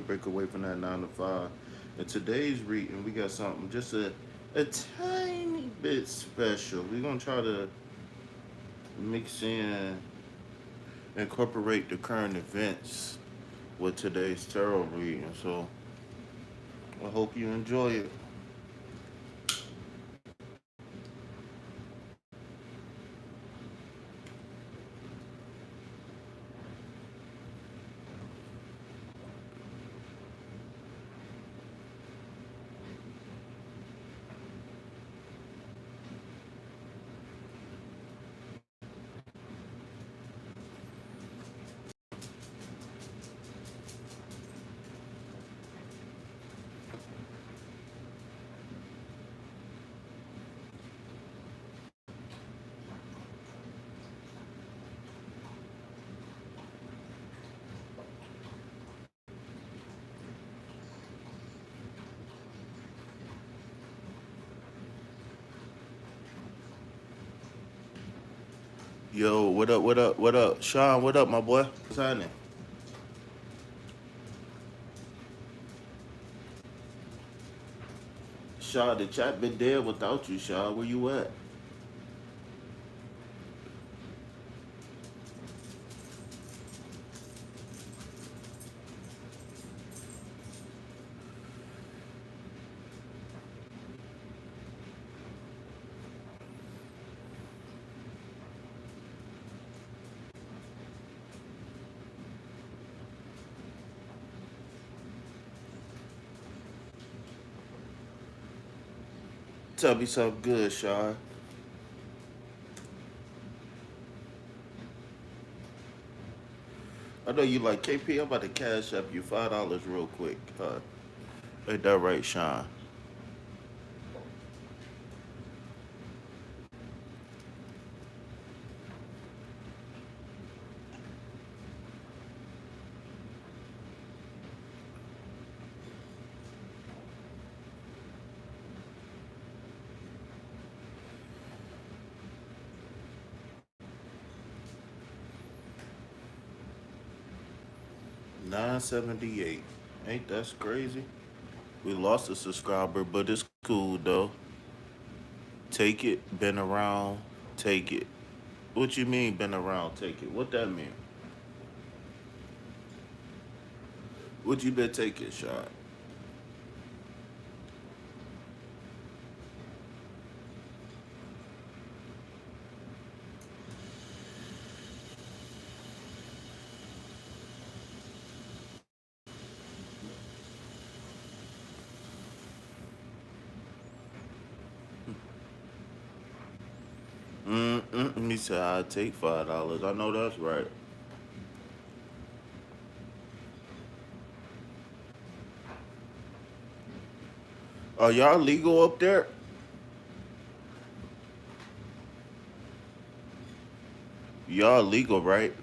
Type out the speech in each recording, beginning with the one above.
break away from that 9 to 5. And today's reading, we got something just a tiny bit special. We're gonna try to mix in, incorporate the current events with today's tarot reading. So I hope you enjoy it. Yo, what up? What up? What up? Sean, what up, my boy? What's happening? Sean, the chat been dead without you, Sean. Where you at? Tell me something good, Sean. I know you like KP. I'm about to cash up you $5 real quick. Ain't that right, Sean? 978. Ain't that crazy? We lost a subscriber, but it's cool though. Take it, been around, take it. What you mean been around, take it? What that mean? What you been taking, Sean? He said I'd take $5. I know that's right. Are y'all legal up there? Y'all legal, right?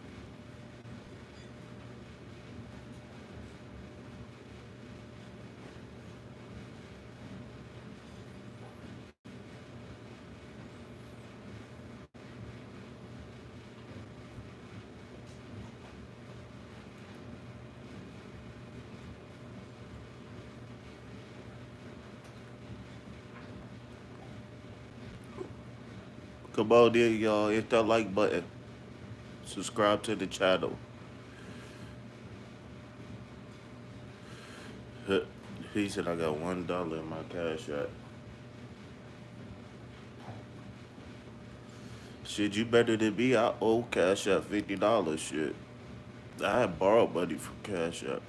Come on there, y'all. Hit that like button. Subscribe to the channel. He said I got $1 in my cash app. Shit, you better than me. I owe Cash App $50. Shit, I had borrowed money from Cash App.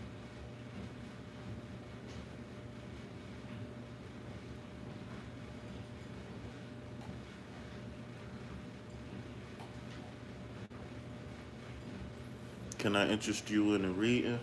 Can I interest you in a reading?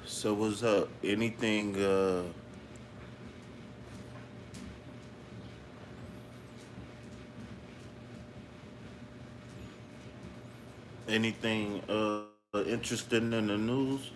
So what's up? Anything interested in the news?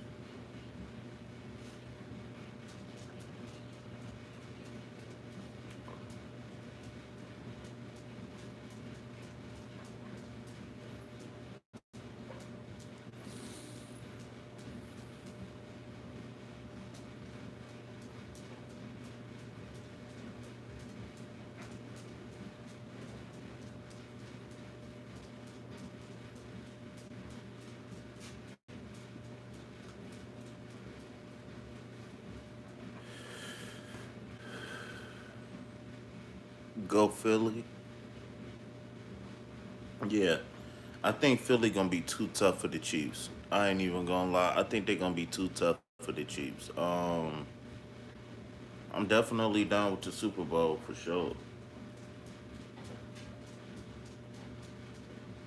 Go Philly. Yeah, I think Philly gonna be too tough for the Chiefs. I ain't even gonna lie. I think they're gonna be too tough for the Chiefs. I'm definitely down with the Super Bowl for sure.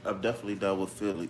I'm definitely down with Philly.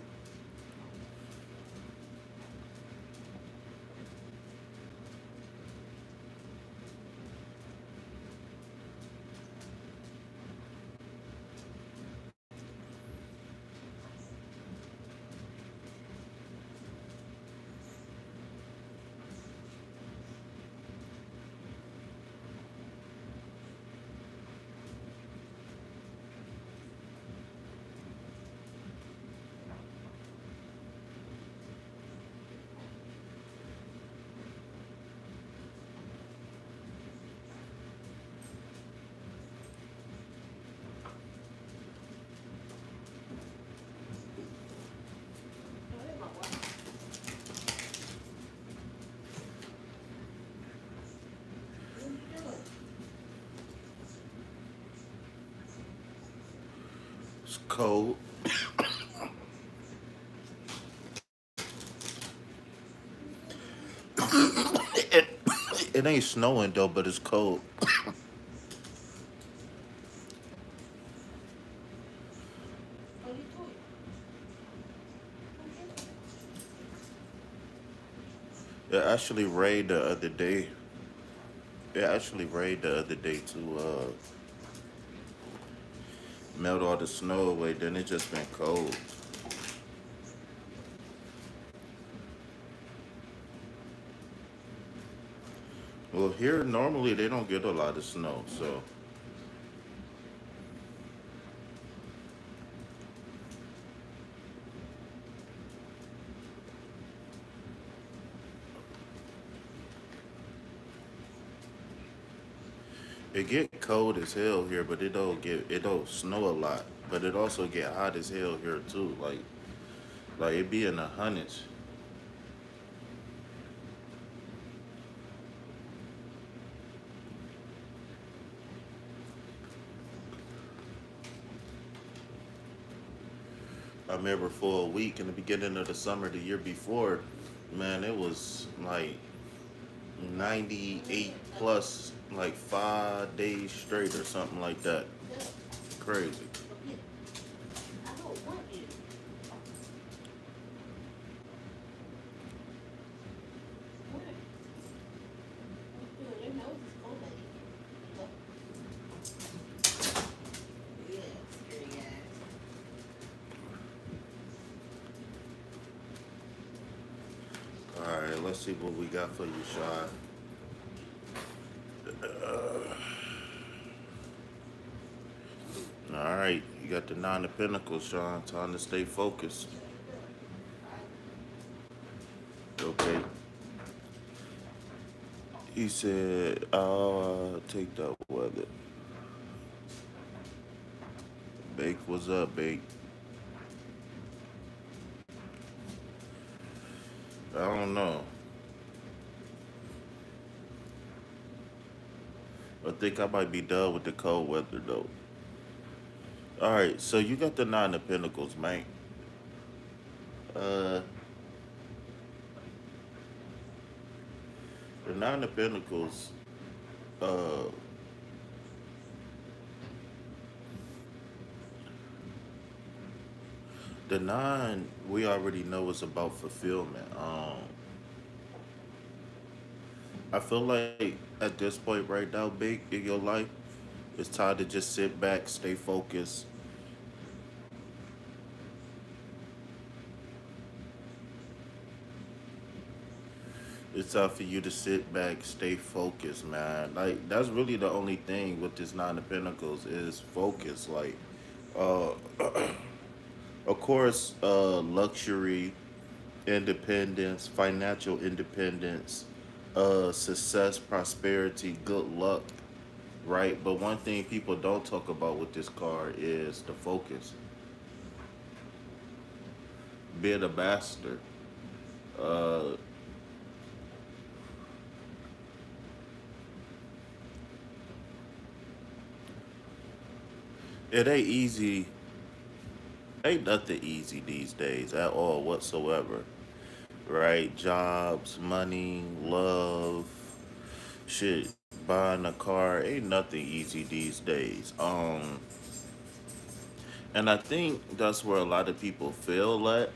It's cold. it, it ain't snowing though, but it's cold. It actually rained the other day. It actually rained the other day to melt all the snow away. Then it just been cold. Well, here normally they don't get a lot of snow, so it get cold as hell here, but it don't snow a lot. But it also get hot as hell here too. Like it be in the hundreds. I remember for a week in the beginning of the summer the year before, man, it was like 98 plus like 5 days straight or something like that. Crazy. All right, let's see what we got for you, Sean. All right, you got the nine of pentacles, Sean. Time to stay focused. Okay. He said, "I'll take that weather." Bake, what's up, Bake? I don't know. I think I might be done with the cold weather though. All right, so you got the nine of pentacles, man. Uh, the nine of pentacles. Uh, the nine we already know is about fulfillment. I feel like at this point right now, big in your life, it's time to just sit back, stay focused, It's up for you to sit back, stay focused, man. Like that's really the only thing with this Nine of Pentacles is focus. Like, uh, of course, luxury, independence, financial independence, success, prosperity, good luck, right? But one thing people don't talk about with this card is the focus. Being a bastard. Uh, it ain't easy. Ain't nothing easy these days at all whatsoever, right? Jobs, money, love, shit, buying a car, ain't nothing easy these days. And I think that's where a lot of people feel at,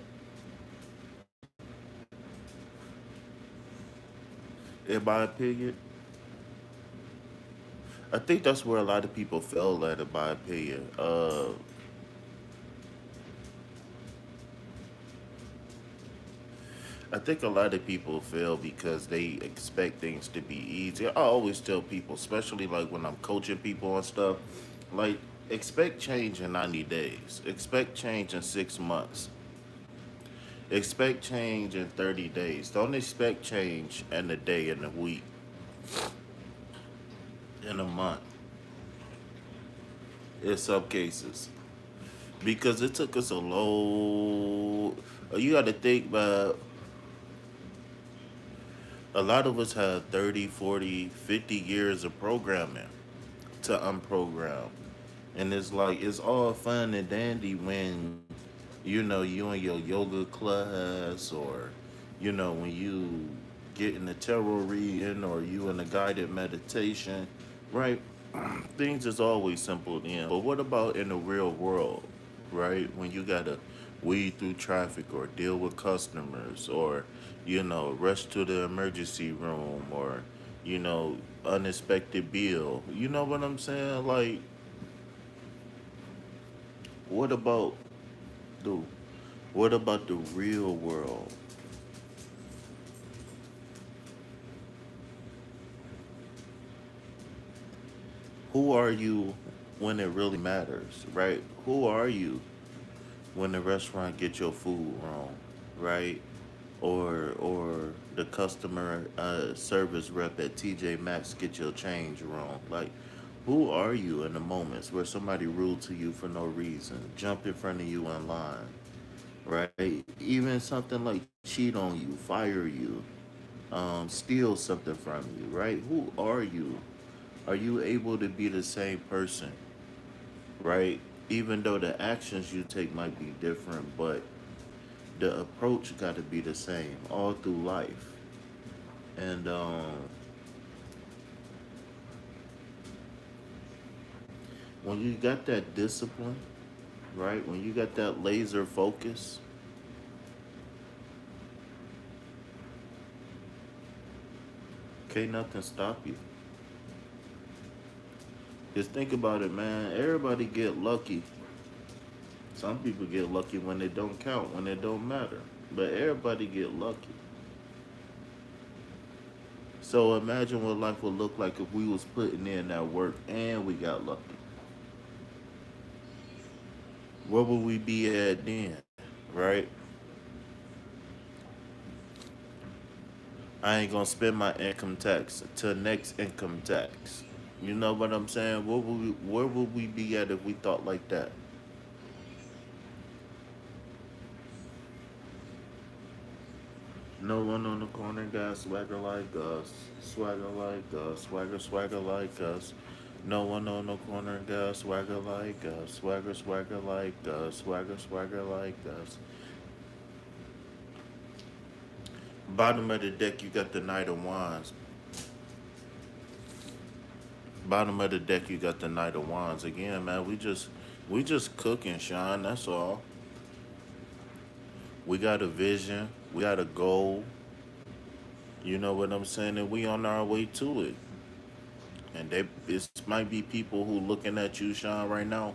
in my opinion. I think that's where a lot of people feel at, in my opinion. I think a lot of people fail because they expect things to be easy. I always tell people, especially like when I'm coaching people and stuff, like expect change in 90 days, expect change in 6 months, expect change in 30 days. Don't expect change in a day, in a week, in a month, in some cases. Because it took us a low. You got to think about a lot of us had 30, 40, 50 years of programming to unprogram. And it's like it's all fun and dandy when you in your yoga class, or when you get in the tarot reading, or you in a guided meditation, right? Things is always simple then. But what about in the real world, right? When you gotta weed through traffic, or deal with customers, or rush to the emergency room, or you know unexpected bill. You know what I'm saying? Like, what about the what about the real world? Who are you when it really matters, right? Who are you when the restaurant get your food wrong, right? Or the customer service rep at TJ Maxx get your change wrong. Like, who are you in the moments where somebody rude to you for no reason, jump in front of you in line, right? Even something like cheat on you, fire you, steal something from you, right? Who are you? Are you able to be the same person, right? Even though the actions you take might be different, but the approach got to be the same all through life. And when you got that discipline, right? When you got that laser focus, can't nothing stop you. Just think about it, man. Everybody get lucky. Some people get lucky when it don't count, when it don't matter. But everybody get lucky. So imagine what life would look like if we was putting in that work and we got lucky. Where would we be at then? Right? I ain't gonna spend my income tax till next income tax. You know what I'm saying? Where would we be at if we thought like that? No one on the corner got swagger like us. Swagger like us. Swagger, swagger like us. No one on the corner got swagger like us. Swagger, swagger like us. Swagger, swagger like us. Bottom of the deck, you got the Knight of Wands. Bottom of the deck, you got the Knight of Wands. Again, man, we just cooking, Sean. That's all. We got a vision. We got a goal. You know what I'm saying? And we on our way to it. And it might be people who looking at you, Sean, right now,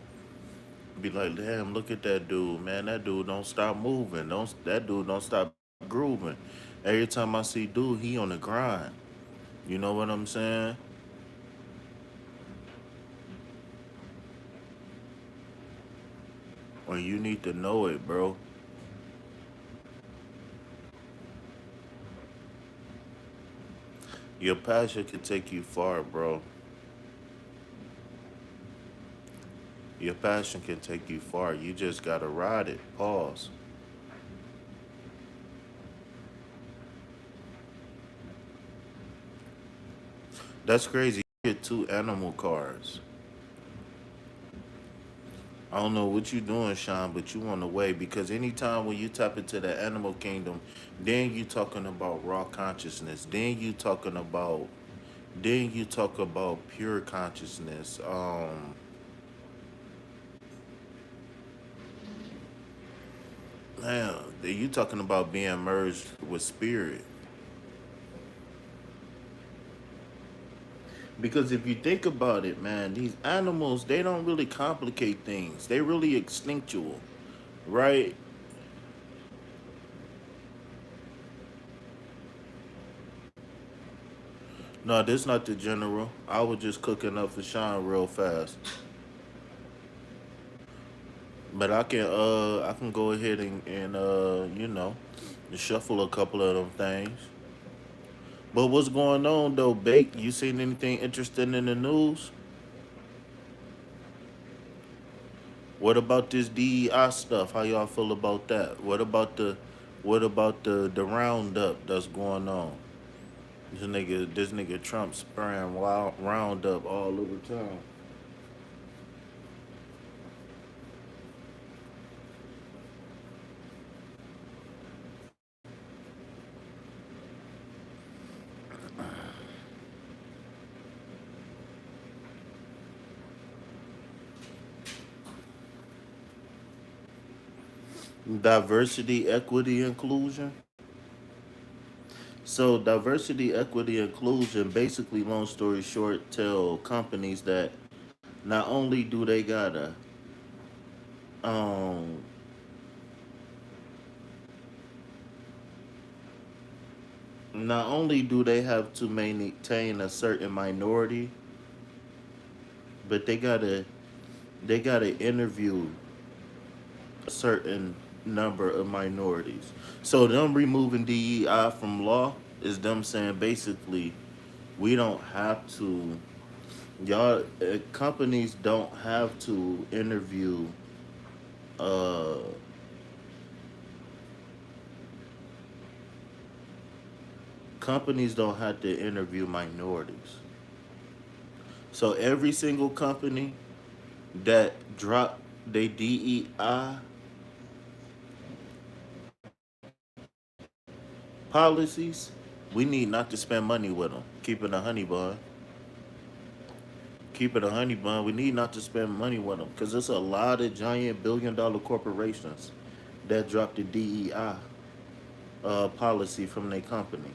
be like, damn, look at that dude, man. That dude don't stop moving. Don't That dude don't stop grooving. Every time I see dude, he on the grind. You know what I'm saying? Or you need to know it, bro. Your passion can take you far, bro. Your passion can take you far. You just gotta ride it. Pause. That's crazy. You get two animal cars. I don't know what you doing, Sean, but you on the way because anytime when you tap into the animal kingdom, then you talking about raw consciousness. Then you talk about pure consciousness. Man, you talking about being merged with spirit. Because if you think about it, man, these animals, they don't really complicate things. They really instinctual, right? No, this not the general. I was just cooking up for Sean real fast. But I can go ahead and shuffle a couple of them things. But what's going on though, Bake? You seen anything interesting in the news? What about this DEI stuff? How y'all feel about that? What about the roundup that's going on? This nigga Trump spraying wild roundup all over town. Diversity, equity, inclusion. So diversity, equity, inclusion, basically, long story short, tell companies that not only do they gotta um not only do they have to maintain a certain minority, but they gotta interview a certain number of minorities. So them removing DEI from law is them saying basically we don't have to y'all companies don't have to interview uh companies don't have to interview minorities. So every single company that drop their DEI policies, we need not to spend money with them. Keep it a honey bun. Keep it a honey bun. We need not to spend money with them because there's a lot of giant billion-dollar corporations that drop the DEI policy from their company.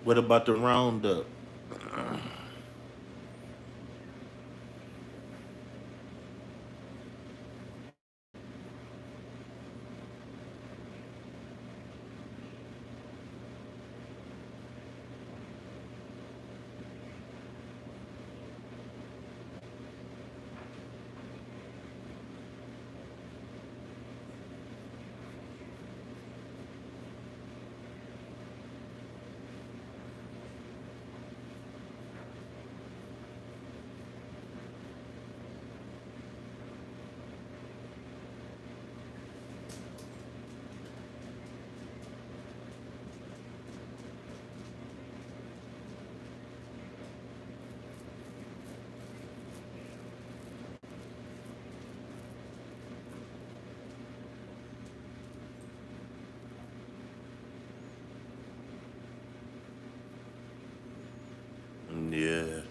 What about the roundup? Yeah.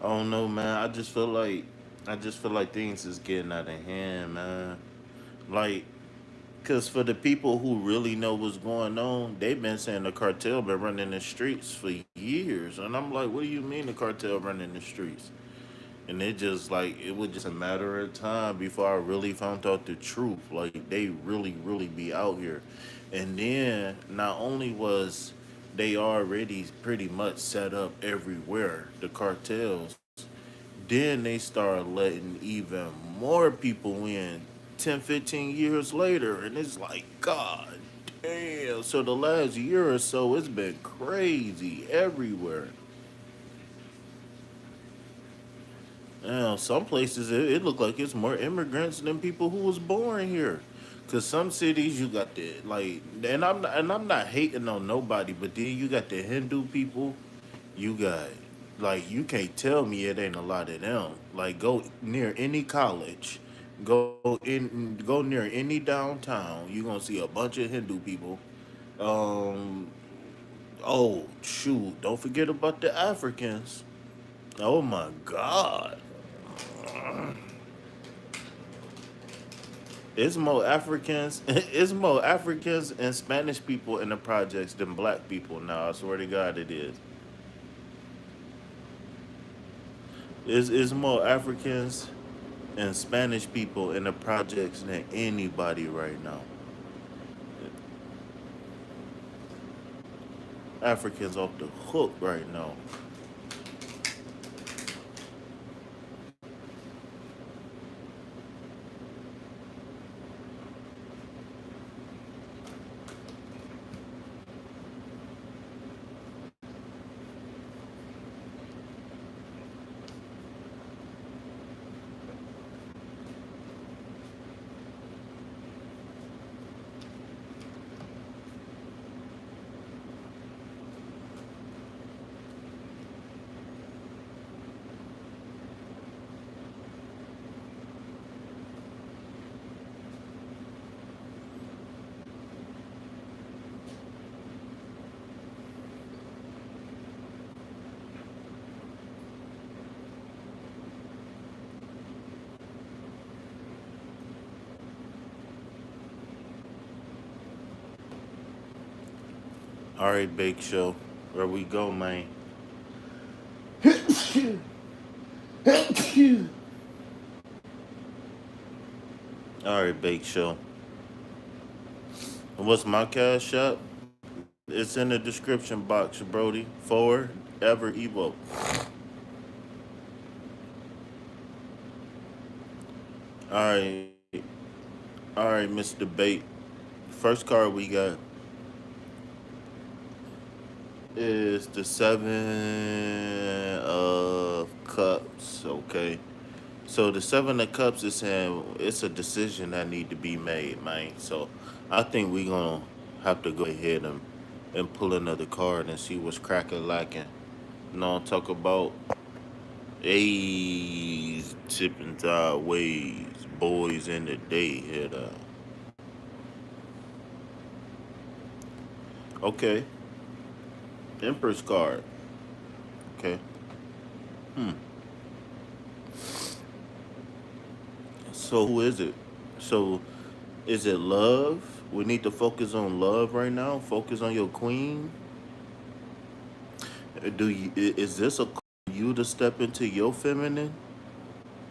I don't know, man. I just feel like things is getting out of hand, man. Like, because for the people who really know what's going on, they've been saying the cartel been running the streets for years. And I'm like, what do you mean the cartel running the streets? And it just like it was just a matter of time before I really found out the truth. Like they really, really be out here. And then not only was they already pretty much set up everywhere, the cartels, then they start letting even more people in 10, 15 years later. And it's like, God damn. So the last year or so, it's been crazy everywhere. Some places it look like it's more immigrants than people who was born here. Cause some cities you got the like, and I'm not hating on nobody, but then you got the Hindu people. You got like you can't tell me it ain't a lot of them. Like go near any college, go near any downtown, you gonna see a bunch of Hindu people. Um, oh shoot, don't forget about the Africans. Oh my God. It's more Africans. It's more Africans and Spanish people in the projects than black people. Now I swear to God, it is. It's more Africans and Spanish people in the projects than anybody right now. Africans off the hook right now. All right, Bake Show, where we go, man. All right, Bake Show. And what's my cash app? It's in the description box, Brody. Forward ever Evo. All right, all right, Mr. Bait. First card we got is the Seven of Cups. Okay, so the Seven of Cups is saying it's a decision that need to be made, man. So I think we gonna have to go ahead and pull another card and see what's cracking lacking. You know, talk about A's tipping sideways, boys in the day hit. Okay, Empress card. Okay. Hmm. So who is it? So is it love? We need to focus on love right now. Focus on your queen. Is this a call for you to step into your feminine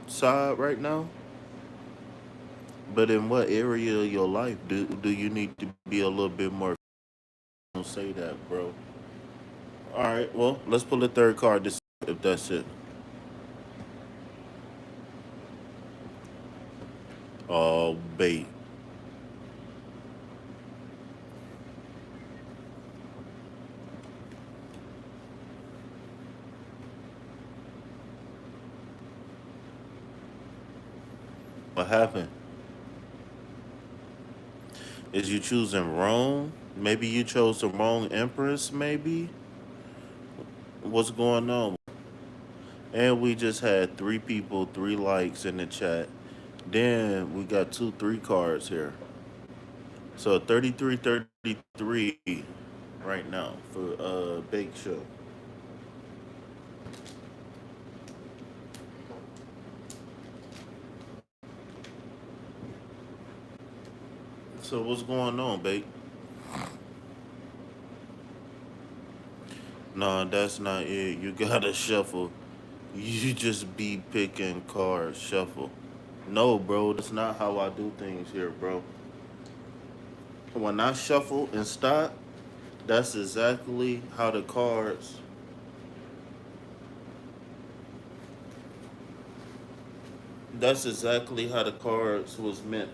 side right now? But in what area of your life do you need to be a little bit more? Don't say that, bro. All right. Well, let's pull the third card to see if that's it. Oh, bait. What happened? Is you choosing wrong? Maybe you chose the wrong empress. Maybe. What's going on? And we just had three people, three likes in the chat. Then we got two, three cards here. So 33, 33 right now for Bake Show. So what's going on, babe? No, that's not it. You gotta shuffle. You just be picking cards, shuffle. No, bro, that's not how I do things here, bro. When I shuffle and stop, that's exactly how the cards. That's exactly how the cards was meant.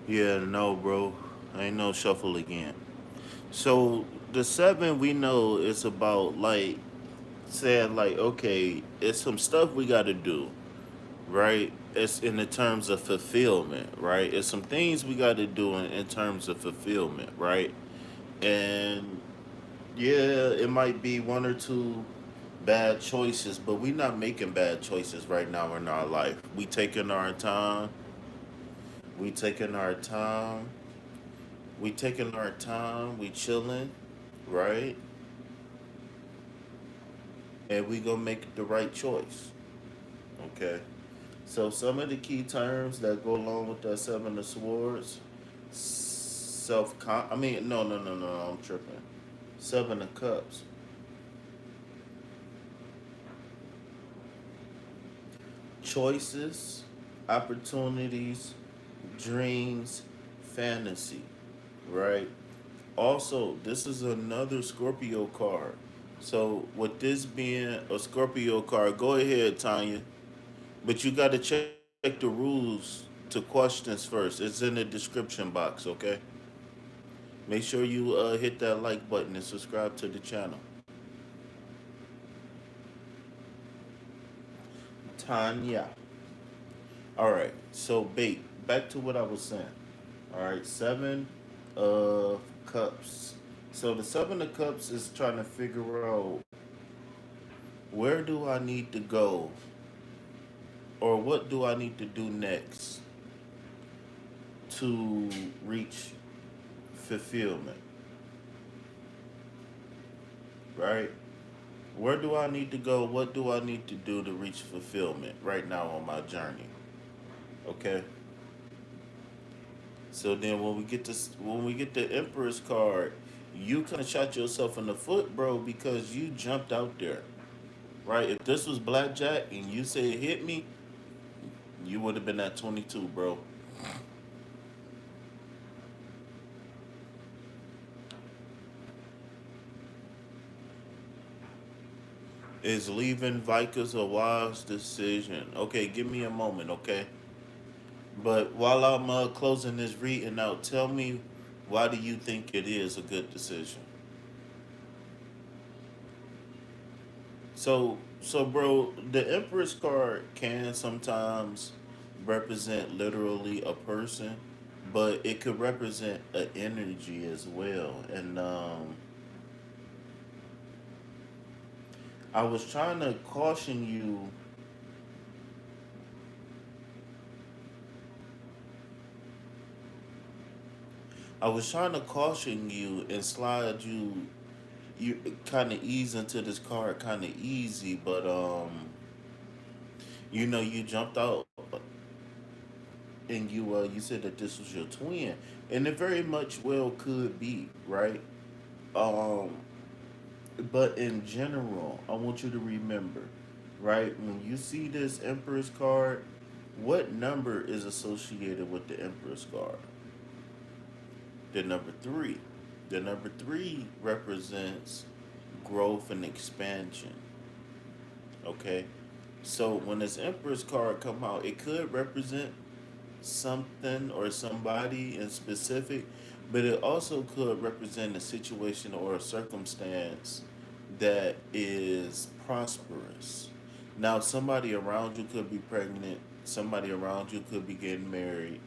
Yeah, no, bro. Ain't no shuffle again. So the seven we know is about like saying like, okay, it's some stuff we got to do, right? It's in the terms of fulfillment, right? It's some things we got to do in terms of fulfillment, right? And yeah, it might be one or two bad choices, but we not making bad choices right now in our life. We taking our time. We taking our time. We taking our time. We chilling, right? And we gonna make the right choice. Okay. So some of the key terms that go along with that seven of swords, I mean, no. I'm tripping. Seven of cups, choices, opportunities, dreams, fantasy. Right. Also, this is another Scorpio card. So with this being a Scorpio card, go ahead, Tanya. But you got to check the rules to questions first. It's in the description box, okay? Make sure you hit that like button and subscribe to the channel. Tanya. All right. So, bait. Back to what I was saying. All right. Seven of cups. So the seven of cups is trying to figure out where do I need to go or what do I need to do next to reach fulfillment, right? Where do I need to go? What do I need to do to reach fulfillment right now on my journey? Okay. So then when we get the Empress card, you kind of shot yourself in the foot, bro, because you jumped out there, right? If this was blackjack and you said hit me, you would have been at 22, bro. Is leaving Vikers a wise decision? Okay, give me a moment, okay? But while I'm closing this reading out, tell me why do you think it is a good decision? So, bro, the Empress card can sometimes represent literally a person, but it could represent an energy as well. And I was trying to caution you. I was trying to caution you and slide you kind of ease into this card kind of easy, but you jumped out and you said that this was your twin, and it very much well could be, right? Um, but in general, I want you to remember, right? When you see this Empress card, what number is associated with the Empress card? The number three. The number three represents growth and expansion. Okay, so when this Empress card come out, it could represent something or somebody in specific, but it also could represent a situation or a circumstance that is prosperous. Now, somebody around you could be pregnant, somebody around you could be getting married,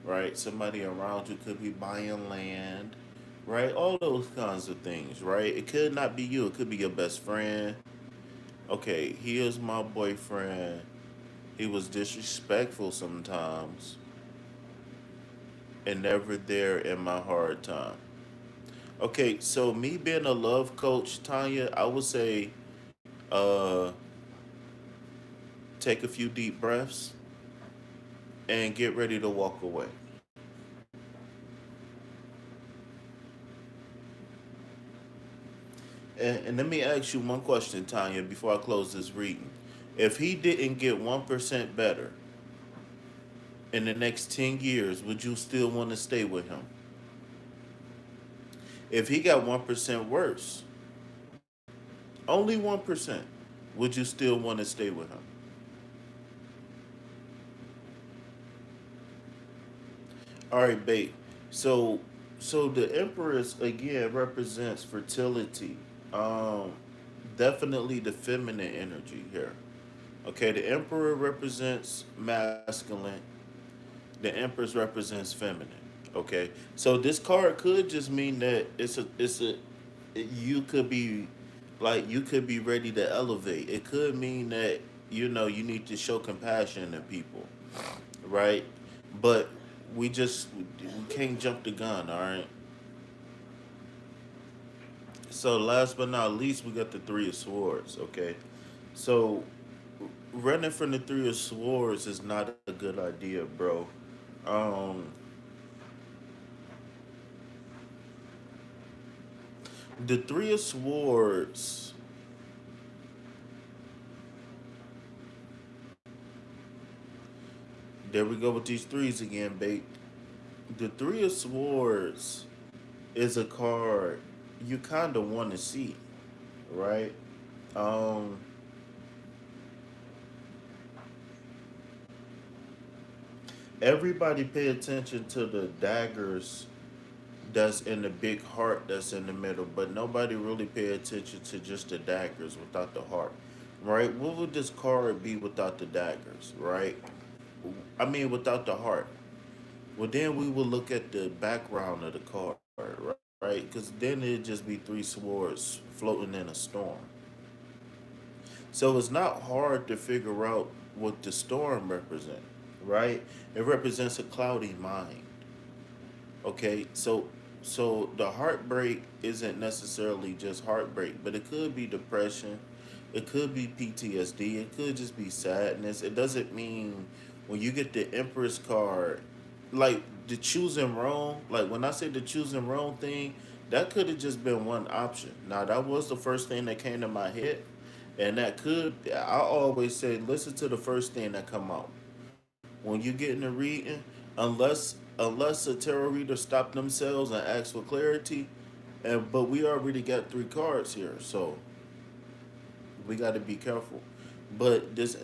right? Somebody around you could be buying land, right? All those kinds of things, right? It could not be you, it could be your best friend. Okay, here's my boyfriend. He was disrespectful sometimes. and never there in my hard time. Okay, so me being a love coach, Tanya, I would say uh take a few deep breaths and get ready to walk away. And let me ask you one question, Tanya, before I close this reading. If he didn't get 1% better in the next 10 years, would you still want to stay with him? If he got 1% worse, only 1%, would you still want to stay with him? All right, babe. So, so the Empress again represents fertility. Um, Definitely the feminine energy here. Okay, the Emperor represents masculine. The Empress represents feminine. Okay, so this card could just mean that you could be you could be ready to elevate. It could mean that you need to show compassion to people, right? But we can't jump the gun. All right. So last but not least, we got the Three of Swords. Okay, so running from the Three of Swords is not a good idea, bro. Um, the Three of Swords. There we go with these threes again, bait. The Three of Swords is a card you kind of want to see, right? Um, Everybody pay attention to the daggers that's in the big heart that's in the middle, but nobody really pay attention to just the daggers without the heart, right? What would this card be without the daggers, right? I mean, without the heart. Well, then we will look at the background of the card, right? Because then it'd just be three swords floating in a storm. So it's not hard to figure out what the storm represents, right? It represents a cloudy mind. Okay, so the heartbreak isn't necessarily just heartbreak, but it could be depression, it could be PTSD, it could just be sadness. It doesn't mean when you get the Empress card, like the choosing wrong. Like when I say the choosing wrong thing, that could have just been one option. Now that was the first thing that came to my head, and that could. I always say listen to the first thing that come out when you get into reading, unless a tarot reader stop themselves and ask for clarity, and but we already got three cards here, so we got to be careful. But this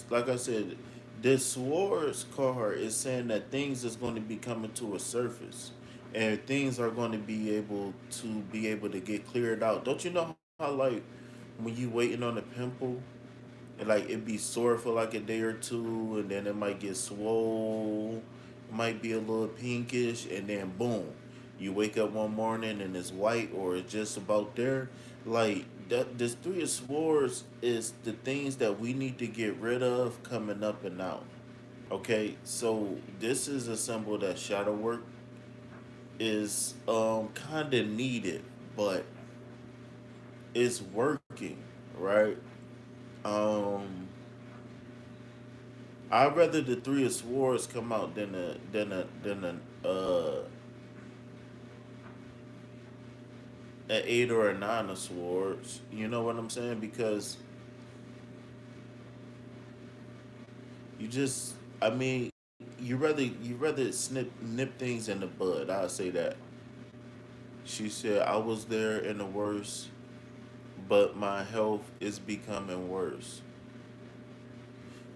like I said, this swords card is saying that things is going to be coming to a surface, and things are going to be able to get cleared out. Don't you know how like when you waiting on a pimple and like it be sore for like a day or two, and then it might get swole, it might be a little pinkish, and then boom, you wake up one morning and it's white or it's just about there. Like that, this Three of Swords is the things that we need to get rid of coming up and out. Okay, so this is a symbol that shadow work is kind of needed, but it's working, right? Um, I'd rather the Three of Swords come out than an eight or a nine of swords. You know what I'm saying? Because you just, I mean, you rather nip things in the bud. I'll say that. She said I was there in the worst, but my health is becoming worse.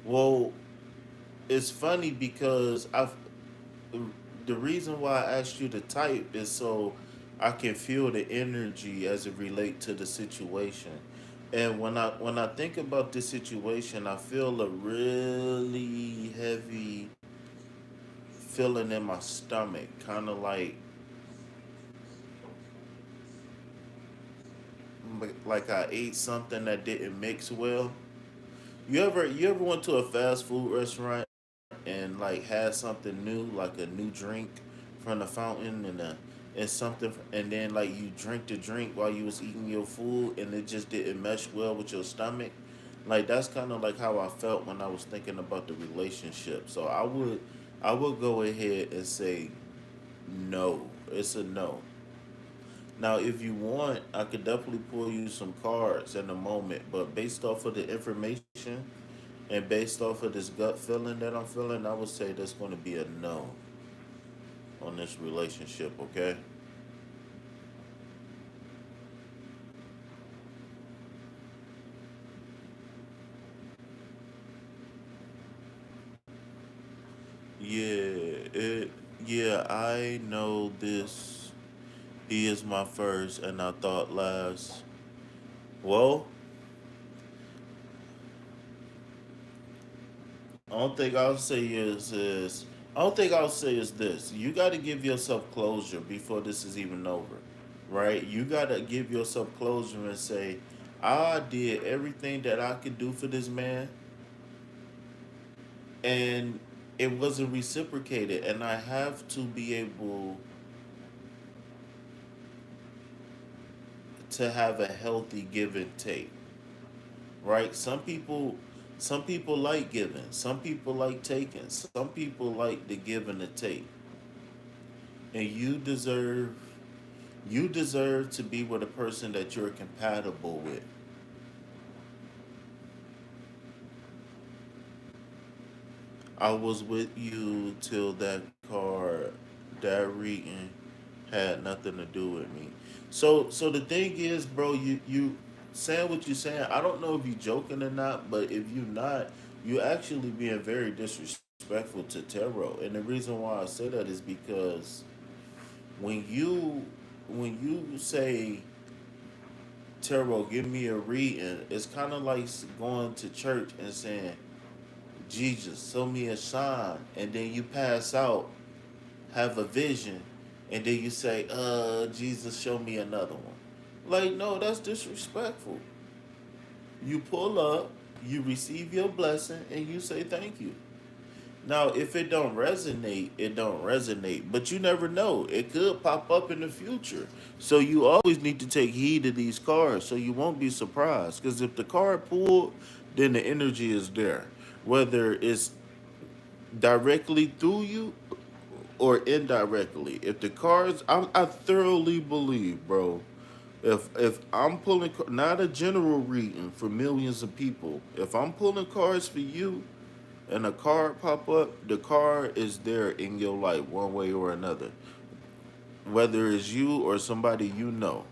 Well, it's funny because the reason why I asked you to type is so I can feel the energy as it relate to the situation. And when I think about this situation, I feel a really heavy feeling in my stomach, kind of like I ate something that didn't mix well. You ever went to a fast food restaurant and like had something new, like a new drink from the fountain and something, and then like you drink the drink while you was eating your food, and it just didn't mesh well with your stomach. Like that's kind of like how I felt when I was thinking about the relationship. So I would go ahead and say no. It's a no. Now, if you want, I could definitely pull you some cards in a moment, but based off of the information and based off of this gut feeling that I'm feeling, I would say that's going to be a no on this relationship, okay? Yeah, yeah, I know this. He is my first, and I thought last. Well, I don't think I'll say is I don't think I'll say is this. You got to give yourself closure before this is even over, right? You got to give yourself closure and say, I did everything that I could do for this man, and it wasn't reciprocated, and I have to be able to have a healthy give and take, right? Some people like giving, some people like taking, some people like the give and the take, and you deserve to be with a person that you're compatible with. I was with you till that card, that reading had nothing to do with me. So the thing is, bro, you saying what you're saying. I don't know if you joking or not, but if you not, you actually being very disrespectful to tarot. And the reason why I say that is because when you when you say tarot, give me a reading, it's kind of like going to church and saying, Jesus, show me a sign, and then you pass out, have a vision, and then you say, Jesus, show me another one. Like, no, that's disrespectful. You pull up, you receive your blessing, and you say thank you. Now, if it don't resonate, it don't resonate. But you never know. It could pop up in the future. So you always need to take heed of these cards so you won't be surprised. Because if the card pulled, then the energy is there. Whether it's directly through you or indirectly. If the cards, I thoroughly believe, bro. If I'm pulling not a general reading for millions of people, if I'm pulling cards for you, and a card pop up, the card is there in your life one way or another. Whether it's you or somebody you know.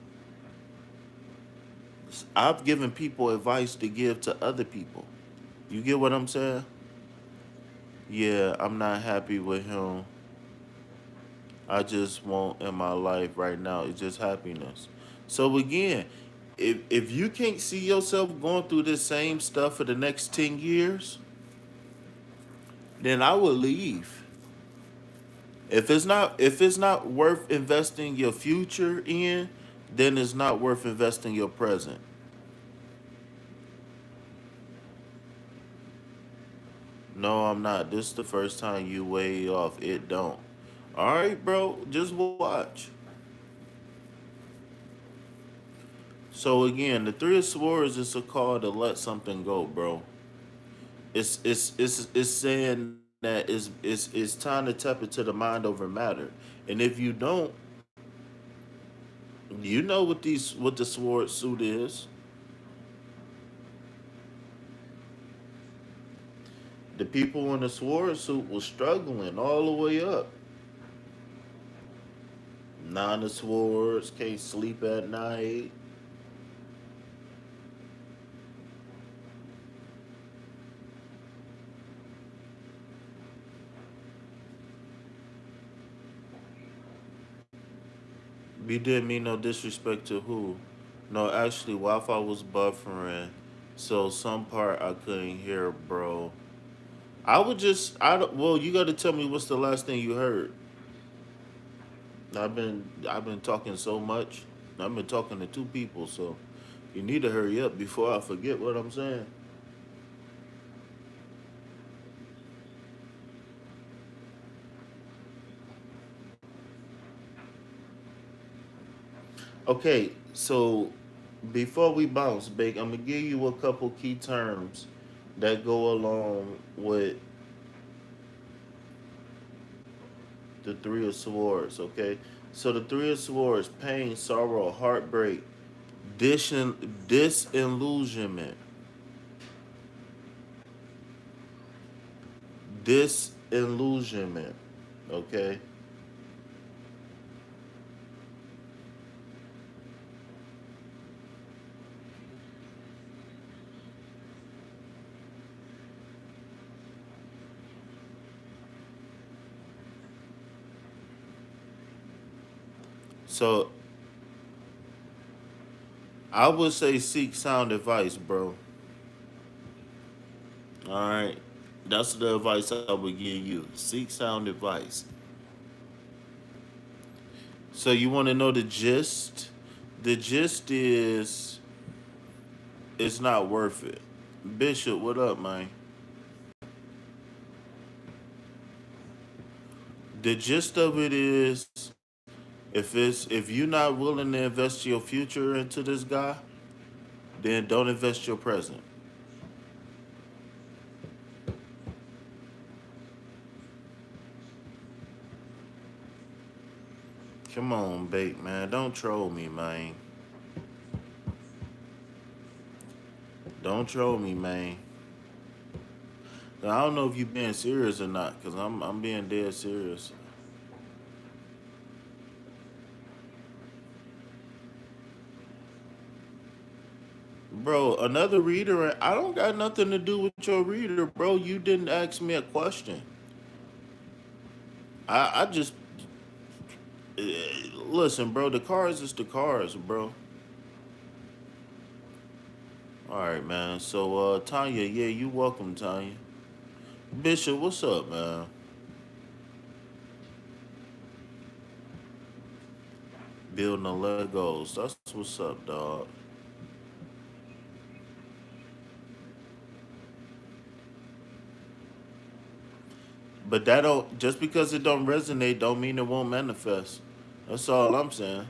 I've given people advice to give to other people. You get what I'm saying? Yeah, I'm not happy with him. I just want in my life right now is just happiness. So again, if you can't see yourself going through this same stuff for the next 10 years, then I would leave. If it's not worth investing your future in, then it's not worth investing your present. No, I'm not. This is the first time you way off. It don't. All right, bro. Just watch. So again, the Three of Swords is a call to let something go, bro. It's saying that it's time to tap into the mind over matter. And if you don't, you know what the sword suit is. The people in the sword suit was struggling all the way up. Nine of Swords, can't sleep at night. You didn't mean no disrespect to who? No, actually, Wi-Fi was buffering, so some part I couldn't hear, bro. Well, you got to tell me what's the last thing you heard. I've been talking so much. I've been talking to two people, so you need to hurry up before I forget what I'm saying. Okay, so before we bounce back, I'm gonna give you a couple key terms that go along with the Three of Swords. Okay, so the Three of Swords: pain, sorrow, heartbreak, disillusionment, disillusionment. Okay, so I would say seek sound advice, bro. All right, that's the advice I would give you. Seek sound advice. So you want to know the gist? The gist is it's not worth it. Bishop, what up, man? The gist of it is if you're not willing to invest your future into this guy, then don't invest your present. Come on, bait man. Don't troll me, man. Don't troll me, man. I don't know if you being serious or not, cause I'm being dead serious. Bro, another reader, and I don't got nothing to do with your reader, bro. You didn't ask me a question. I just listen, bro. The cars is the cars, bro. All right, man. So, Tanya, yeah, you welcome, Tanya. Bishop, what's up, man? Building the Legos. That's what's up, dog. But that don't just because it don't resonate, don't mean it won't manifest. That's all I'm saying.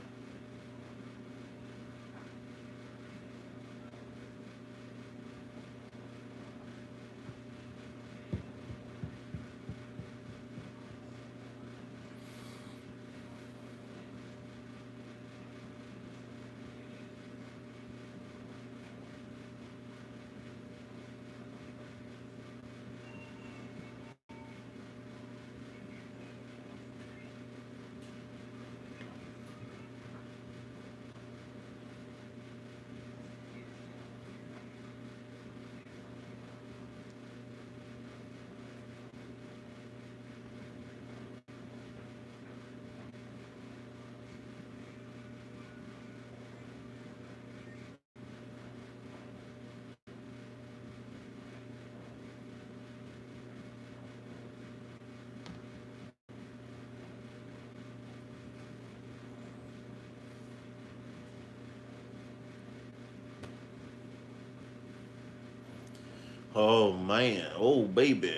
Oh man, oh baby.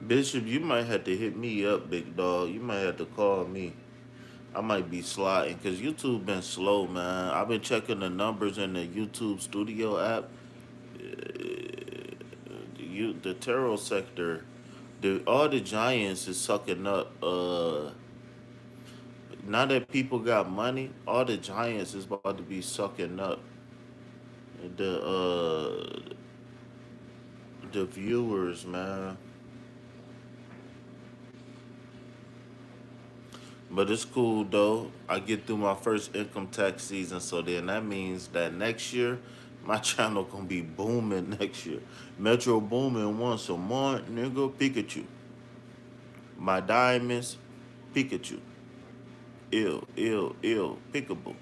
Bishop, you might have to hit me up, big dog. You might have to call me. I might be sliding because YouTube been slow, man. I've been checking the numbers in the YouTube Studio app. The tarot sector, all the giants is sucking up. Now that people got money, all the giants is about to be sucking up the viewers, man. But it's cool though. I get through my first income tax season, so then that means that next year my channel gonna be booming next year. Metro booming once a month, nigga. Pikachu. My diamonds, Pikachu. Ill, ill, ill, pickable.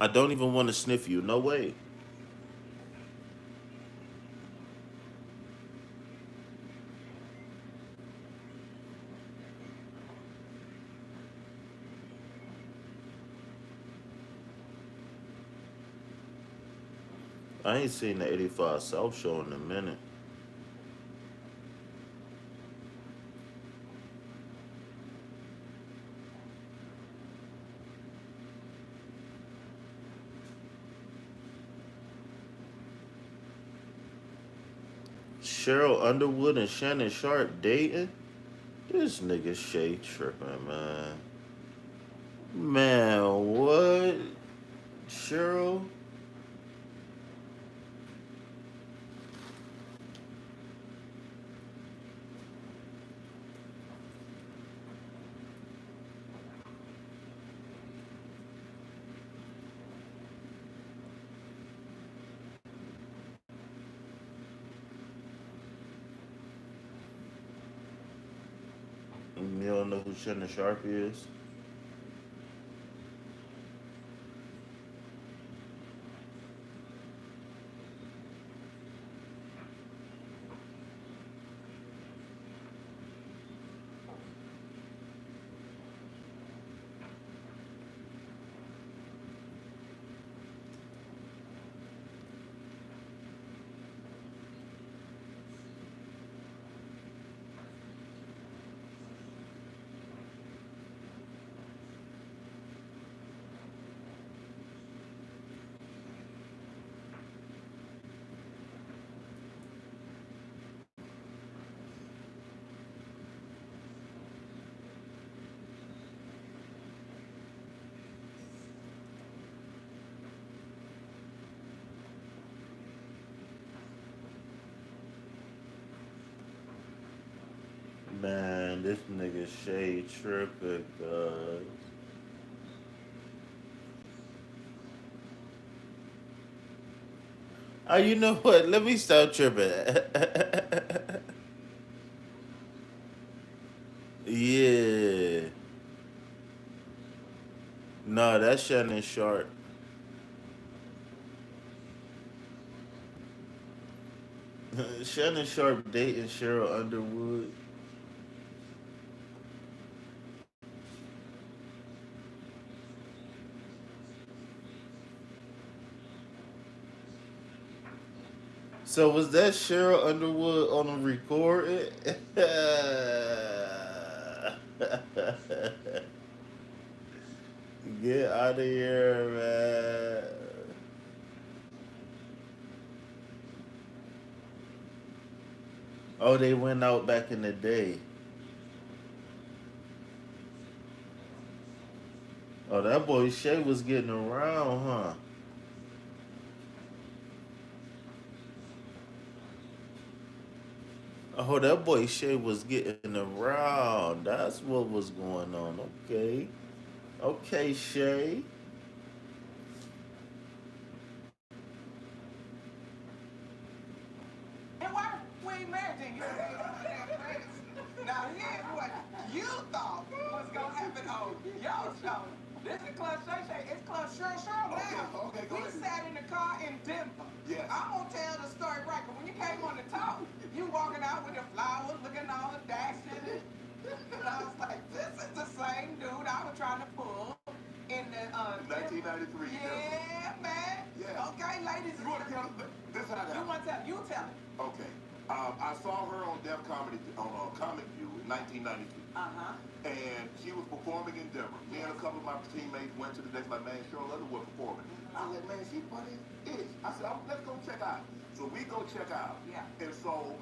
I don't even want to sniff you. No way. I ain't seen the 85 South show in a minute. Cheryl Underwood and Shannon Sharp dating? This nigga Shay tripping, man. Man, what? Cheryl? You don't know who Shannon Sharp is? Man, this nigga Shay tripping, cuz. Oh, you know what? Let me stop tripping. Yeah. Nah, that's Shannon Sharp. Shannon Sharp dating Cheryl Underwood. So was that Cheryl Underwood on the recording? Get out of here, man. Oh, they went out back in the day. Oh, that boy Shay was getting around, huh? Oh, that boy Shay was getting around. That's what was going on. Okay. Okay, Shay. And why we ain't married then? You now here's what you thought was gonna happen on your show. This is Club Shay Shay. It's Club Cheryl Cheryl now. Okay, go We ahead. sat in the car in Denver. Yes. I'm gonna tell the story right, but when you came on the talk, you walking out with the flowers, looking all dashing, and I was like, this is the same dude I was trying to pull in the 1993. yeah, man. Yeah. Okay, ladies. You want to tell us? This how that You happened. want to tell? You tell it. Okay. I saw her on Def Comedy on Comic View in 1992, and she was performing in Denver. Me and a couple of my teammates went to the next, like, man, Cheryl Underwood performing. I was like, man, she funny as ish. I said, let's go check out. So we go check out. Yeah. And so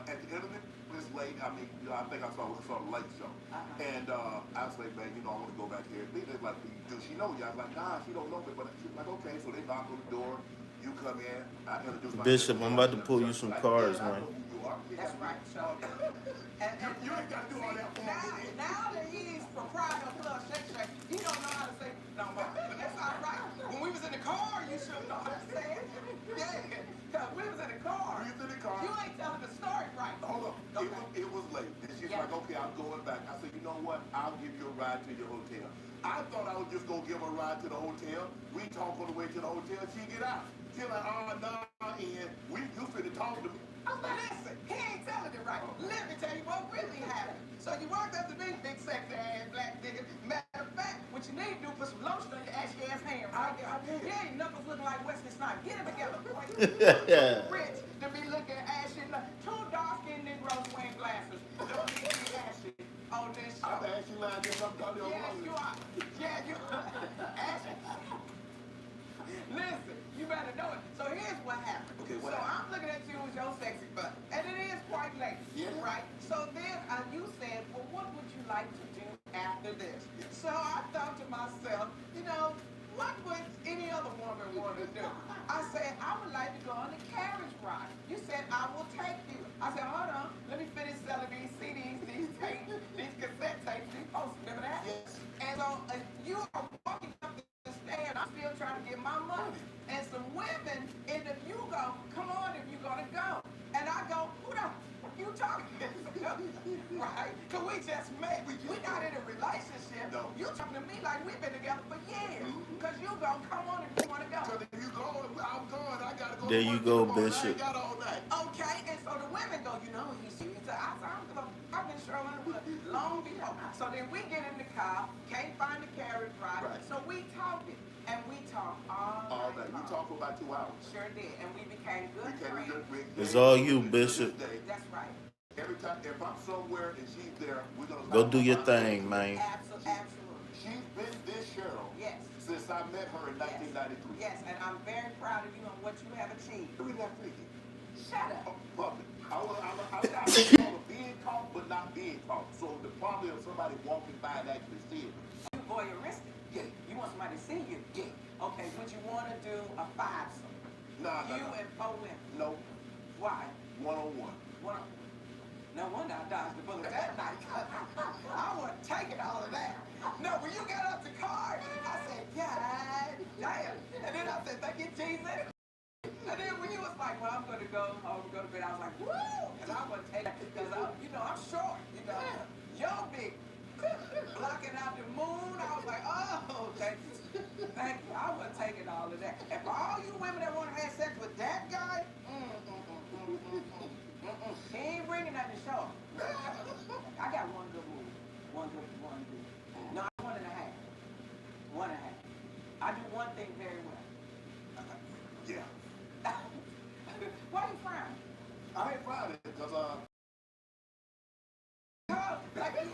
at the end of this late, I mean, I think I saw the late show. And I was like, man, I want to go back here. They like, do she know you? I was like, nah, she don't know me. But she's like, okay. So they knock on the door. You come in. I introduce myself. Bishop, I'm about to pull you some cards, man. That's right. So, You ain't got to do all that for me. now that he's proprietor of Club Shay Shay, he don't know how to say no more. That's all right. When we was in the car, you should know how to say it. Yeah, because we was in the car. We was in the car. You ain't telling the story right. Hold up. Okay. It was late. And she's Yeah. like, okay, I'm going back. I said, you know what? I'll give you a ride to your hotel. I thought I was just going to give her a ride to the hotel. We talk on the way to the hotel. She get out. She's like, oh, no, and you finna talk to me. I was like, listen, he ain't telling it right. Let me tell you what really happened. So you walked up to me, big sexy ass black nigga. Matter of fact, what you need to do, put some lotion on your ashy ass hand right there. I did. Yeah, your knuckles looking like Wesley Snipes. Get it together, boy. Rich to be looking ashy. Two dark-skinned Negroes wearing glasses. Don't need to be ashy on this show. I'm asking you like this. I'm talking Yes, you are. Yeah, you are. Ashy. Listen, you better know it. So here's what happened. Okay, what so happened? I'm looking at you with your sexy butt. And it is quite late. Yeah. Right? So then you said, well, what would you like to do after this? So I thought to myself, you know, what would any other woman want to do? I said, I would like to go on the carriage ride. You said, I will take you. I said, hold on, let me finish selling these CDs, these tapes, these cassette tapes, these posters. Remember that? Yes. And so you are walking up the stairs, I'm still trying to get my money. And some women in the you go, come on if you're going to go. And I go, who the you talking to? Right? Because we just met. We're not in a relationship. No. You talking to me like we've been together for years. Because you go, come on if you want to go. Because if you going, I'm going. I got to go. There you go, Bishop. I got all night. Okay, and so the women go, you know, he's serious. I said, I've been showing long before. So then we get in the car, can't find the carriage ride. Right. So we talking, and we talk all Night. We night. talked for about 2 hours. Sure did, and we became good friends. It's all you, Bishop. That's right. Every time, if I'm somewhere and she's there, we're going to Go do your thing, man. Absolutely. She's been this Cheryl Yes. since I met her in 1993. Yes, and I'm very proud of you and what you have achieved. Look at that freaky. Shut up. Public. I was called a being caught, but not being caught. So the problem is somebody walking by and actually seeing me. You voyeuristic. Yeah. You want somebody to see you. Yeah. Okay, would you want to do a fivesome? Nah, You and four women. No. Why? One-on-one. One. No wonder I dodged the bullet that night. I wasn't taking all of that. No, when you got up the car, I said, God damn. And then I said, thank you, Jesus. And then when you was like, well, I'm going to go home, go to bed, I was like, woo! And I wasn't taking it because, you know, I'm short. You know, you're big. Blocking out the moon. I was like, oh, thank you. Thank you. I wasn't taking all of that. And for all you women that want to have sex with that guy, he ain't bringing nothing to show. I got one good move. One good. No, I'm 1.5. 1.5. I do one thing very well. Yeah. Why you frowning? I ain't proud of it because, Like you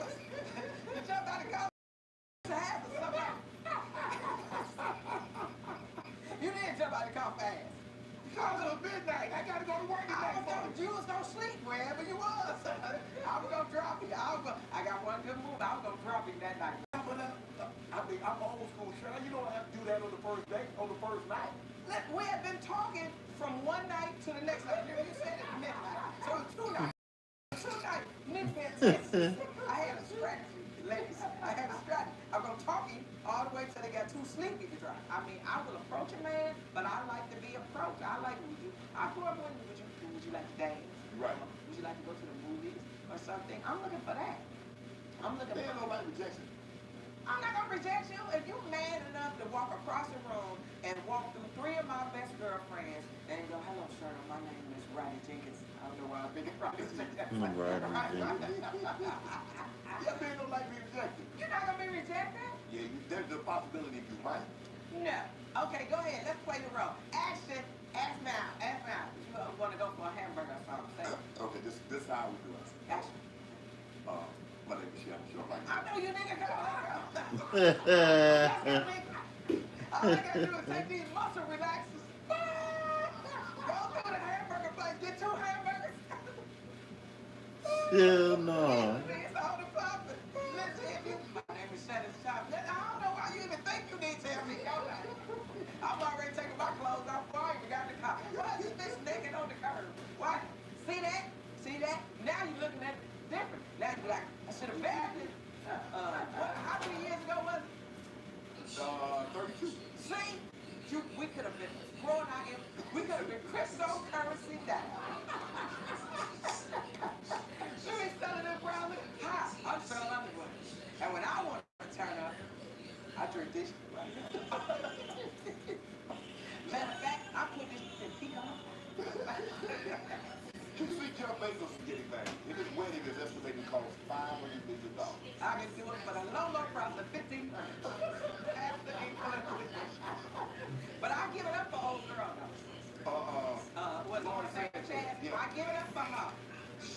jumped out of college to have or something. You didn't jump out of car fast. Because it was midnight. I got to go to work tonight. You was going to sleep wherever you was. I was going to drop you. I got one good move. I was going to drop you that night. I mean, I'm old school. Cheryl, you don't have to do that on the first date, on the first night. Look, we have been talking from one night to the next night. You said it's midnight. So it's 2 nights. 2 nights. I had a strategy, ladies. I had a strategy. I'm going to talk you all the way till they got too sleepy to drive. I mean, I will approach a man, but I like to be approached. I like, I grew up with would you like to dance? Right. Would you like to go to the movies or something? I'm looking for that. They ain't no like rejection. I'm not going to reject you if you're man enough to walk across the room and walk through 3 of my best girlfriends and go, hello, Cheryl, my name is Roddy Jenkins. I don't know why I'm thinking Roddy Jenkins. Yeah, they don't like being rejected. You're not going to be rejected? Yeah, there's the possibility you might. No. Okay, go ahead. Let's play the role. Action. Ask now. You want to go for a hamburger or something. Okay, this is how we do it. Action. My name is Shannon Short. I know you nigga. All I got to do is take these muscle relaxers. Go through the hamburger place. Get 2 hamburgers. Hell no. It's all the poppin'. Listen, my name is Shannon Shop. I don't know why you even think you need to tell me. I'm already taking my clothes off before I even got in the car. Why is this bitch naked on the curb? Why? See that? See that? Now you're looking at it different. Now you're like, I should have bagged it. How many years ago was it? 32. See? We could have been growing out in, we could have been cryptocurrency down. You ain't selling that brown liquor? Hi, I'm selling underwear. And when I want to turn up, I drink this. Matter of fact, I put this in peak on. You see Jeff Bezos is getting married. And his wedding is estimated to cost $500 million. I can do it for the low price of $1,500. After including. But I give it up for old girl though.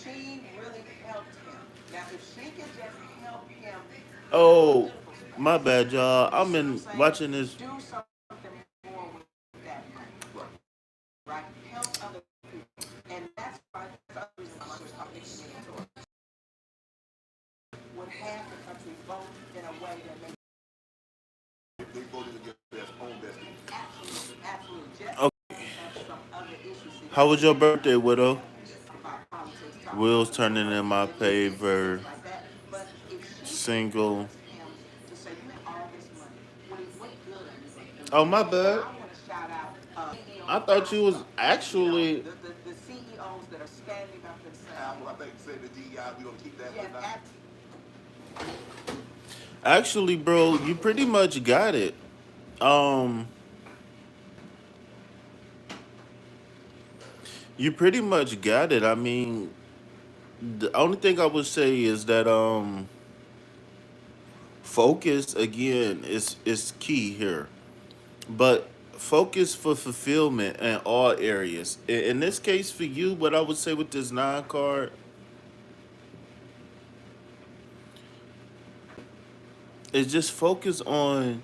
she really helped him. Now, if she could just help him in a Oh, political my space, bad, y'all. you I'm see what I'm in saying? watching this. Do something more with that money, Right. right? Help other people. And that's why that's the other reason why we're talking to would have the country vote in a way that makes They voted against their own best interest. absolutely, absolutely just Okay. have some other issues. See, How that's was what your everybody birthday, talk widow? about politics, talk about Wheels the turning wars in my and things favor. like that. But if she could Single. influence him to say, you have all this money, what good are you going to do Oh, with it? my And bad. I want to shout out I CEOs of thought you was Apple. You know, actually. the CEOs that are standing up and Apple, I saying, think, say the DEI, we're going to keep that yes, for now. Actually, bro, you pretty much got it. Um, you pretty much got it. I mean, the only thing I would say is that focus again is key here. But focus for fulfillment in all areas. In this case, for you, what I would say with this nine card is just focus on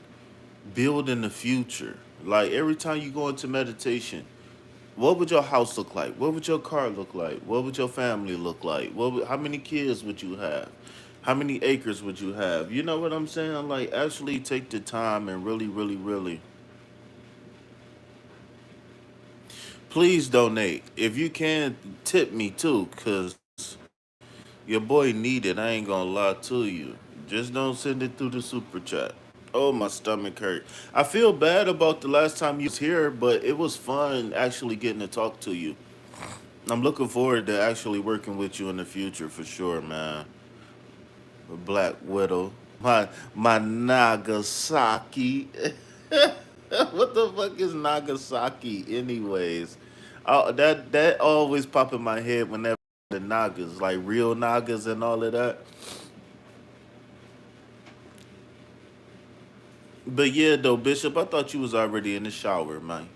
building the future. Like every time you go into meditation, what would your house look like? What would your car look like? What would your family look like? How many kids would you have? How many acres would you have? You know what I'm saying? Like actually take the time and really, really, really. Please donate. If you can, tip me too, cause your boy need it. I ain't gonna lie to you. Just don't send it through the super chat. Oh, my stomach hurt. I feel bad about the last time you was here, but it was fun actually getting to talk to you. I'm looking forward to actually working with you in the future for sure, man. Black Widow. My Nagasaki. What the fuck is Nagasaki anyways? That always pop in my head whenever the Nagas, like real Nagas and all of that. But yeah, though, Bishop, I thought you was already in the shower, man.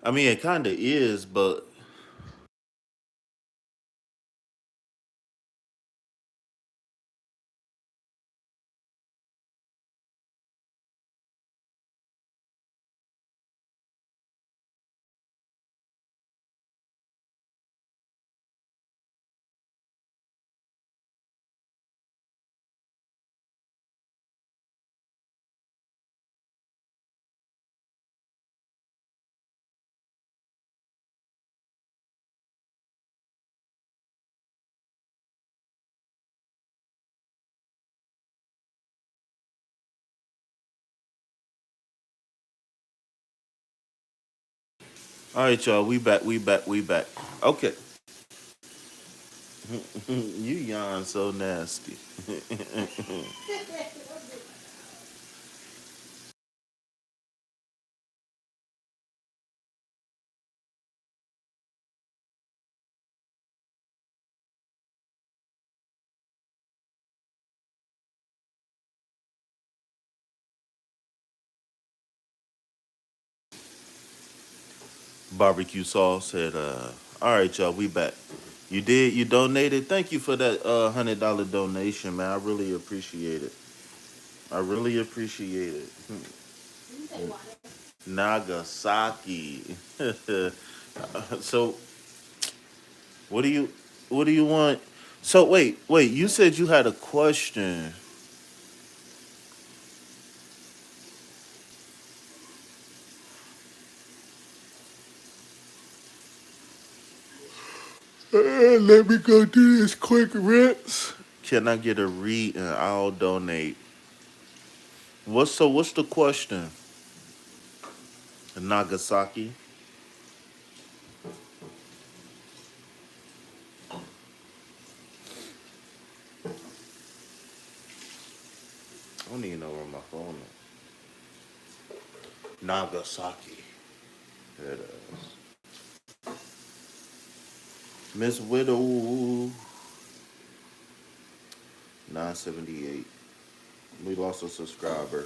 I mean, it kind of is, but all right, y'all. We back. We back. We back. Okay. You yawn so nasty. Barbecue sauce said, all right, y'all. We back. You did. You donated. Thank you for that $100 donation, man. I really appreciate it. I really appreciate it. Nagasaki. So what do you what do you want? So wait. You said you had a question. Let me go do this quick rinse. Can I get a read and I'll donate? What's the question? Nagasaki? I don't even know where my phone is. Nagasaki. There it is. Miss Widow 978. We lost a subscriber.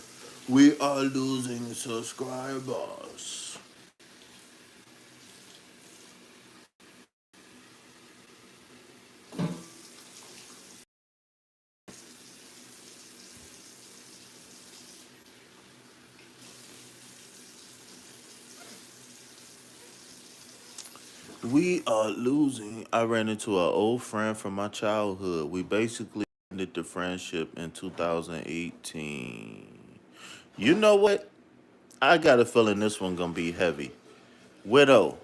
We are losing subscribers. We are losing. I ran into an old friend from my childhood. We basically ended the friendship in 2018. You know what? I got a feeling this one gonna be heavy. Widow.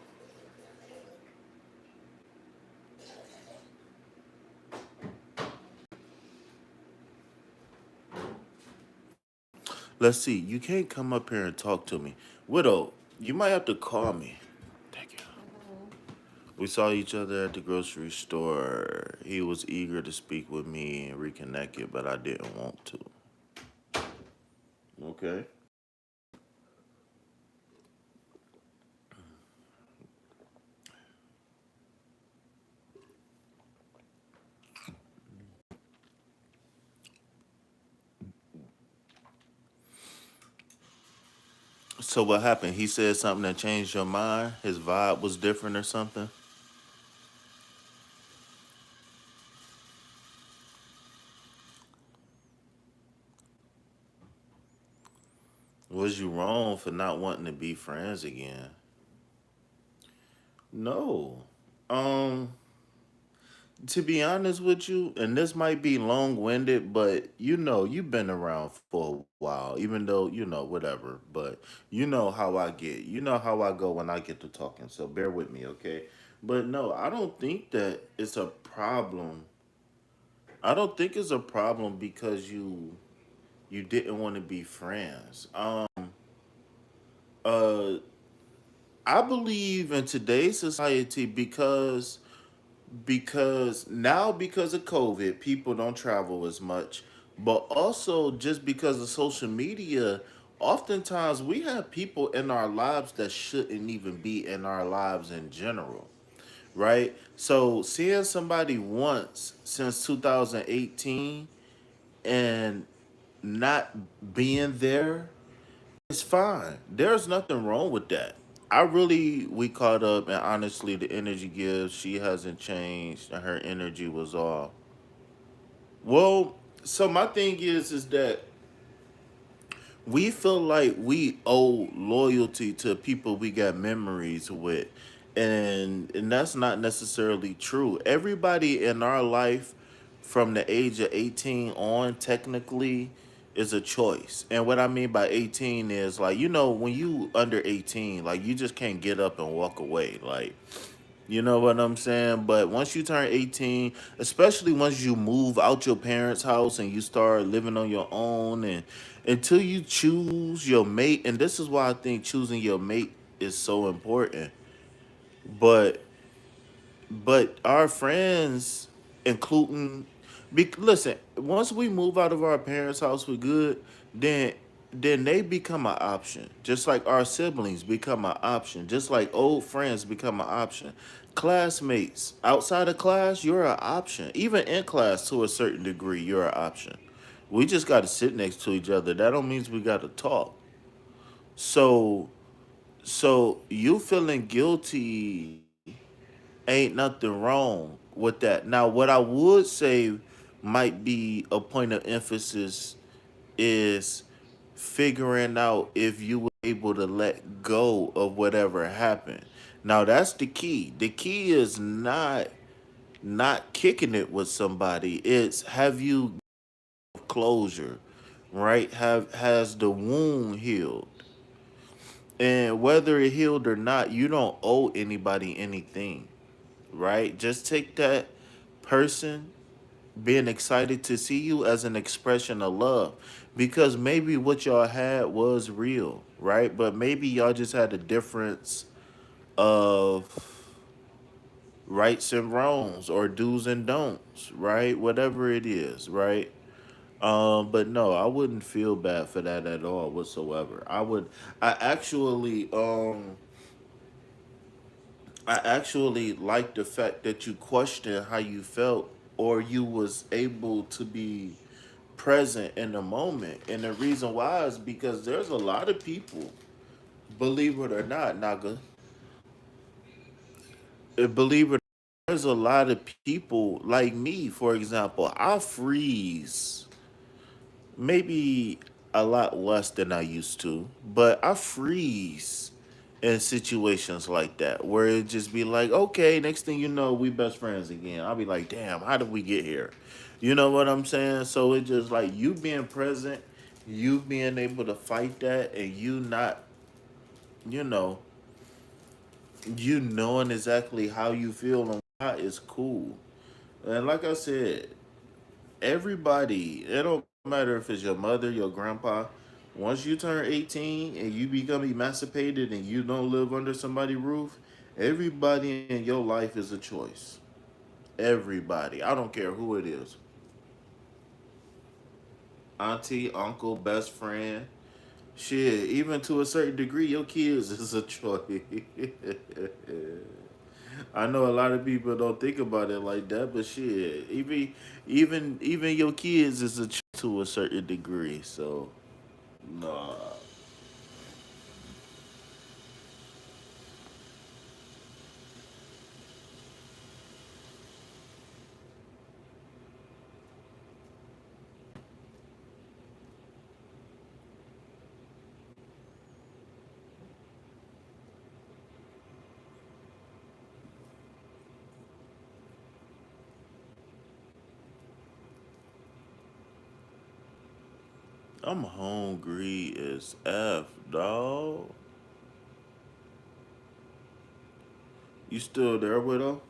Let's see. You can't come up here and talk to me. Widow, you might have to call me. Thank you. We saw each other at the grocery store. He was eager to speak with me and reconnect it, but I didn't want to. Okay. So what happened? He said something that changed your mind? His vibe was different or something? Was you wrong for not wanting to be friends again? No. Um, to be honest with you, and this might be long winded, but you've been around for a while, even though, whatever. But you know how I get. You know how I go when I get to talking. So bear with me, okay? But no, I don't think that it's a problem. I don't think it's a problem because you didn't want to be friends. Uh I believe in today's society because of COVID, people don't travel as much, but also just because of social media, oftentimes we have people in our lives that shouldn't even be in our lives in general, right? So seeing somebody once since 2018 and not being there is fine. There's nothing wrong with that. We caught up, and honestly, the energy gives, she hasn't changed, and her energy was off. Well, so my thing is that we feel like we owe loyalty to people we got memories with, and that's not necessarily true. Everybody in our life from the age of 18 on technically is a choice. And what I mean by 18 is, like, when you under 18, like, you just can't get up and walk away, like, you know what I'm saying? But once you turn 18, especially once you move out your parents' house and you start living on your own, and until you choose your mate, and this is why I think choosing your mate is so important. But our friends, including, listen, once we move out of our parents' house for good, then they become an option. Just like our siblings become an option. Just like old friends become an option. Classmates outside of class, you're an option. Even in class, to a certain degree, you're an option. We just got to sit next to each other. That don't mean we got to talk. So you feeling guilty ain't nothing wrong with that. Now, what I would say might be a point of emphasis is figuring out if you were able to let go of whatever happened. Now, that's the key. The key is not kicking it with somebody. It's, have you closure, right? Has the wound healed? And whether it healed or not, you don't owe anybody anything. right? Just take that person being excited to see you as an expression of love, because maybe what y'all had was real, right? But maybe y'all just had a difference of rights and wrongs or do's and don'ts, right? Whatever it is, right? But no, I wouldn't feel bad for that at all whatsoever. I actually I actually like the fact that you question how you felt, or you was able to be present in the moment. And the reason why is because there's a lot of people, believe it or not, Naga, believe it, there's a lot of people like me, for example. I freeze maybe a lot less than I used to, but I freeze in situations like that where it just be like, okay, next thing you know, we best friends again. I'll be like, damn, how did we get here? You know what I'm saying? So it just like you being present, you being able to fight that, and you not, you know, you knowing exactly how you feel and why is cool. And like I said, everybody, it don't matter if it's your mother, your grandpa. Once you turn 18 and you become emancipated and you don't live under somebody's roof, everybody in your life is a choice. Everybody. I don't care who it is. Auntie, uncle, best friend. Shit, even to a certain degree, your kids is a choice. I know a lot of people don't think about it like that, but shit, even your kids is a to a certain degree. So, nah, I'm hungry as f, dog. You still there, widow?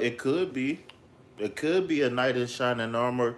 It could be. It could be a knight in shining armor.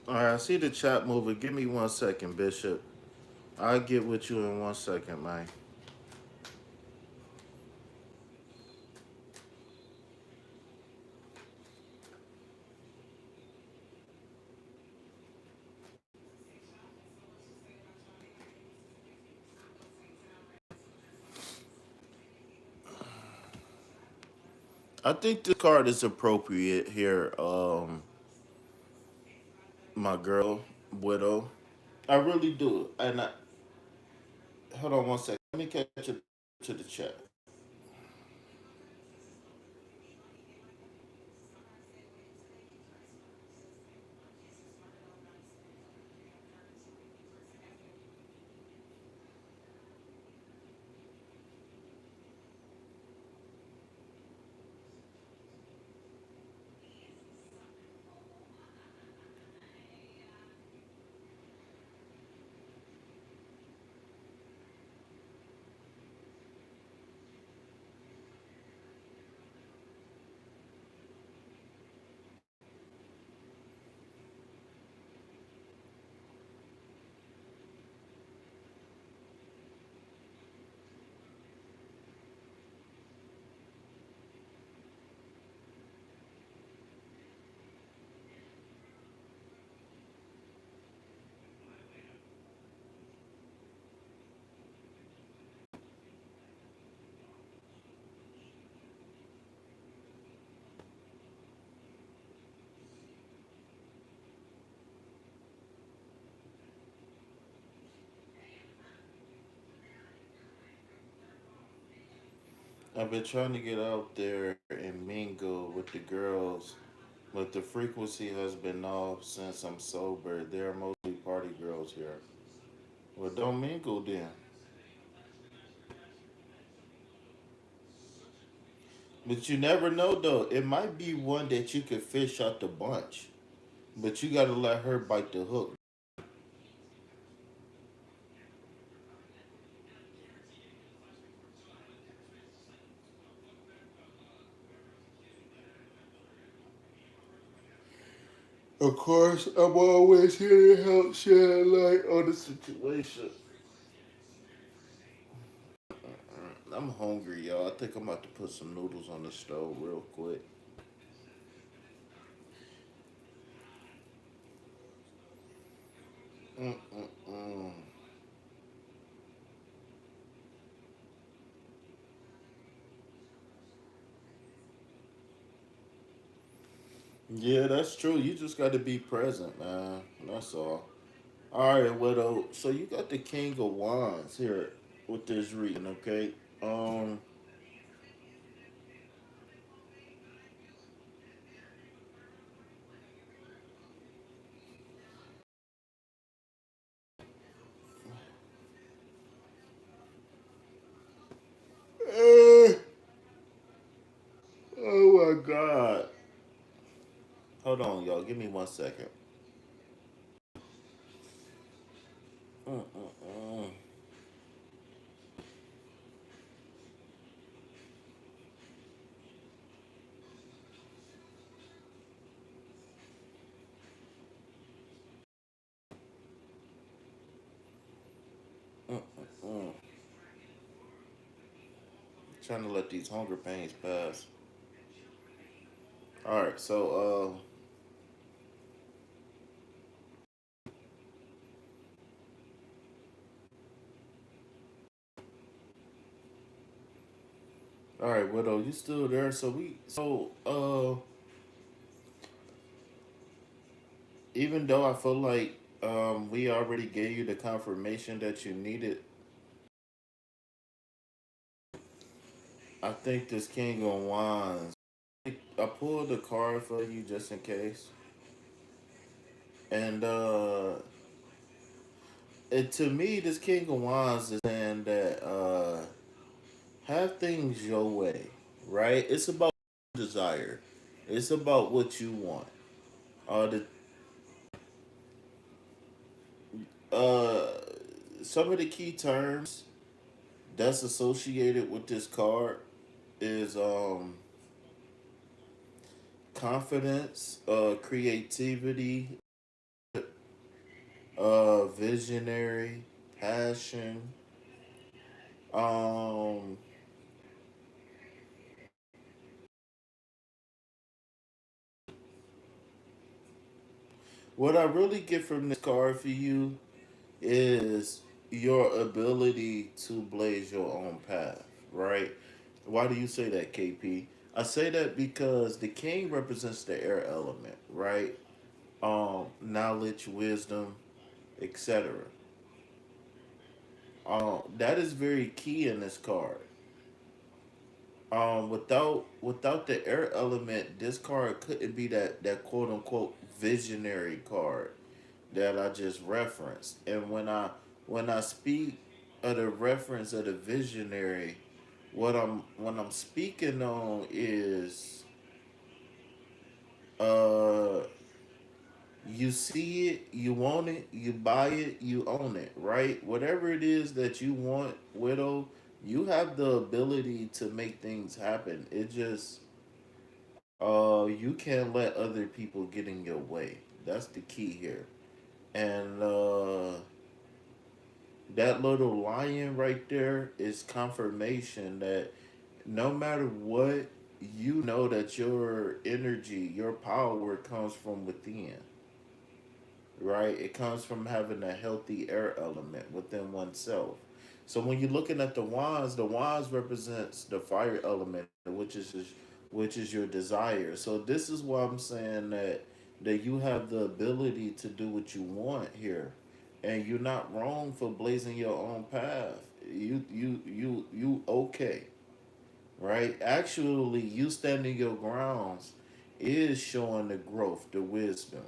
All right, I see the chat moving. Give me 1 second, Bishop. I'll get with you in 1 second, man. I think this card is appropriate here, my girl, widow. I really do. And hold on 1 second. Let me catch it to the chat. I've been trying to get out there and mingle with the girls, but the frequency has been off since I'm sober. There are mostly party girls here. Well, don't mingle then. But you never know though. It might be one that you could fish out the bunch, but you gotta let her bite the hook. Of course, I'm always here to help shed light on the situation. I'm hungry, y'all. I think I'm about to put some noodles on the stove real quick. Mm-mm-mm. Yeah, that's true. You just got to be present, man. That's all. All right, Widow. So you got the King of Wands here with this reading, okay? Um. eh, oh my God. Hold on, y'all. Give me 1 second. Mm-mm-mm. Mm-mm-mm. Trying to let these hunger pains pass. All right, so all right, Widow, you still there? Even though I feel like we already gave you the confirmation that you needed, I think this King of Wands. I pulled a card for you just in case, and to me, this King of Wands is saying that have things your way, right? It's about desire. It's about what you want. The uh, some of the key terms that's associated with this card is confidence, creativity, visionary, passion. Um, what I really get from this card for you is your ability to blaze your own path, right? Why do you say that, KP? I say that because the king represents the air element, right? Knowledge, wisdom, etc. That is very key in this card. Without the air element, this card couldn't be that quote unquote visionary card that I just referenced. And when I speak of the reference of the visionary, what I'm speaking on is uh you see it, you want it, you buy it, you own it, right? Whatever it is that you want, Widow, you have the ability to make things happen. It just you can't let other people get in your way. That's the key here. And that little lion right there is confirmation that no matter what, you know that your energy, your power comes from within, right? It comes from having a healthy air element within oneself. So when you're looking at the wands represents the fire element, which is your desire. So this is why I'm saying that you have the ability to do what you want here, and you're not wrong for blazing your own path. You okay, right? Actually, you standing your grounds is showing the growth, the wisdom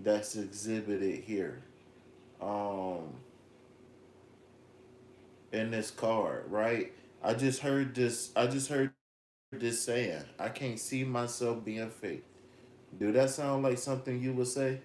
that's exhibited here. Um, in this card, right? I just heard this saying. I can't see myself being fake. Do that sound like something you would say?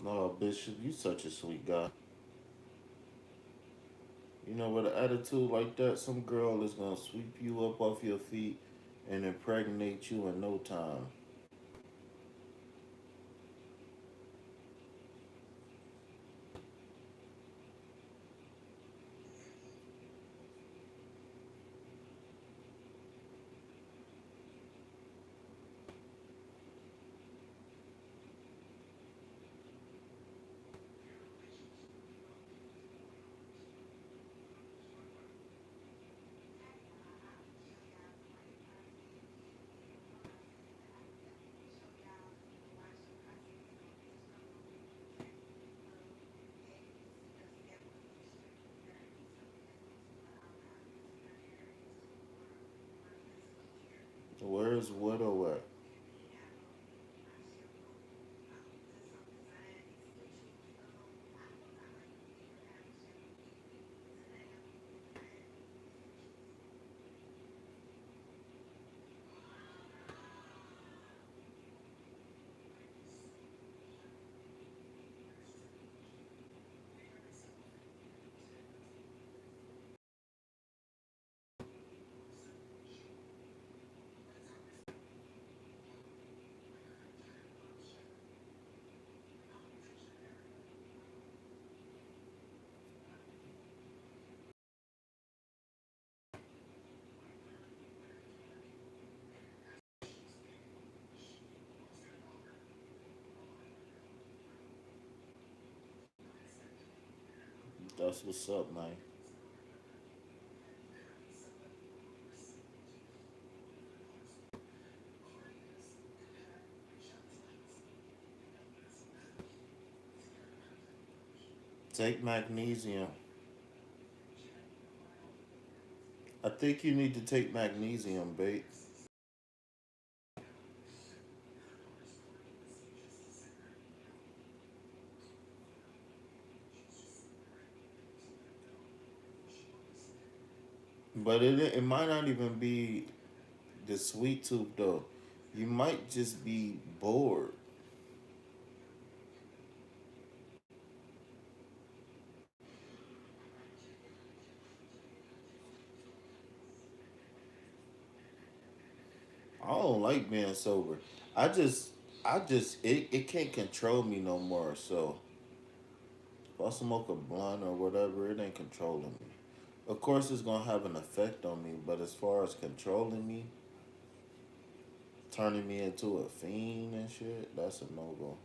No, Bishop, you such a sweet guy. You know, with an attitude like that, some girl is gonna sweep you up off your feet and impregnate you in no time. Where's Widow at? That's what's up, man. Take magnesium. I think you need to take magnesium, babe. But it might not even be the sweet tooth though. You might just be bored. I don't like being sober. I just it can't control me no more. So if I smoke a blunt or whatever, it ain't controlling me. Of course, it's gonna have an effect on me, but as far as controlling me, turning me into a fiend and shit, that's a no go.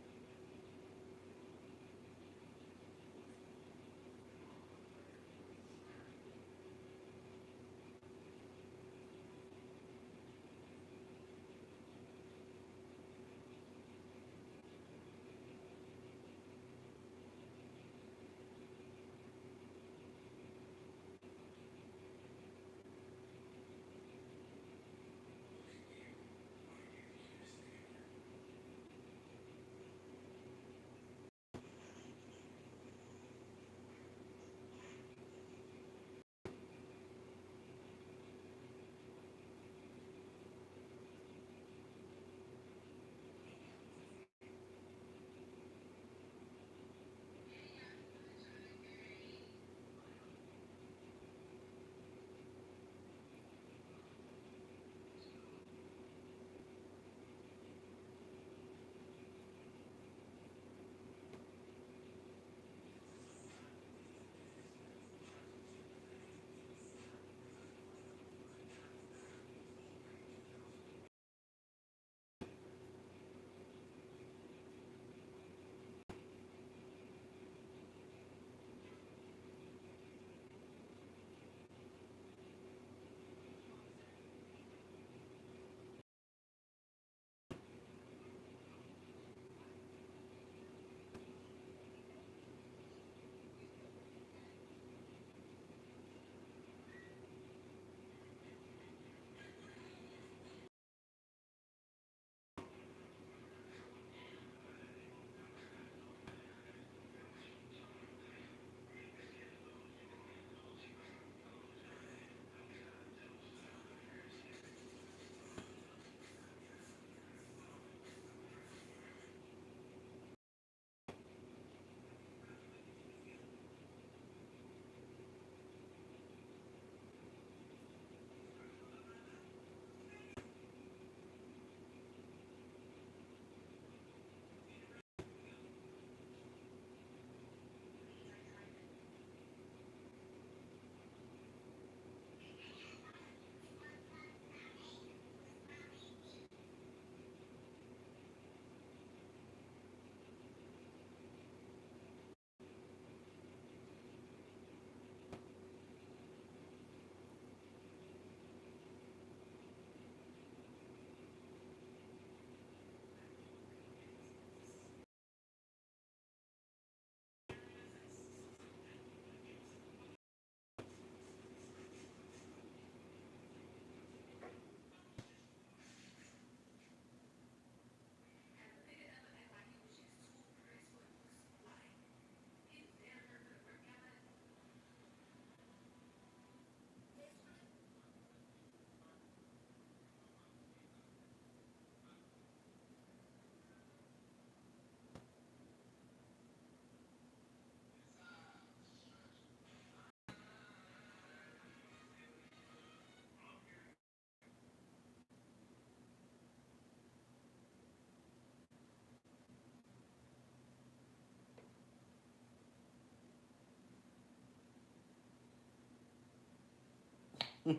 Of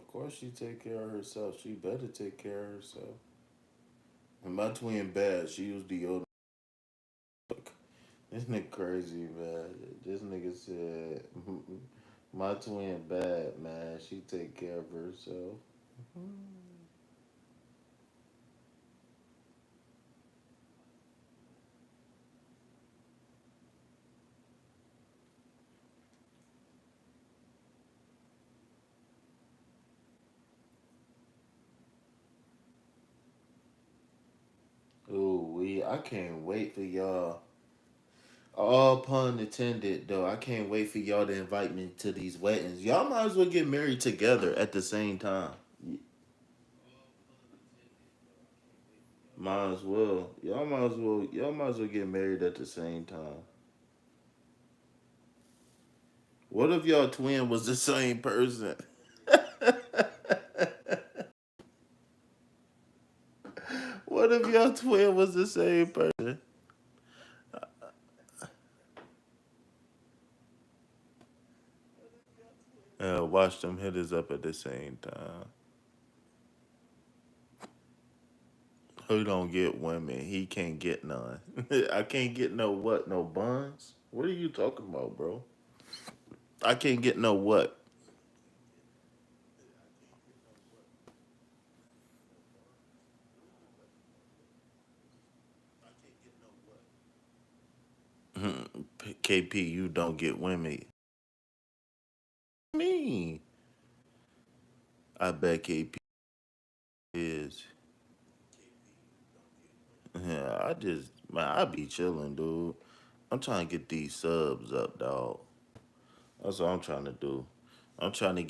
course, she take care of herself. She better take care of herself. And my twin bad. She used deodorant. This nigga crazy, man. This nigga said, my twin bad, man. She take care of herself. Ooh, I can't wait for y'all. All pun intended, though. I can't wait for y'all to invite me to these weddings. Y'all might as well get married together at the same time. Might as well. Y'all might as well. Y'all might as well get married at the same time. What if y'all twin was the same person? What if y'all twin was the same person? Watch them hitters up at the same time. Who don't get women? He can't get none. I can't get no what? No buns? What are you talking about, bro? I can't get no what? KP, you don't get women. Me. I bet KP is. Yeah, man, I be chilling, dude. I'm trying to get these subs up, dog. That's what I'm trying to do. I'm trying to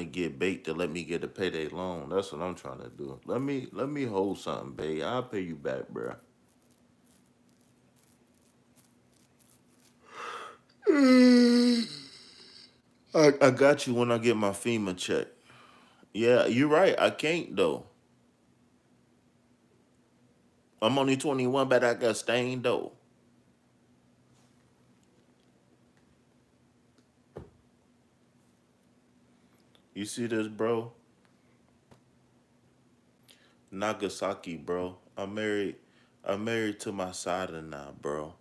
get bait to let me get a payday loan. That's what I'm trying to do. Let me hold something, babe. I'll pay you back, bro. I got you when I get my FEMA check. Yeah, you're right. I can't though. I'm only 21, but I got stained though. You see this, bro? Nagasaki, bro. I'm married. I'm married to my side now, bro.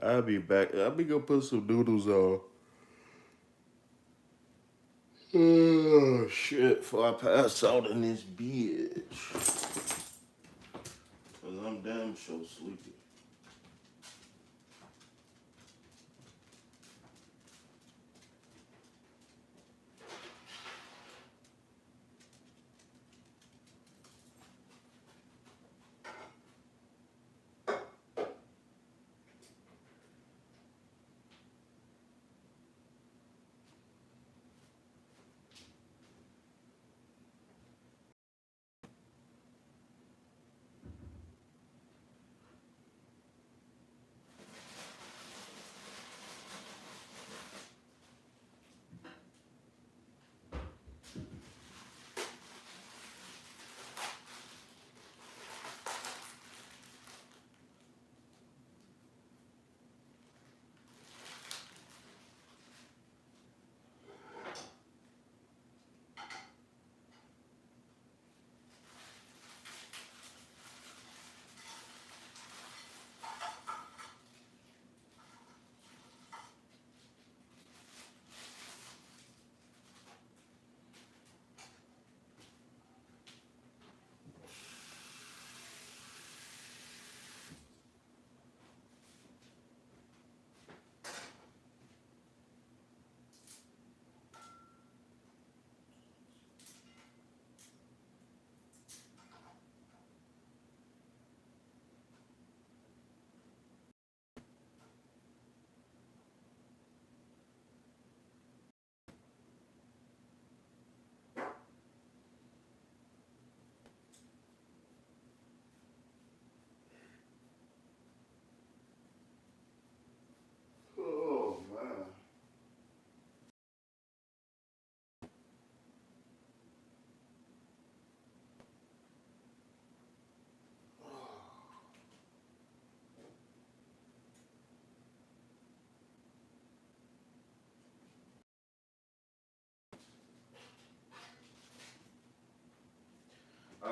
I'll be back. I'll be gonna put some noodles on. Oh shit! Before I pass out in this bitch, cause I'm damn sure sleepy.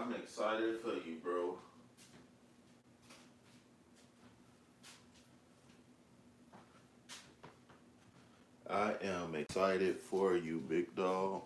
I'm excited for you, bro. I am excited for you, big dog.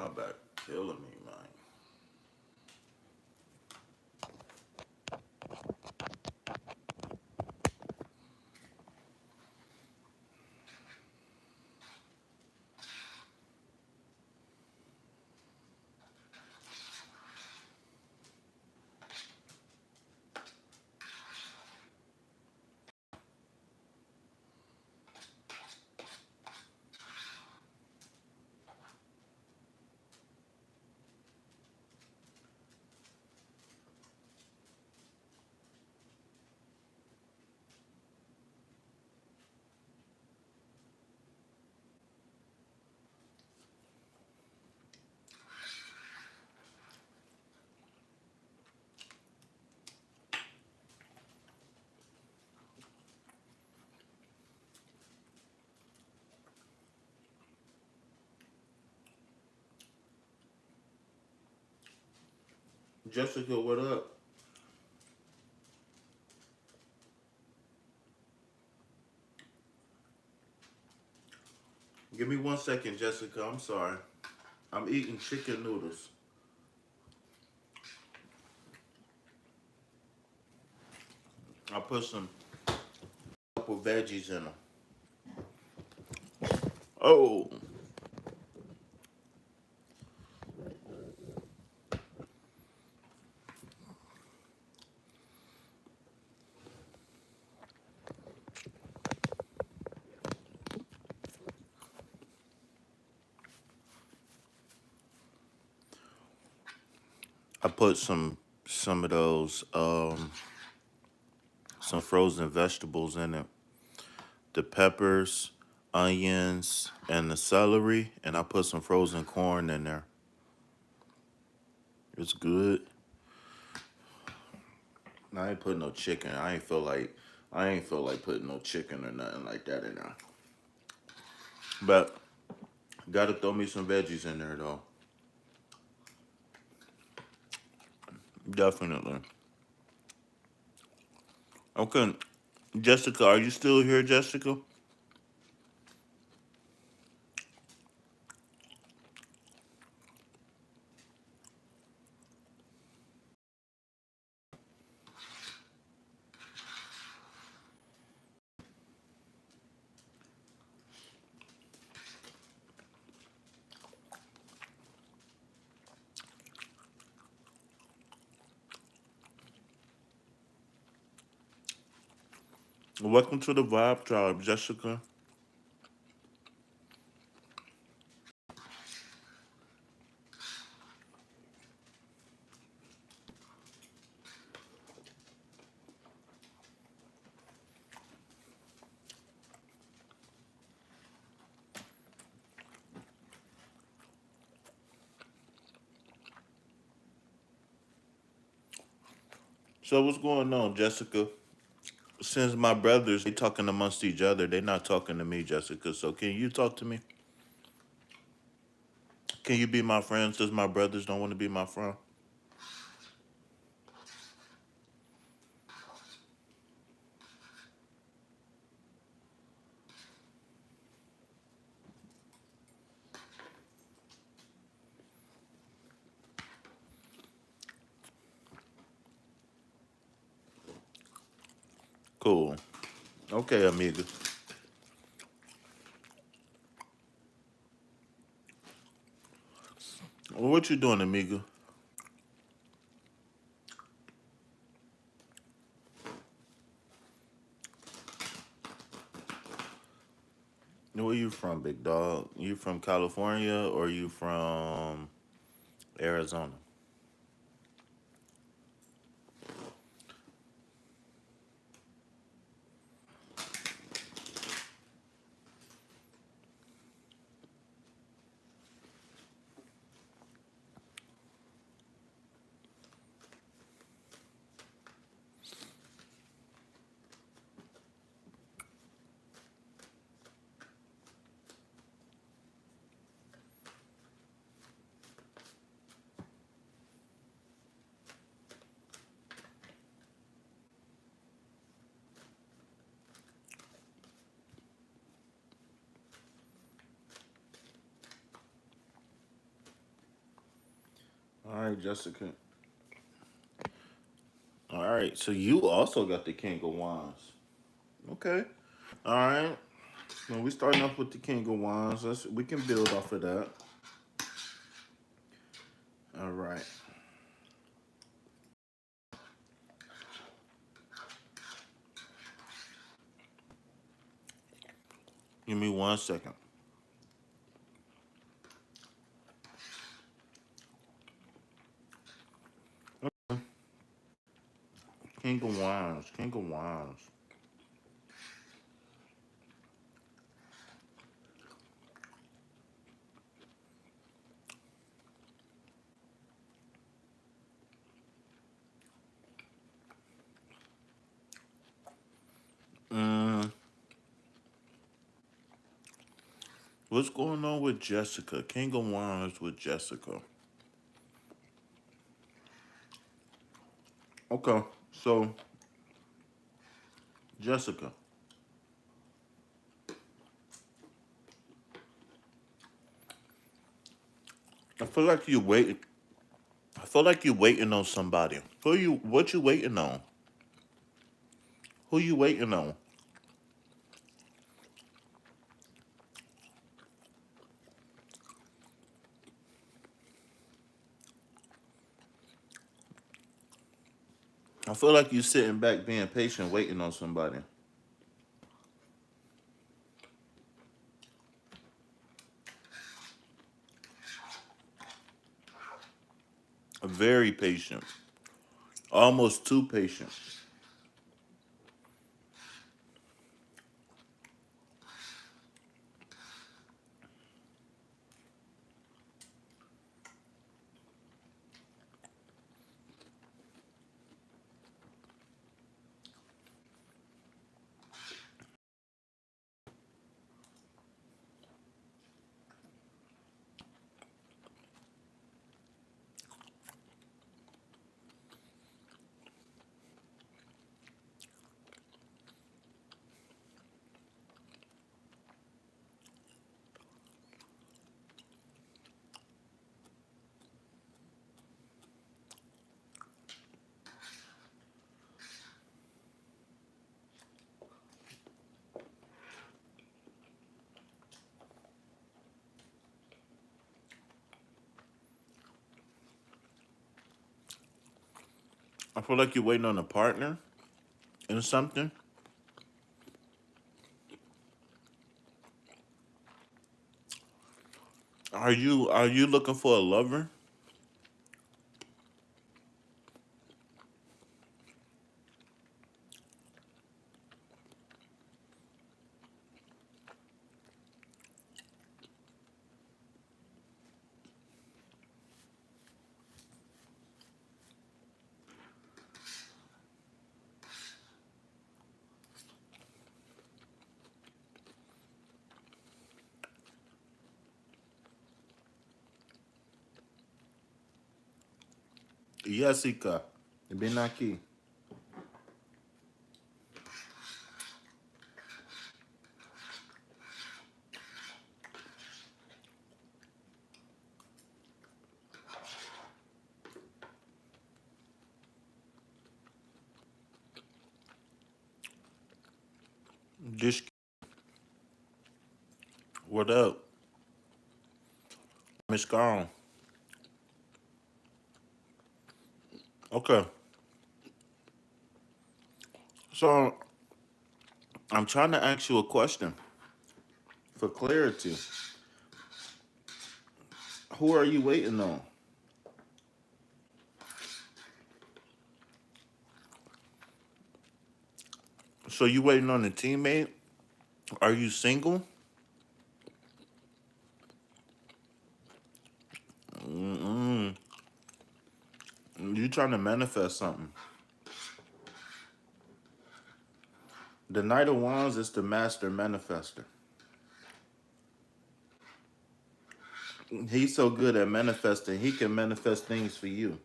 my back killing me, man. Jessica, what up? Give me 1 second, Jessica. I'm sorry. I'm eating chicken noodles. I put some couple veggies in them. Oh, I put some of those some frozen vegetables in it. The peppers, onions, and the celery, and I put some frozen corn in there. It's good. I ain't putting no chicken. I ain't feel like putting no chicken or nothing like that in there. But gotta throw me some veggies in there though. Definitely. Okay. Jessica, are you still here, Jessica? Welcome to the Vibe Tribe, Jessica. So what's going on, Jessica? Since my brothers they talking amongst each other, they not talking to me, Jessica. So can you talk to me? Can you be my friend since my brothers don't want to be my friend? Cool. Okay, amiga. Well, what you doing, amiga? Where you from, big dog? You from California or you from Arizona? right, Jessica. All right, so you also got the King of Wands. Okay. All right. Well, we starting off with the King of Wands. We can build off of that. All right. Give me 1 second. King of Wands. King of Wands. Mm, what's going on with Jessica? King of Wands with Jessica. Okay, so Jessica, I feel like you wait. I feel like you waiting on somebody. Who you? What you waiting on? Who you waiting on? I feel like you sitting back, being patient, waiting on somebody. Very patient, almost too patient. I feel like you're waiting on a partner in something. Are you looking for a lover? Jessica, been aqui. Just what up, Miss Gone? Okay, so I'm trying to ask you a question for clarity. Who are you waiting on? So you waiting on a teammate? Are you single? Mm-mm. You trying to manifest something? The Knight of Wands is the master manifester. He's so good at manifesting, he can manifest things for you,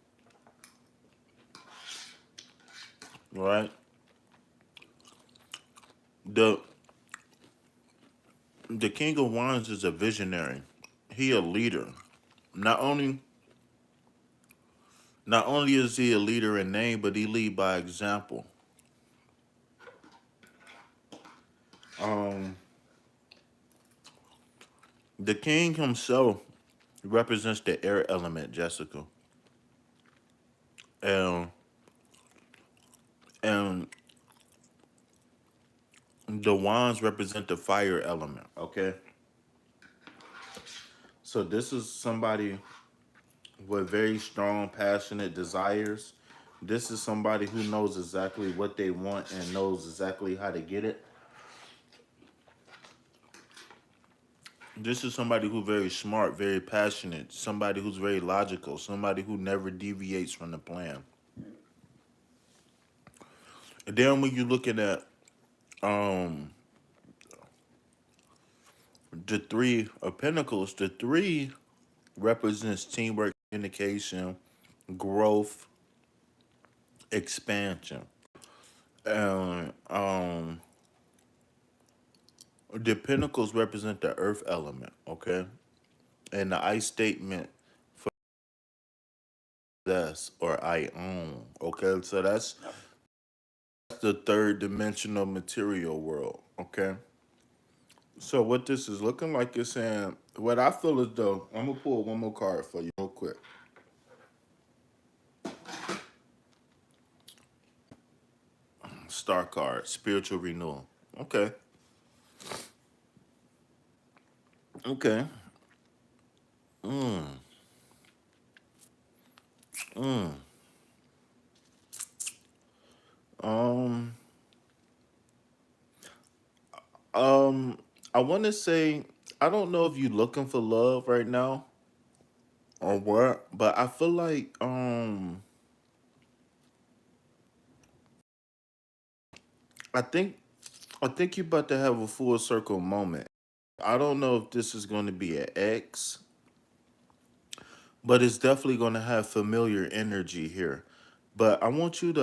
right? The the King of Wands is a visionary. He a leader. Not only Not only is he a leader in name, but he lead by example. Um, the king himself represents the air element, Jessica, and and the wands represent the fire element. Okay, so this is somebody with very strong, passionate desires. This is somebody who knows exactly what they want and knows exactly how to get it. This is somebody who's very smart, very passionate, somebody who's very logical, somebody who never deviates from the plan. And then when you're looking at um the three of pentacles, the three represents teamwork, communication, growth, expansion. And the pentacles represent the earth element, okay? And the I statement for this or I own, okay? So that's the third dimensional material world, okay? So what this is looking like is saying, what I feel is though, I'm gonna pull one more card for you real quick. Star card, spiritual renewal. Okay, okay. Mm, mm. Um, um, I want to say, I don't know if you're looking for love right now or what, but I feel like, I think, I think you're about to have a full circle moment. I don't know if this is going to be an X, but it's definitely going to have familiar energy here. But I want you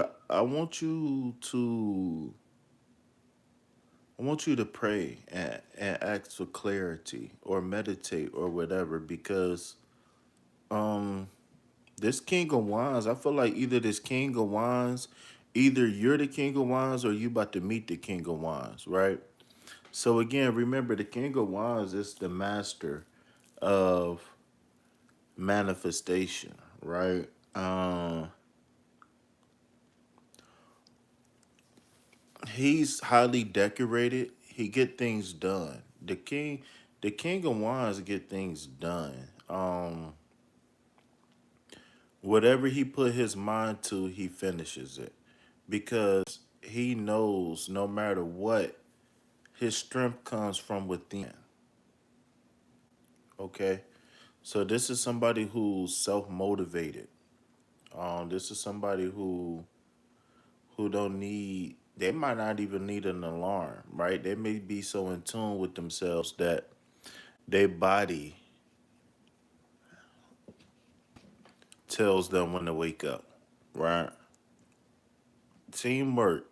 to pray and ask for clarity or meditate or whatever because um this King of Wands, I feel like either this King of Wands, either you're the King of Wands or you about to meet the King of Wands, right? So again, remember the King of Wands is the master of manifestation, right? He's highly decorated. He get things done. The King of Wands get things done. Whatever he put his mind to, he finishes it because he knows no matter what, his strength comes from within. Okay, so this is somebody who's self motivated. This is somebody who don't need. They might not even need an alarm, right? They may be so in tune with themselves that their body tells them when to wake up, right? Teamwork,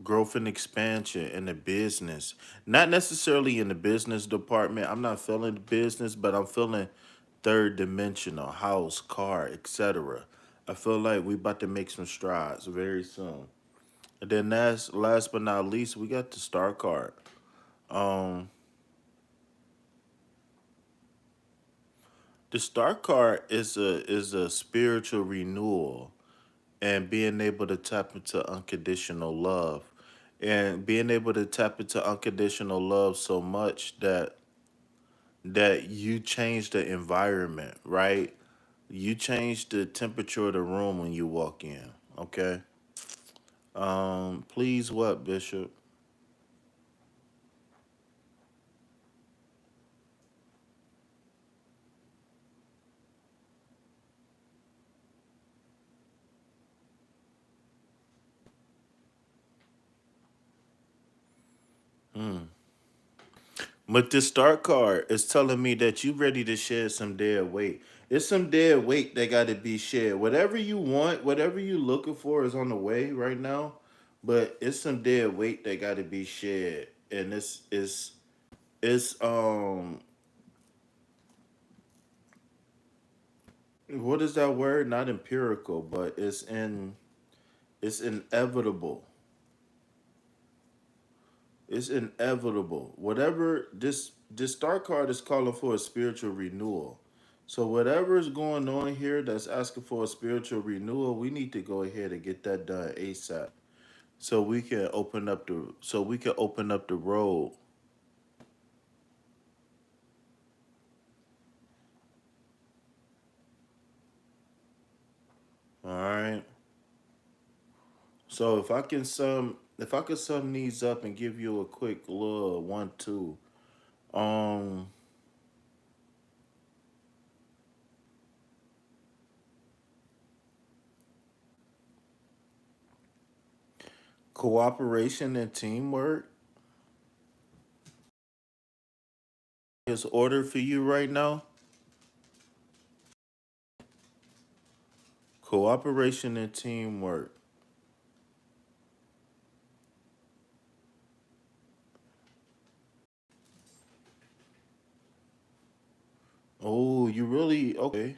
growth and expansion in the business. Not necessarily in the business department. I'm not feeling business, but I'm feeling third dimensional, house, car, etc. I feel like we about to make some strides very soon. And then last but not least, we got the star card. Um, the star card is a spiritual renewal and being able to tap into unconditional love and being able to tap into unconditional love so much that you change the environment, right? You change the temperature of the room when you walk in, okay? Please what, Bishop? But this start card is telling me that you ready to shed some dead weight. It's some dead weight that got to be shed. Whatever you want, whatever you looking for is on the way right now. But it's some dead weight that got to be shed, and it's what is that word? Not empirical, but it's inevitable. It's inevitable. Whatever this star card is calling for a spiritual renewal. So whatever is going on here that's asking for a spiritual renewal, we need to go ahead and get that done ASAP. So we can open up the road. All right. So if I could sum these up and give you a quick little 1, 2. Um Cooperation and teamwork is ordered for you right now. Cooperation and teamwork. Oh, you really okay.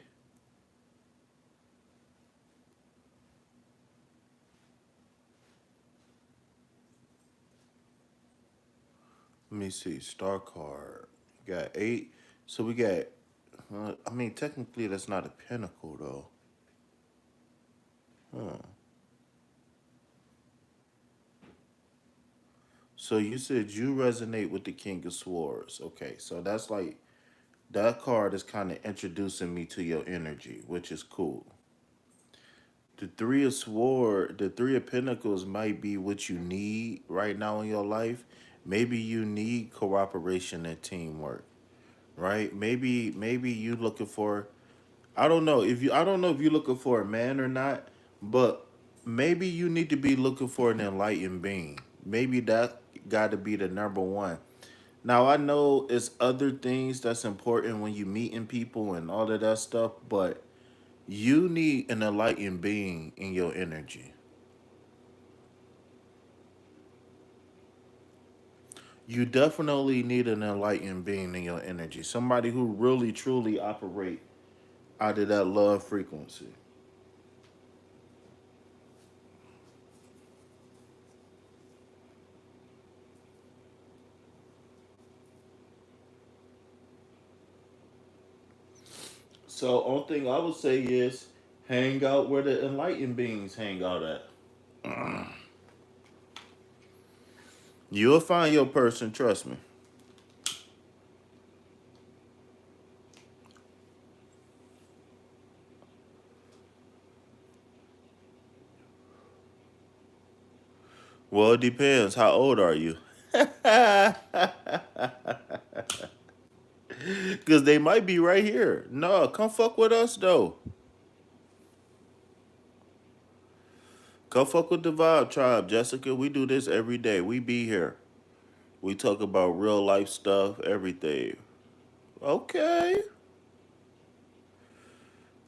Let me see. Star card. Got 8. So we got I mean technically that's not a pinnacle though. Huh. So you said you resonate with the King of Swords. Okay, so that's like that card is kind of introducing me to your energy, which is cool. The Three of Pentacles might be what you need right now in your life. Maybe you need cooperation and teamwork, right? Maybe you looking for I don't know if you're looking for a man or not, but maybe you need to be looking for an enlightened being. Maybe that got to be the number one. Now I know it's other things that's important when you meeting people and all of that stuff, but you need an enlightened being in your energy. You definitely need an enlightened being in your energy. Somebody who really truly operate out of that love frequency. So only thing I would say is hang out where the enlightened beings hang out at. You'll find your person, trust me. Well, it depends. How old are you? Because they might be right here. No, come fuck with us though. Come fuck with the Vibe Tribe, Jessica. We do this every day. We be here. We talk about real life stuff, everything. Okay.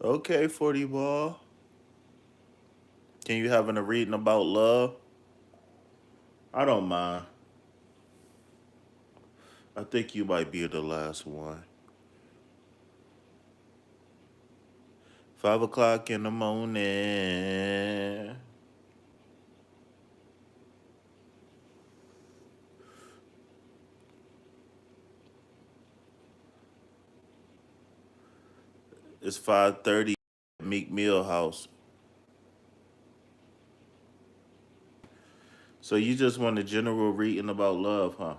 Okay, 40 ball. Can you having a reading about love? I don't mind. I think you might be the last one. 5 o'clock in the morning. It's 5:30 at Meek Mill house. So you just want a general reading about love, huh?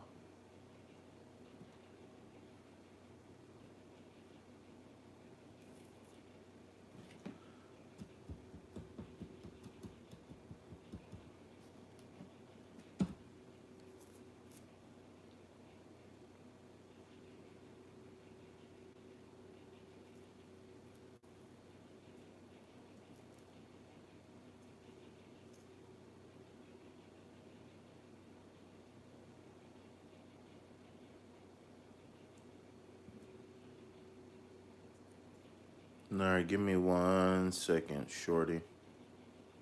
All right, give me 1 second, shorty.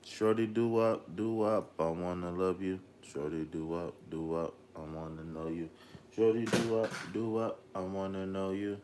Shorty, do up. I wanna love you. Shorty, do up. I wanna know you. Shorty, do up. I wanna know you.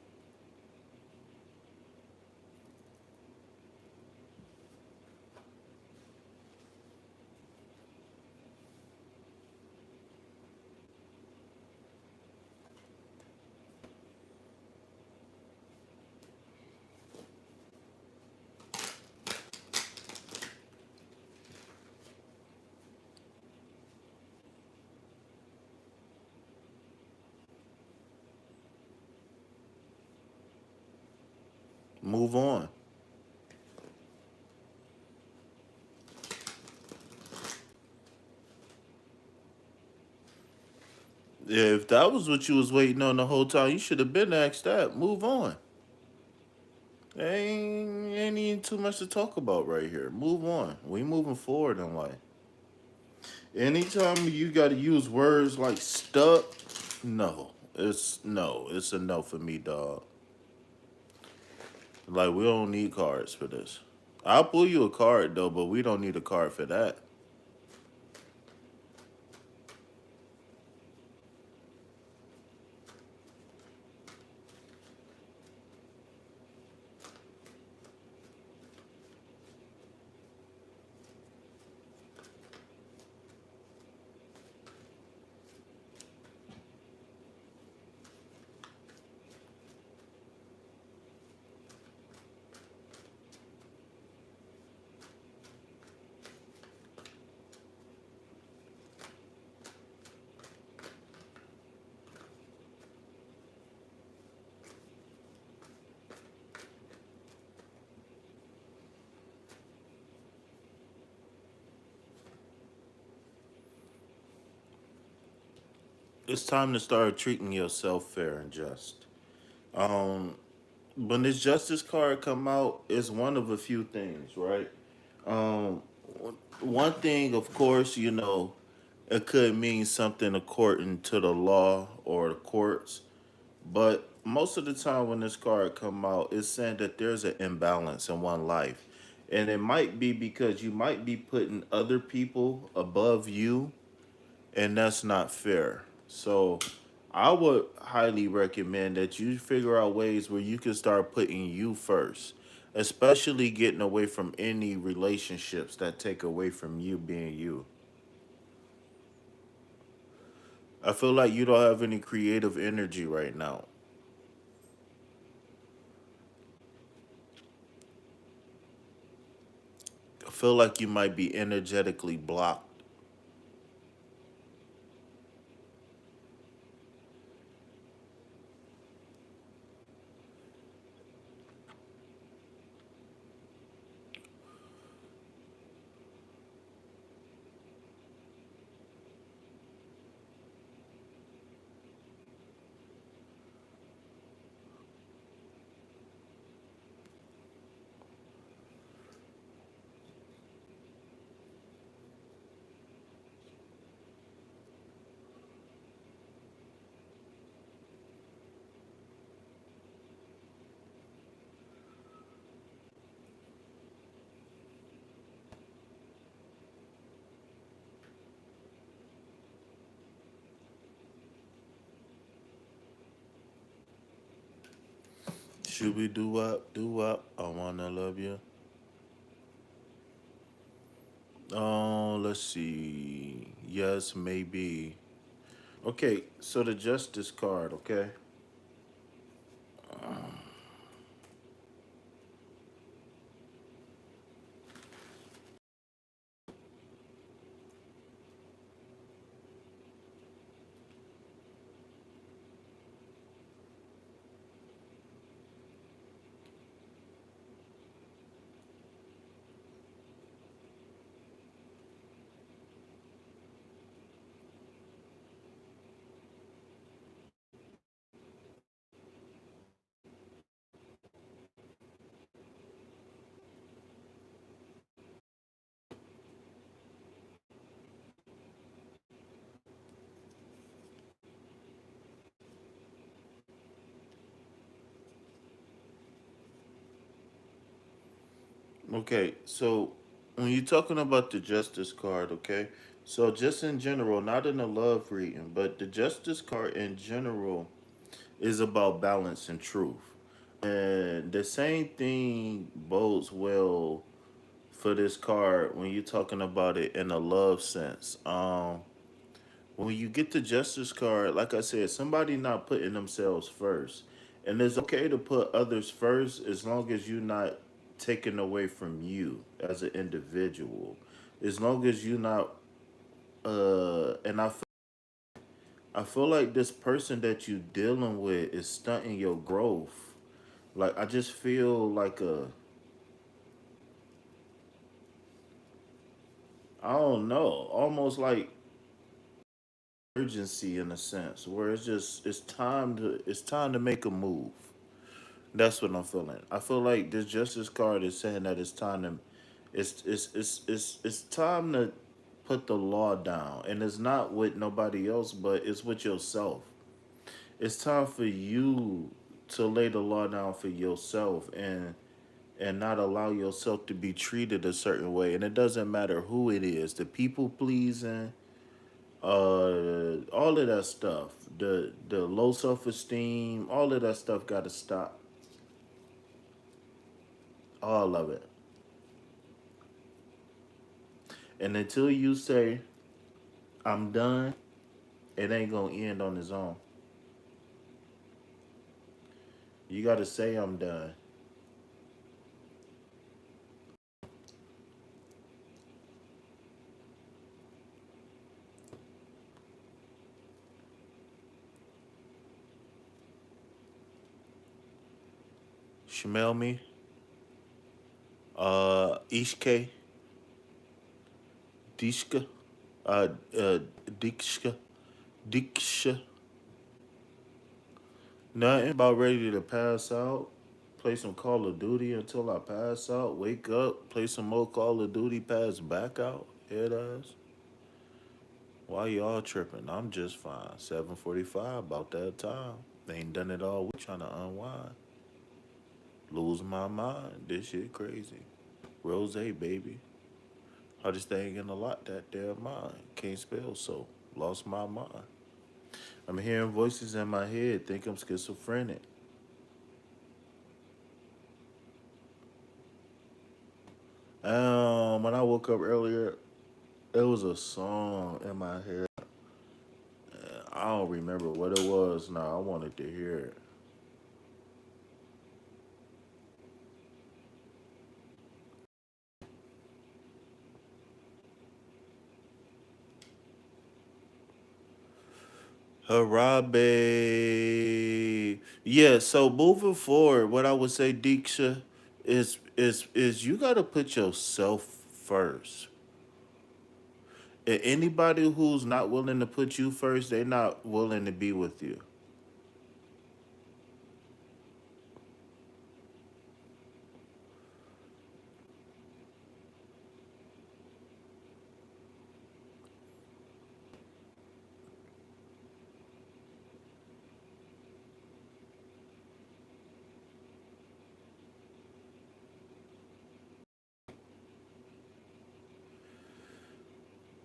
Move on. Yeah, if that was what you was waiting on the whole time, you should have been asked that. Move on. Ain't even too much to talk about right here. Move on. We moving forward in life. Anytime you got to use words like stuck, no. It's a no for me, dog. Like we don't need cards for this. I'll pull you a card though, but we don't need a card for that. It's time to start treating yourself fair and just. Um, when this justice card come out, it's one of a few things, right? Um, one thing, of course, it could mean something according to the law or the courts, but most of the time when this card come out, it's saying that there's an imbalance in one life, and it might be because you might be putting other people above you, and that's not fair. So I would highly recommend that you figure out ways where you can start putting you first, especially getting away from any relationships that take away from you being you. I feel like you don't have any creative energy right now. I feel like you might be energetically blocked. Should we do up? Do up? I wanna love you. Oh, let's see. Yes, maybe. Okay, so the justice card, okay? Okay, so when you're talking about the justice card, okay, so just in general, not in a love reading, but the justice card in general is about balance and truth. And the same thing bodes well for this card when you're talking about it in a love sense. When you get the justice card, like I said, somebody not putting themselves first. And it's okay to put others first as long as you're not taken away from you as an individual. As long as you're not and I feel like this person that you dealing with is stunting your growth. Like I just feel like I don't know, almost like urgency in a sense, where it's time to make a move. That's what I'm feeling. I feel like this justice card is saying that it's time to, it's time to put the law down, and it's not with nobody else, but it's with yourself. It's time for you to lay the law down for yourself and not allow yourself to be treated a certain way. And it doesn't matter who it is, the people pleasing, all of that stuff, the low self esteem, all of that stuff got to stop. All of it. And until you say I'm done, it ain't gonna end on its own. You got to say I'm done. Smell me. Ishke, Dishka, uh, uh, Dikshka, Diksha. Nothing about ready to pass out. Play some Call of Duty until I pass out. Wake up, play some more Call of Duty, pass back out. Head ass. Why y'all tripping? I'm just fine. 7:45, about that time. They ain't done it all. We trying to unwind. Lose my mind. This shit crazy. Rose, baby. Hardest thing in a lot, that damn mind. Can't spell, so lost my mind. I'm hearing voices in my head, think I'm schizophrenic. When I woke up earlier, there was a song in my head. I don't remember what it was now. I wanted to hear it. Harabe. Yeah, so moving forward, what I would say, Deeksha, is you gotta put yourself first. And anybody who's not willing to put you first, they're not willing to be with you.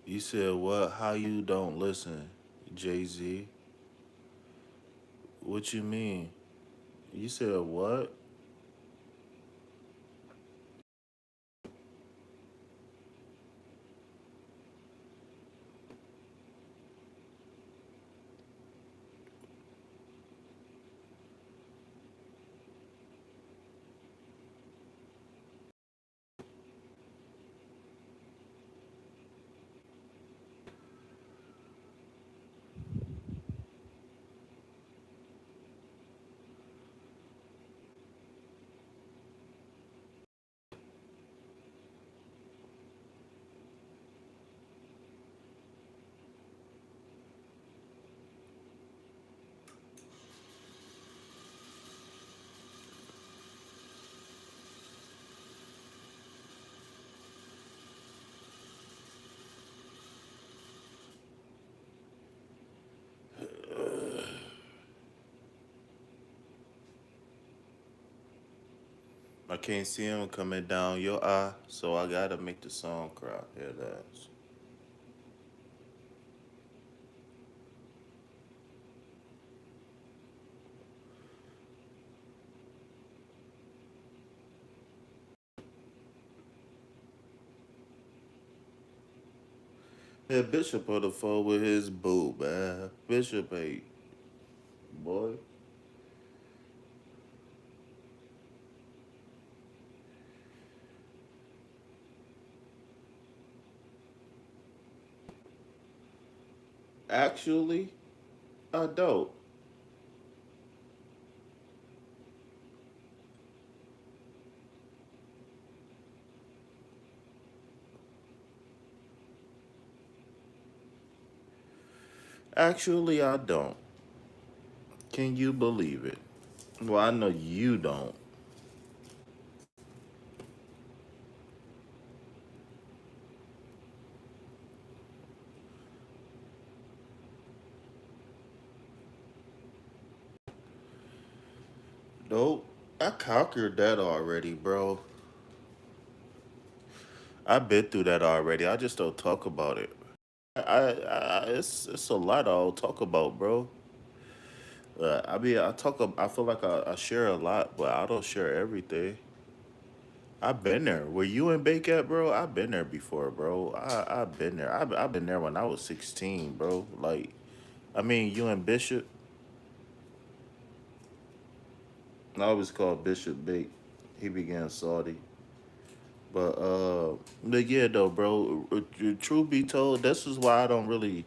You said what? How you don't listen, Jay Z? What you mean? You said what? I can't see him coming down your eye, so I gotta make the song cry. Hear that? Yeah, Bishop on the phone with his boo, man. Bishop ain't, boy. Actually, I don't. Actually, I don't. Can you believe it? Well, I know you don't. Nope. I conquered that already, bro. I've been through that already. I just don't talk about it. It's a lot I don't talk about, bro. I mean, I feel like I share a lot, but I don't share everything. I've been there. Where you and Bake at, bro? I've been there before, bro. I've been there. I've been there when I was 16, bro. Like, I mean, you and Bishop. I always call Bishop Bake. He began Saudi. But yeah, though, bro. Truth be told, this is why I don't really.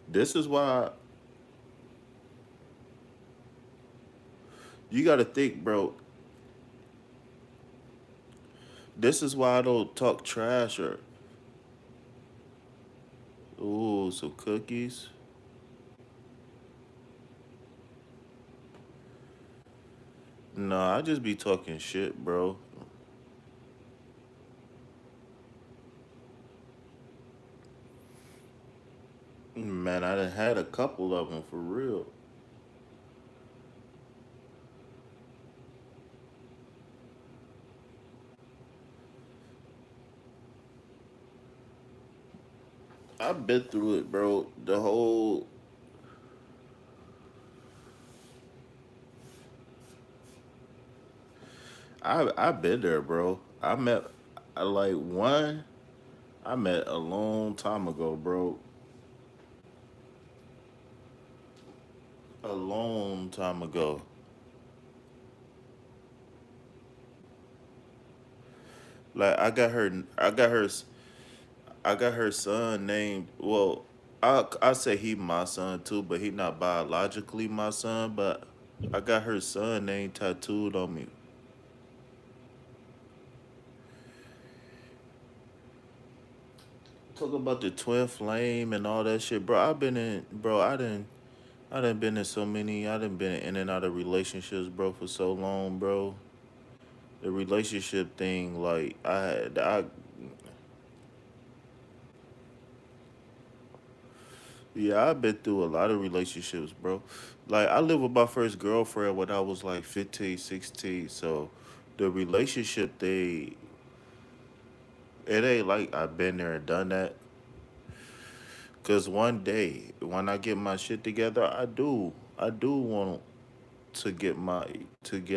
This is why you got to think, bro. This is why I don't talk trash or ooh, some cookies. No, I just be talking shit, bro. Man, I done had a couple of them for real. I've been through it, bro. The whole I've been there, bro. I like one I met a long time ago, bro. A long time ago. Like I got her son named. Well, I say he my son too, but he not biologically my son. But I got her son name tattooed on me. Talk about the twin flame and all that shit, bro. I've been in, bro. I done been in so many. I done been in and out of relationships, bro, for so long, bro. The relationship thing, like yeah, I've been through a lot of relationships, bro. Like I lived with my first girlfriend when I was like 15, 16. So the relationship thing, it ain't like I've been there and done that. Cause one day when I get my shit together, I do want to get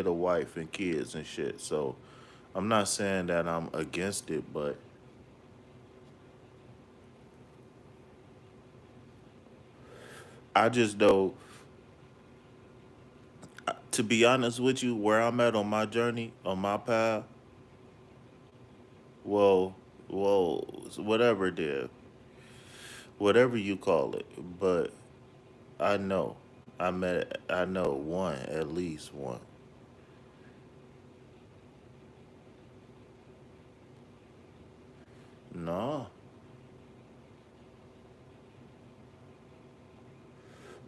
a wife and kids and shit. So I'm not saying that I'm against it, but I just know, to be honest with you, where I'm at on my journey, on my path, well, well, whatever it is, whatever you call it. But I know, I know one, at least one. No,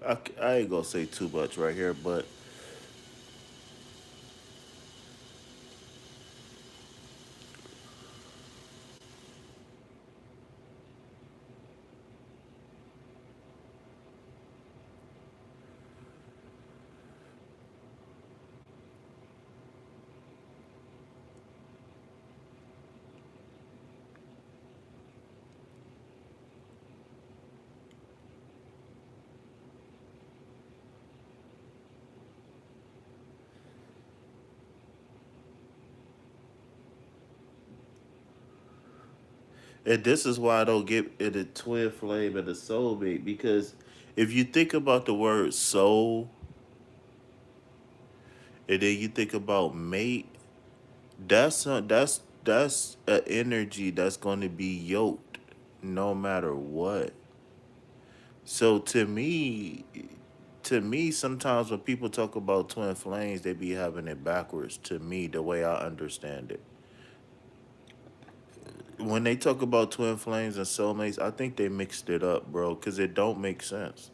I ain't gonna say too much right here, but and this is why I don't get it a twin flame and a soulmate because if you think about the word soul and then you think about mate, that's an energy that's going to be yoked no matter what. So to me, sometimes when people talk about twin flames, they be having it backwards. To me, the way I understand it, when they talk about twin flames and soulmates, I think they mixed it up, bro, because it don't make sense.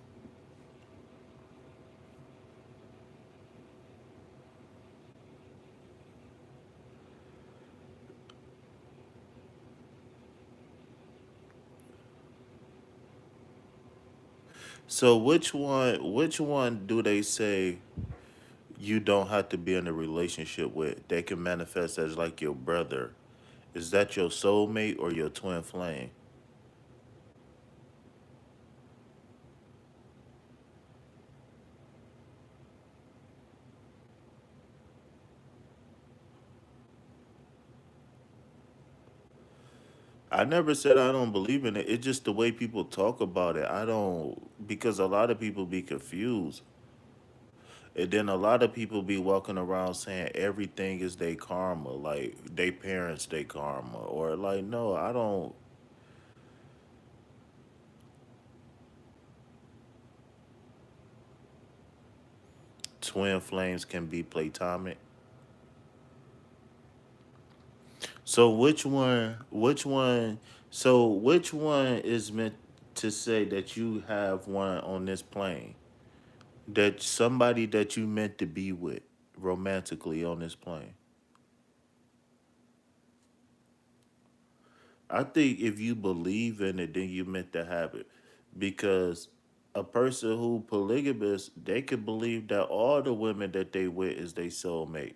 So which one do they say you don't have to be in a relationship with? They can manifest as like your brother. Is that your soulmate or your twin flame? I never said I don't believe in it. It's just the way people talk about it. I don't, because a lot of people be confused. And then a lot of people be walking around saying everything is their karma, like they parents they karma, or like no, I don't. Twin flames can be platonic. So which one? Which one? So which one is meant to say that you have one on this plane? That somebody that you meant to be with romantically on this plane. I think if you believe in it, then you meant to have it. Because a person who polygamous, they could believe that all the women that they with is their soulmate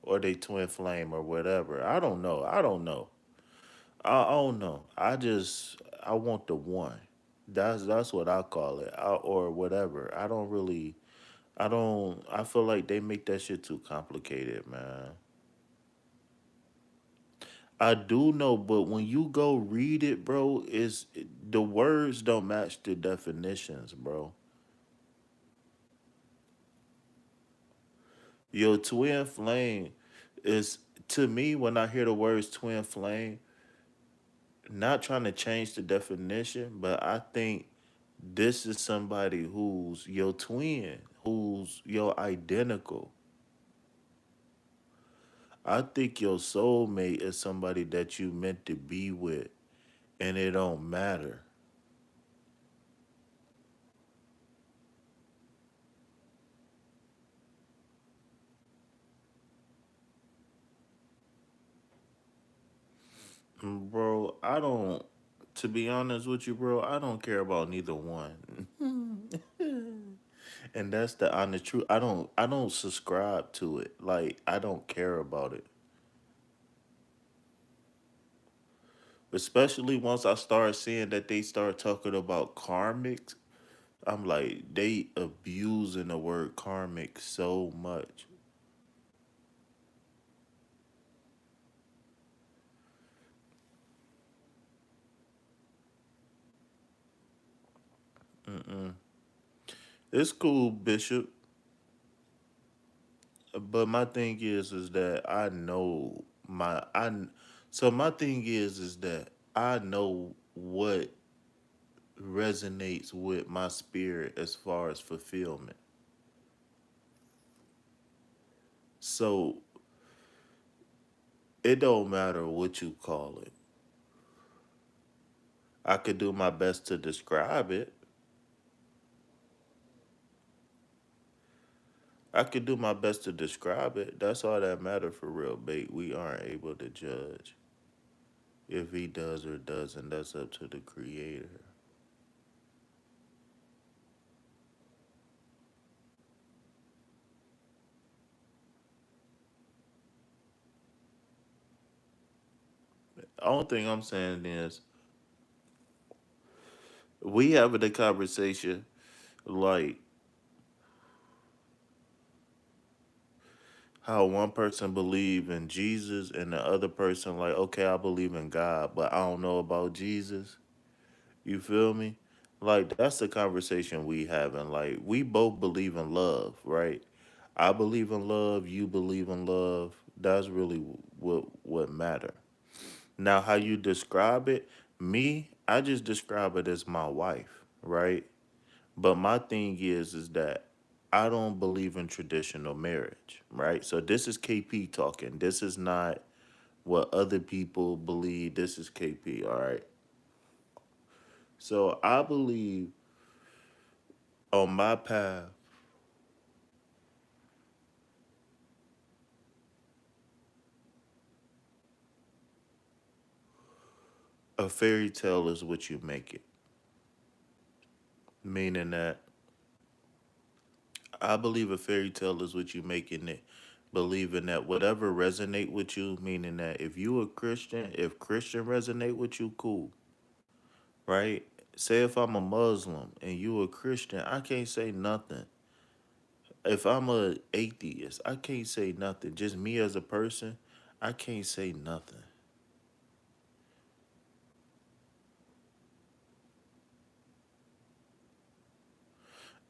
or they twin flame or whatever. I don't know. I don't know. I don't know. I want the one. That's what I call it. Or whatever. I don't really I don't I feel like they make that shit too complicated, man. I do know, but when you go read it, bro, the words don't match the definitions, bro. Your twin flame is to me when I hear the words twin flame, not trying to change the definition, but I think this is somebody who's your twin, who's your identical. I think your soulmate is somebody that you meant to be with, and it don't matter. Bro, I don't. To be honest with you, bro, I don't care about neither one, and that's the honest truth. I don't subscribe to it. Like I don't care about it. Especially once I start seeing that they start talking about karmics, I'm like they abusing the word karmic so much. Mm-mm. It's cool, Bishop, but my thing is that I know my I. So my thing is that I know what resonates with my spirit as far as fulfillment. So it don't matter what you call it. I could do my best to describe it. I could do my best to describe it. That's all that matter for real, bait. We aren't able to judge if he does or doesn't. That's up to the creator. Only thing I'm saying is we having a conversation like how one person believe in Jesus and the other person like, okay, I believe in God, but I don't know about Jesus. You feel me? Like that's the conversation we having. Like we both believe in love, right? I believe in love, you believe in love. That's really what matter. Now how you describe it, me, I just describe it as my wife, right? But my thing is that I don't believe in traditional marriage, right? So this is KP talking. This is not what other people believe. This is KP, all right? So I believe on my path, a fairy tale is what you make it. Meaning that I believe a fairy tale is what you making it. Believing that whatever resonate with you, meaning that if you a Christian, if Christian resonate with you, cool, right? Say if I'm a Muslim and you a Christian, I can't say nothing. If I'm a atheist, I can't say nothing. Just me as a person, I can't say nothing.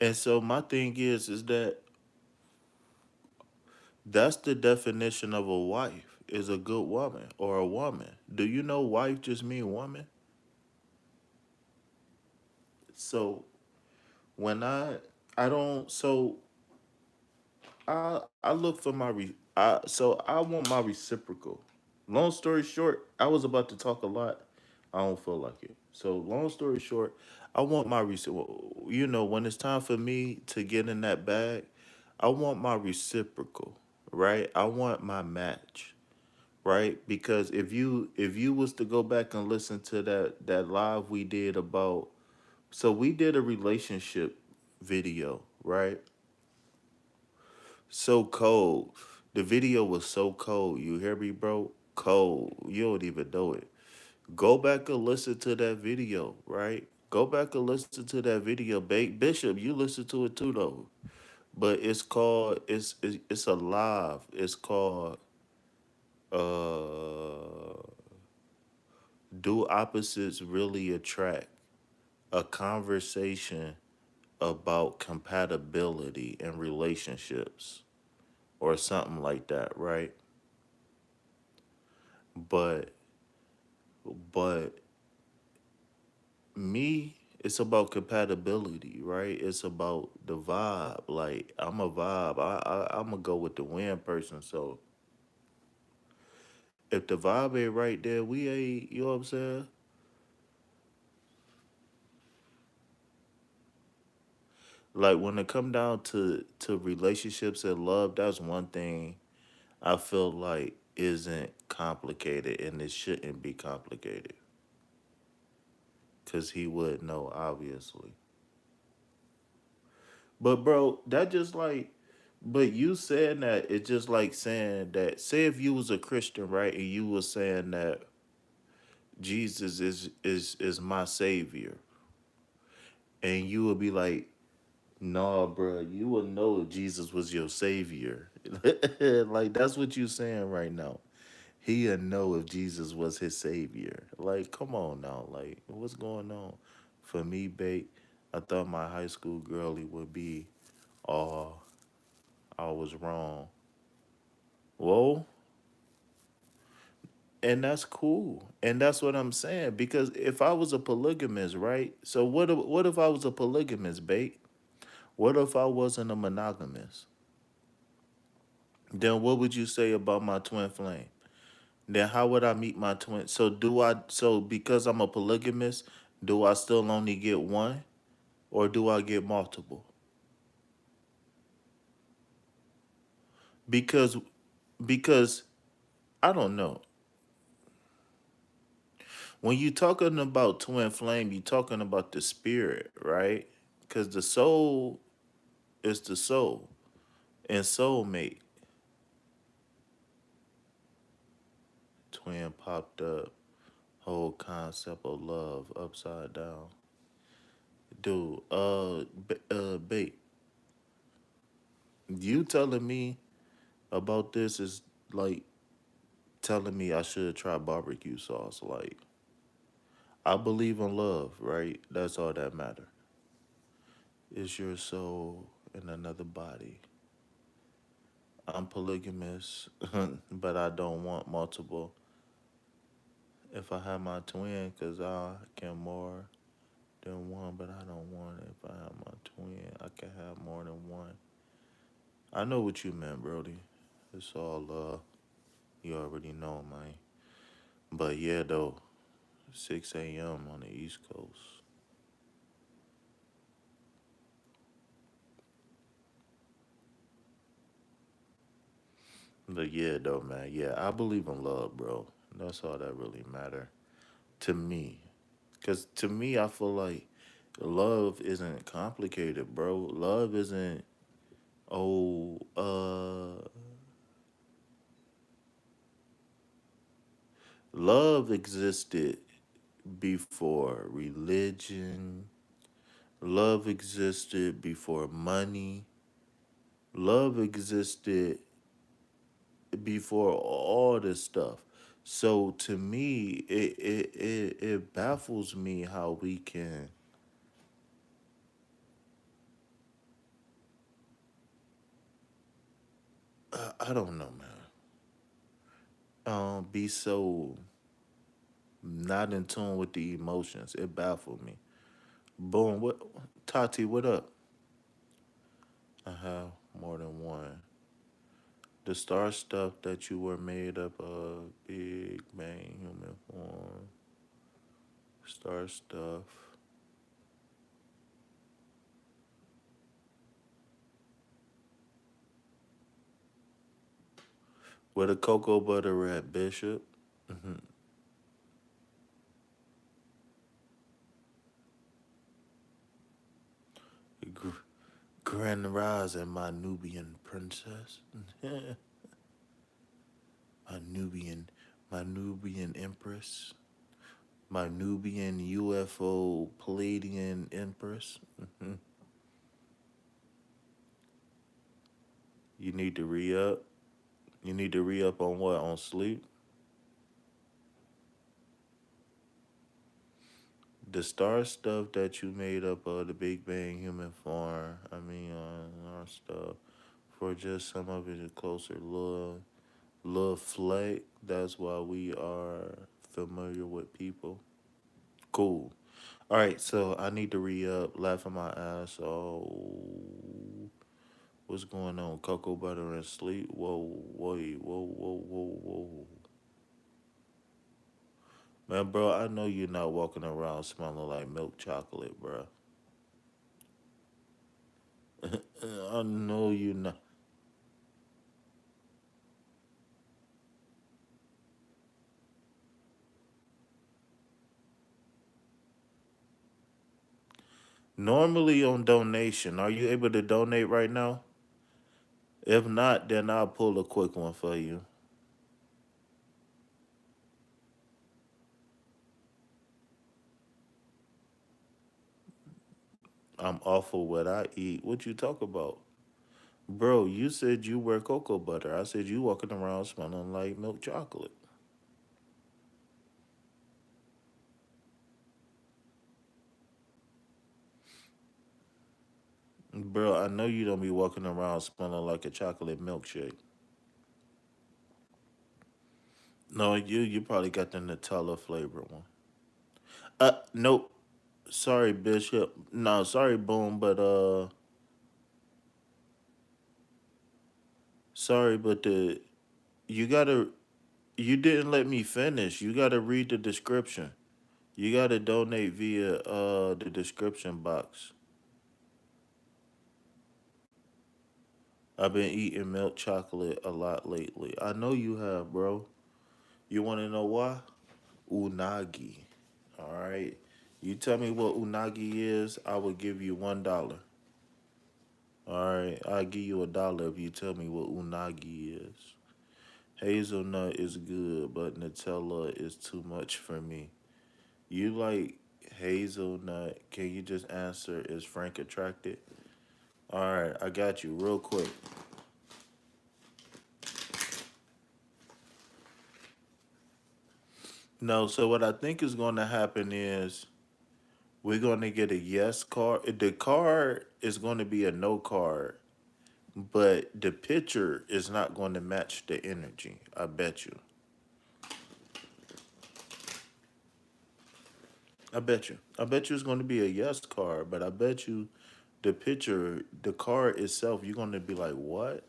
And so my thing is that that's the definition of a wife is a good woman or a woman. Do you know wife just mean woman? So when I don't so I look for my I want my reciprocal. Long story short, I was about to talk a lot. I don't feel like it. So long story short, I want my reciprocal. You know, when it's time for me to get in that bag, I want my reciprocal, right? I want my match, right? Because if you was to go back and listen to that live we did about, so we did a relationship video, right? So cold. The video was so cold. You hear me, bro? Cold. You don't even know it. Go back and listen to that video, right? Go back and listen to that video. Bishop, you listen to it too, though. But it's called it's a live. It's called Do Opposites Really Attract? A conversation about compatibility in relationships or something like that, right? But but me, it's about compatibility, right? It's about the vibe. Like I'm a vibe. I'm gonna go with the win person. So if the vibe ain't right there, we ain't. You know what I'm saying? Like when it come down to relationships and love, that's one thing I feel like isn't complicated, and it shouldn't be complicated. Cause he would know, obviously. But bro, that just like, but you saying that it's just like saying that. Say if you was a Christian, right, and you was saying that Jesus is my savior, and you would be like, nah, bro, you would know if Jesus was your savior. Like that's what you saying right now. He'd know if Jesus was his savior. Like, come on now, like what's going on? For me, bait, I thought my high school girlie would be all I was wrong. Well, and that's cool. And that's what I'm saying. Because if I was a polygamist, right? So what if I was a polygamist, bait? What if I wasn't a monogamous? Then what would you say about my twin flame? Then how would I meet my twin? So because I'm a polygamist, do I still only get one? Or do I get multiple? Because because I don't know. When you talking about twin flame, you talking about the spirit, right? Because the soul is the soul, and soulmate. Twin popped up. Whole concept of love upside down. Dude, bait. You telling me about this is like telling me I should try barbecue sauce. Like I believe in love, right? That's all that matter. Is your soul in another body? I'm polygamous, but I don't want multiple. If I have my twin, cause I can more than one, but I don't want it. If I have my twin, I can have more than one. I know what you meant, Brody. It's all you already know, man. But yeah, though, 6 a.m. on the East Coast. But yeah, though, man. Yeah, I believe in love, bro. That's all that really matter to me. Cause to me, I feel like Love isn't complicated, bro. Love isn't, oh, love existed before religion. Love existed before money. Love existed before all this stuff. So to me, it baffles me how we can, I don't know, man. Be so not in tune with the emotions. It baffled me. Boom. What, Tati? What up? I have more than one. The star stuff that you were made up of, Big Bang, human form, star stuff. Where the cocoa butter at, Bishop? Gr- Grand Rise and my Nubian princess. my Nubian, my Nubian empress. My Nubian UFO Palladian empress. You need to re up. You need to re up on what? On sleep? The star stuff that you made up of the Big Bang human form. I mean, our stuff. For just some of it a closer little fleck. That's why we are familiar with people. Cool. All right, so I need to re up, laughing my ass. Oh, what's going on? Cocoa butter and sleep. Whoa, wait, whoa. Man, bro, I know you're not walking around smelling like milk chocolate, bro. I know you're not. Normally on donation, are you able to donate right now? If not, then I'll pull a quick one for you. I'm awful what I eat. What you talk about? Bro, you said you wear cocoa butter. I said you walking around smelling like milk chocolate. Bro, I know you don't be walking around smelling like a chocolate milkshake. No, you probably got the Nutella flavor one. Nope. Sorry, Bishop. No, sorry, Boom, but sorry, but you gotta you didn't let me finish. You gotta read the description. You gotta donate via the description box. I've been eating milk chocolate a lot lately. I know you have, bro. You wanna know why? Unagi. All right. You tell me what unagi is, I will give you $1. All right, I'll give you $1 if you tell me what unagi is. Hazelnut is good, but Nutella is too much for me. You like hazelnut? Can you just answer? Is Frank attracted? All right, I got you real quick. No, so what I think is going to happen is we're going to get a yes card. The card is going to be a no card, but the picture is not going to match the energy. I bet you. I bet you. I bet you it's going to be a yes card, but I bet you the picture, the card itself, you're going to be like, what?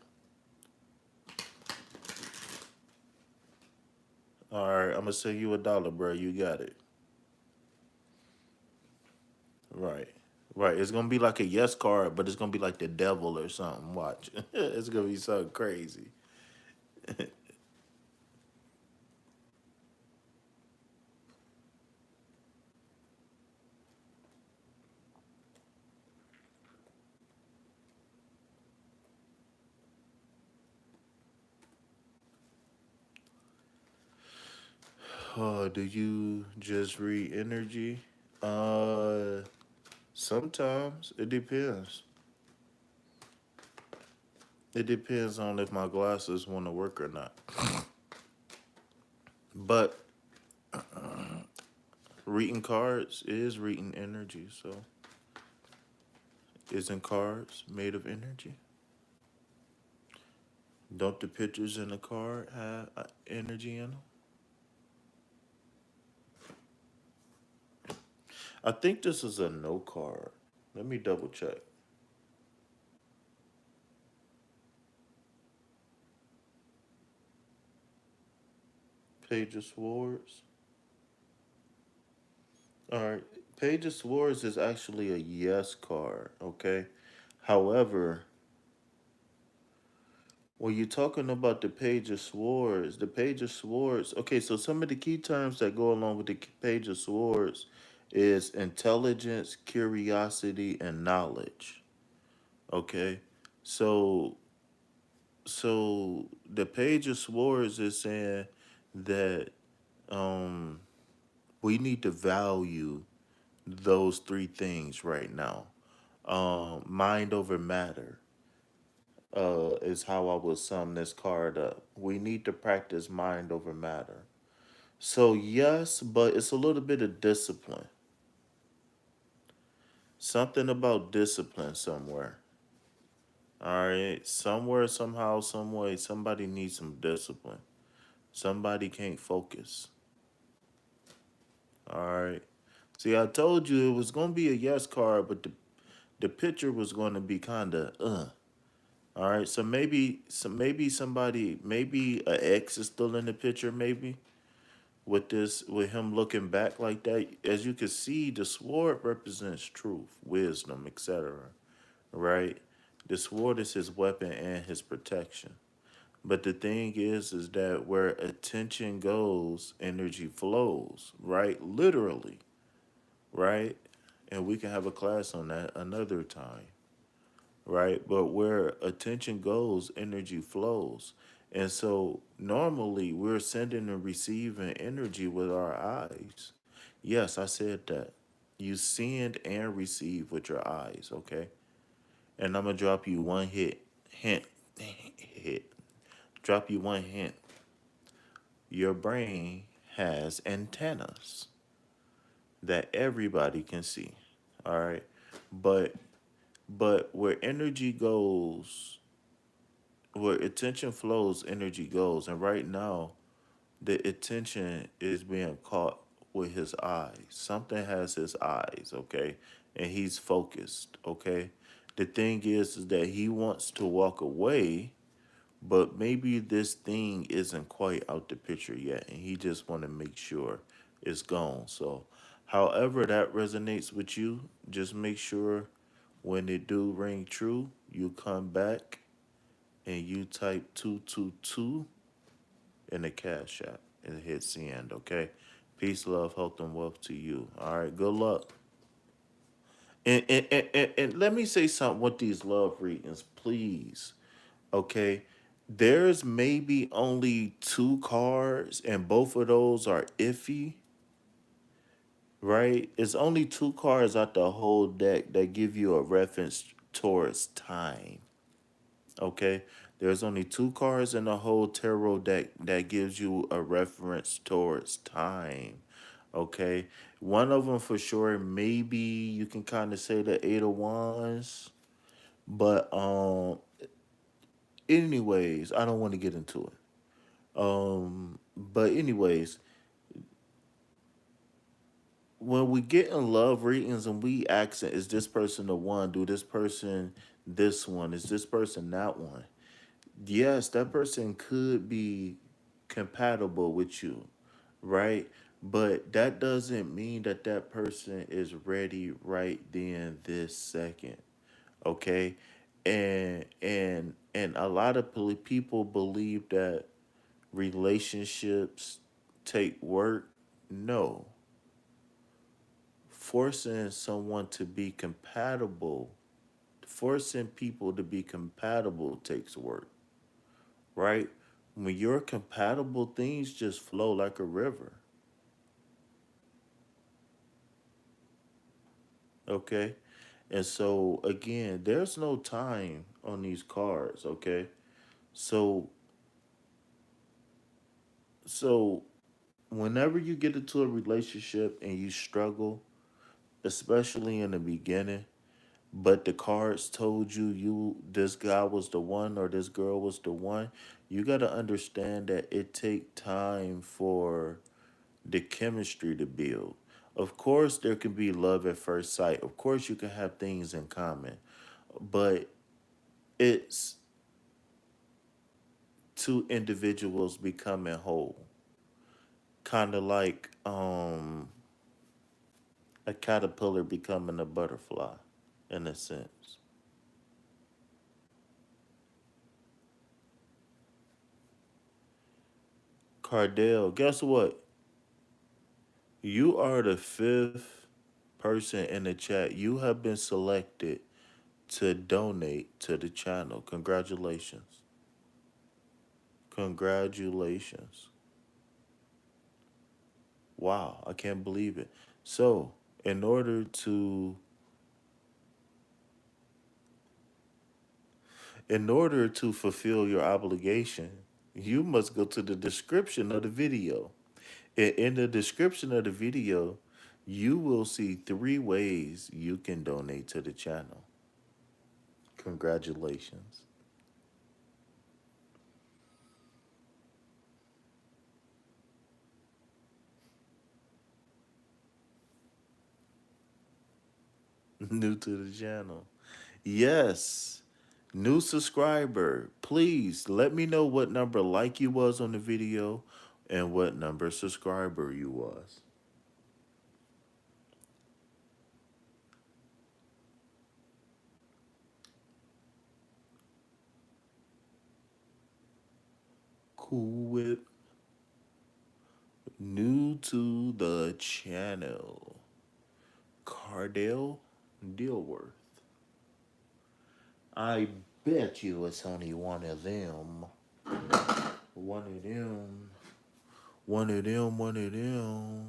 All right, I'm going to send you $1, bro. You got it. Right. Right. It's going to be like a yes card, but it's going to be like the devil or something. Watch. It's going to be something crazy. Do you just read energy? Uh, Sometimes it depends. It depends on if my glasses want to work or not. But reading cards is reading energy. So, isn't cards made of energy? Don't the pictures in the card have energy in them? I think this is a no card. Let me double check. Page of Swords. All right. Page of Swords is actually a yes card, okay? However, when you're talking about the Page of Swords, okay, so some of the key terms that go along with the Page of Swords is intelligence, curiosity, and knowledge. Okay? So the Page of Swords is saying that um we need to value those three things right now. Mind over matter is how I would sum this card up. We need to practice mind over matter. So, yes, but it's a little bit of discipline. Something about discipline somewhere. All right. Somewhere, somehow, some way, somebody needs some discipline. Somebody can't focus. All right. See, I told you it was going to be a yes card, but the picture was going to be kind of All right, maybe somebody, maybe a ex is still in the picture, maybe with him looking back like that. As you can see, the sword represents truth, wisdom, etc. Right? The sword is his weapon and his protection. But the thing is that where attention goes, energy flows, right? Literally, right? And we can have a class on that another time, right? But where attention goes, energy flows. And so normally we're sending and receiving energy with our eyes. Yes, I said that. You send and receive with your eyes, okay? And I'm gonna drop you one hint. Drop you one hint. Your brain has antennas that everybody can see. All right. But where energy goes, where attention flows, energy goes. And right now, the attention is being caught with his eyes. Something has his eyes, okay? And he's focused, okay? The thing is that he wants to walk away, but maybe this thing isn't quite out the picture yet, and he just want to make sure it's gone. So, however that resonates with you, just make sure when it do ring true, you come back and you type 222 in the cash app and hit send, okay? Peace, love, health, and wealth to you. All right, good luck. And let me say something with these love readings, please. Okay. There's maybe only two cards, and both of those are iffy, right? It's only two cards out the whole deck that give you a reference towards time. Okay. There's only two cards in the whole tarot deck that gives you a reference towards time. Okay. One of them for sure, maybe you can kind of say the Eight of Wands. But anyways, I don't want to get into it. But anyways, when we get in love readings and we ask, is this person the one? Do this person this one? Is this person that one? Yes, that person could be compatible with you, right? But that doesn't mean that that person is ready right then this second, okay? And a lot of people believe that relationships take work. No, forcing someone to be compatible, forcing people to be compatible takes work, right? When you're compatible, things just flow like a river. Okay. And so again, there's no time on these cards, okay? So so whenever you get into a relationship and you struggle, especially in the beginning, but the cards told you this guy was the one or this girl was the one, you got to understand that it take time for the chemistry to build. Of course there can be love at first sight. Of course you can have things in common. But it's two individuals becoming whole. Kind of like a caterpillar becoming a butterfly in a sense. Cardell, guess what? You are the fifth person in the chat. You have been selected to donate to the channel. Congratulations. Congratulations. Wow, I can't believe it. So, in order to fulfill your obligation, you must go to the description of the video. In the description of the video, you will see 3 ways you can donate to the channel. Congratulations. New to the channel. Yes. New subscriber. Please let me know what number like you was on the video and what number subscriber you was. Cool Whip. New to the channel. Cardell Dilworth. I bet you it's only one of them. One of them. One of them. One of them.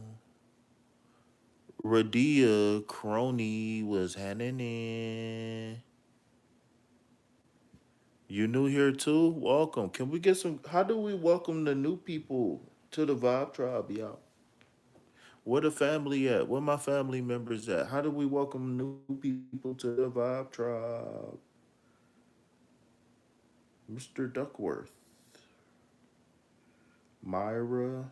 Radia Crony was handing in. You new here too? Welcome. Can we get some? How do we welcome the new people to the Vibe Tribe, y'all? Where the family at? Where my family members at? How do we welcome new people to the Vibe Tribe? Mr. Duckworth, Myra.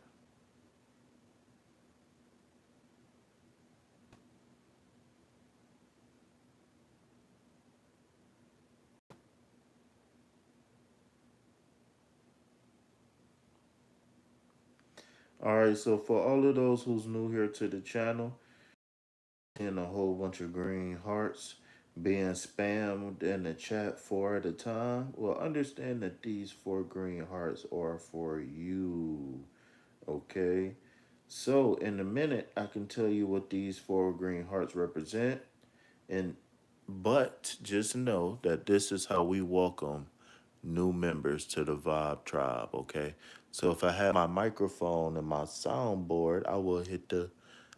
All right, so for all of those who's new here to the channel, and a whole bunch of green hearts being spammed in the chat 4 at a time, well, understand that these 4 green hearts are for you. Okay? So, in a minute, I can tell you what these 4 green hearts represent. And but just know that this is how we welcome new members to the Vibe Tribe, okay? So if I had my microphone and my soundboard, I will hit the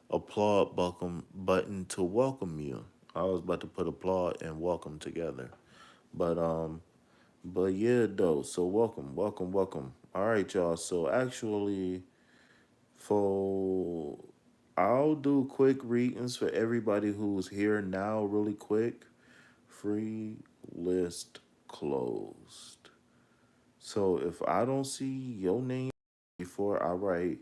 applaud button to welcome you. I was about to put applaud and welcome together. But yeah though, so welcome, welcome, welcome. All right, y'all. So actually for I'll do quick readings for everybody who's here now really quick. Free list closed. So if I don't see your name before I write,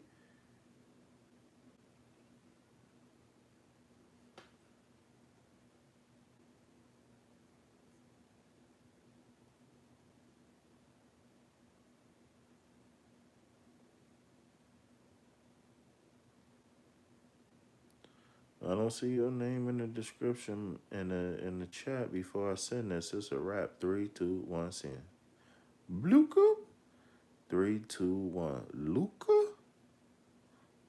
I don't see your name in the description in the chat before I send this. It's a wrap. 3, 2, 1, send. Luca. 3, 2, 1. Luca.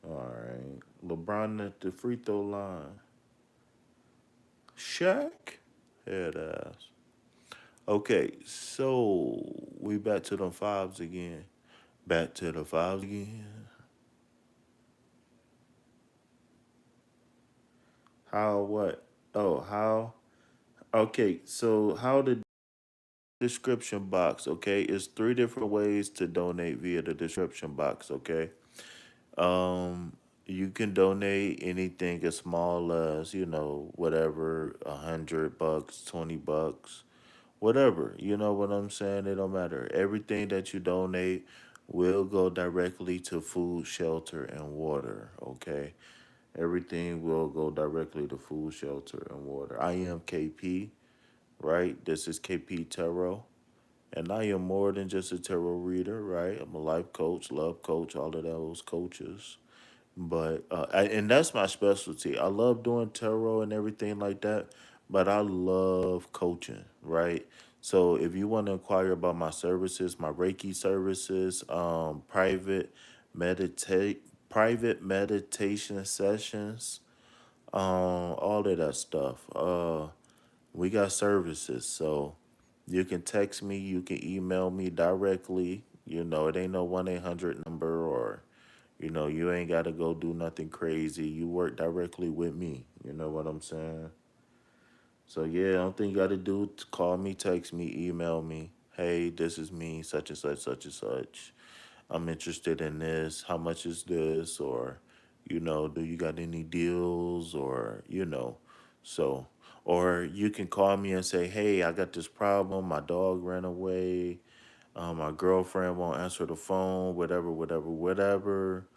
All right. LeBron at the free throw line. Shaq. Head ass. Okay, so we back to them fives again. Back to the fives again. How what? Oh, how? Okay, so how the description box, okay? It's three different ways to donate via the description box, okay? Um, you can donate anything as small as, whatever, $100, $20, whatever. You know what I'm saying? It don't matter. Everything that you donate will go directly to food, shelter, and water, okay? Everything will go directly to food, shelter, and water. I am KP, right? This is KP Tarot. And I am more than just a tarot reader, right? I'm a life coach, love coach, all of those coaches. But and that's my specialty. I love doing tarot and everything like that, but I love coaching, right? So if you want to inquire about my services, my Reiki services, meditate private meditation sessions, all of that stuff. We got services, so you can text me, you can email me directly. It ain't no 1-800 number, or you ain't got to go do nothing crazy. You work directly with me. You know what I'm saying? So yeah, only thing you got to do is call me, text me, email me. Hey, this is me, such and such, such and such. I'm interested in this. How much is this? Or, do you got any deals? Or, so, or you can call me and say, hey, I got this problem. My dog ran away. My girlfriend won't answer the phone, whatever, whatever, whatever.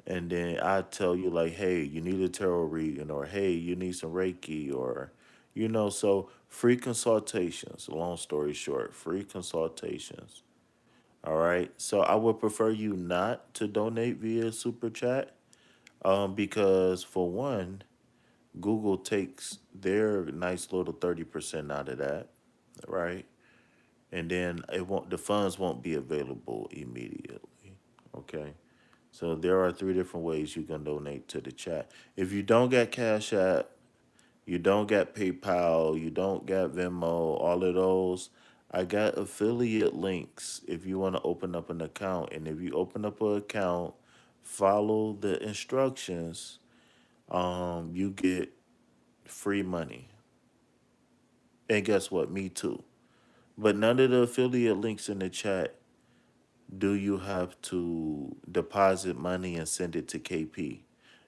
And then I tell you, like, hey, you need a tarot reading, or hey, you need some Reiki, or, so free consultations. Long story short, free consultations. All right. So I would prefer you not to donate via super chat, because for one, Google takes their nice little 30% out of that, right? And then the funds won't be available immediately. Okay. So there are three different ways you can donate to the chat. If you don't get Cash App, you don't got PayPal, you don't got Venmo, all of those. I got affiliate links if you want to open up an account. And if you open up an account, follow the instructions, you get free money. And guess what? Me too. But none of the affiliate links in the chat do you have to deposit money and send it to KP.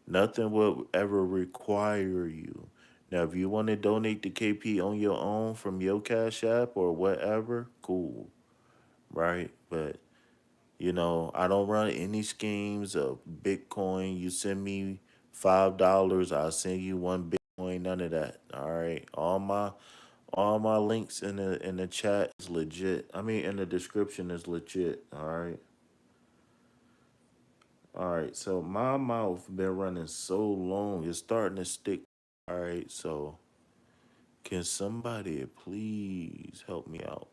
Nothing will ever require you. Now, if you want to donate to KP on your own from your Cash App or whatever, cool, right? But, I don't run any schemes of Bitcoin. You send me $5, I'll send you one Bitcoin, none of that. All right. All my links in the chat is legit. I mean, in the description is legit. All right. All right, so my mouth been running so long, it's starting to stick. All right, so can somebody please help me out?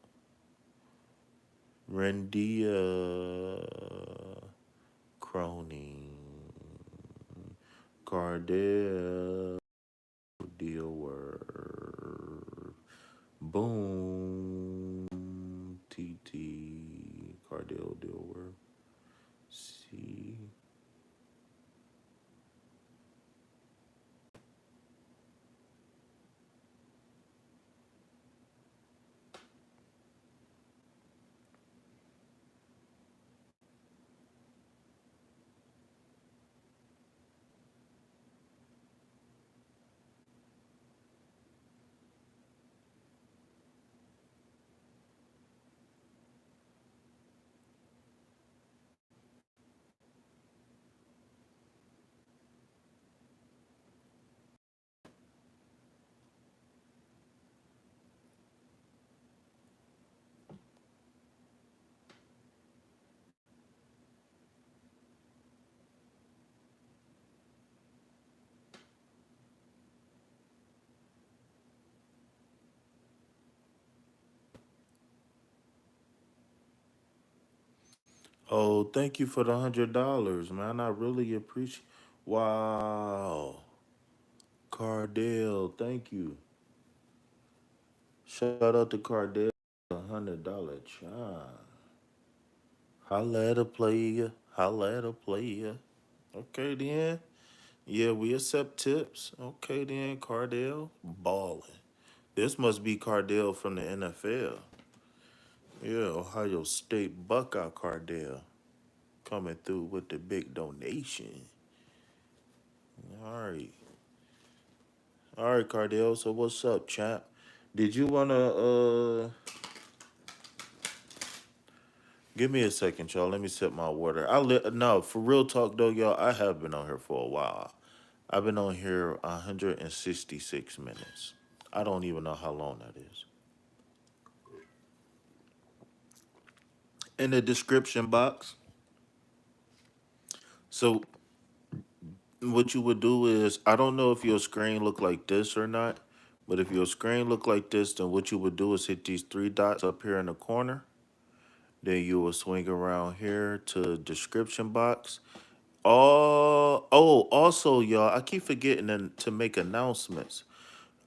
Rendia Croning, Cardell Deal Word, Boom, TT, Cardell Deal Word, C. Oh, thank you for the $100, man. I really appreciate. Wow, Cardell, thank you. Shout out to Cardell, $100 chime. Holla at a player, holla at a player. Okay then. Yeah, we accept tips. Okay, then, Cardell. Balling. This must be Cardell from the NFL. Yeah, Ohio State Buckeye Cardell coming through with the big donation. All right. All right, Cardell. So what's up, champ? Did you wanna give me a second, y'all? Let me sip my water. No, for real talk though, y'all. I have been on here for a while. I've been on here 166 minutes. I don't even know how long that is. In the description box. So what you would do is, I don't know if your screen look like this or not, but if your screen look like this, then what you would do is hit these three dots up here in the corner. Then you will swing around here to description box. Also, y'all, I keep forgetting to make announcements.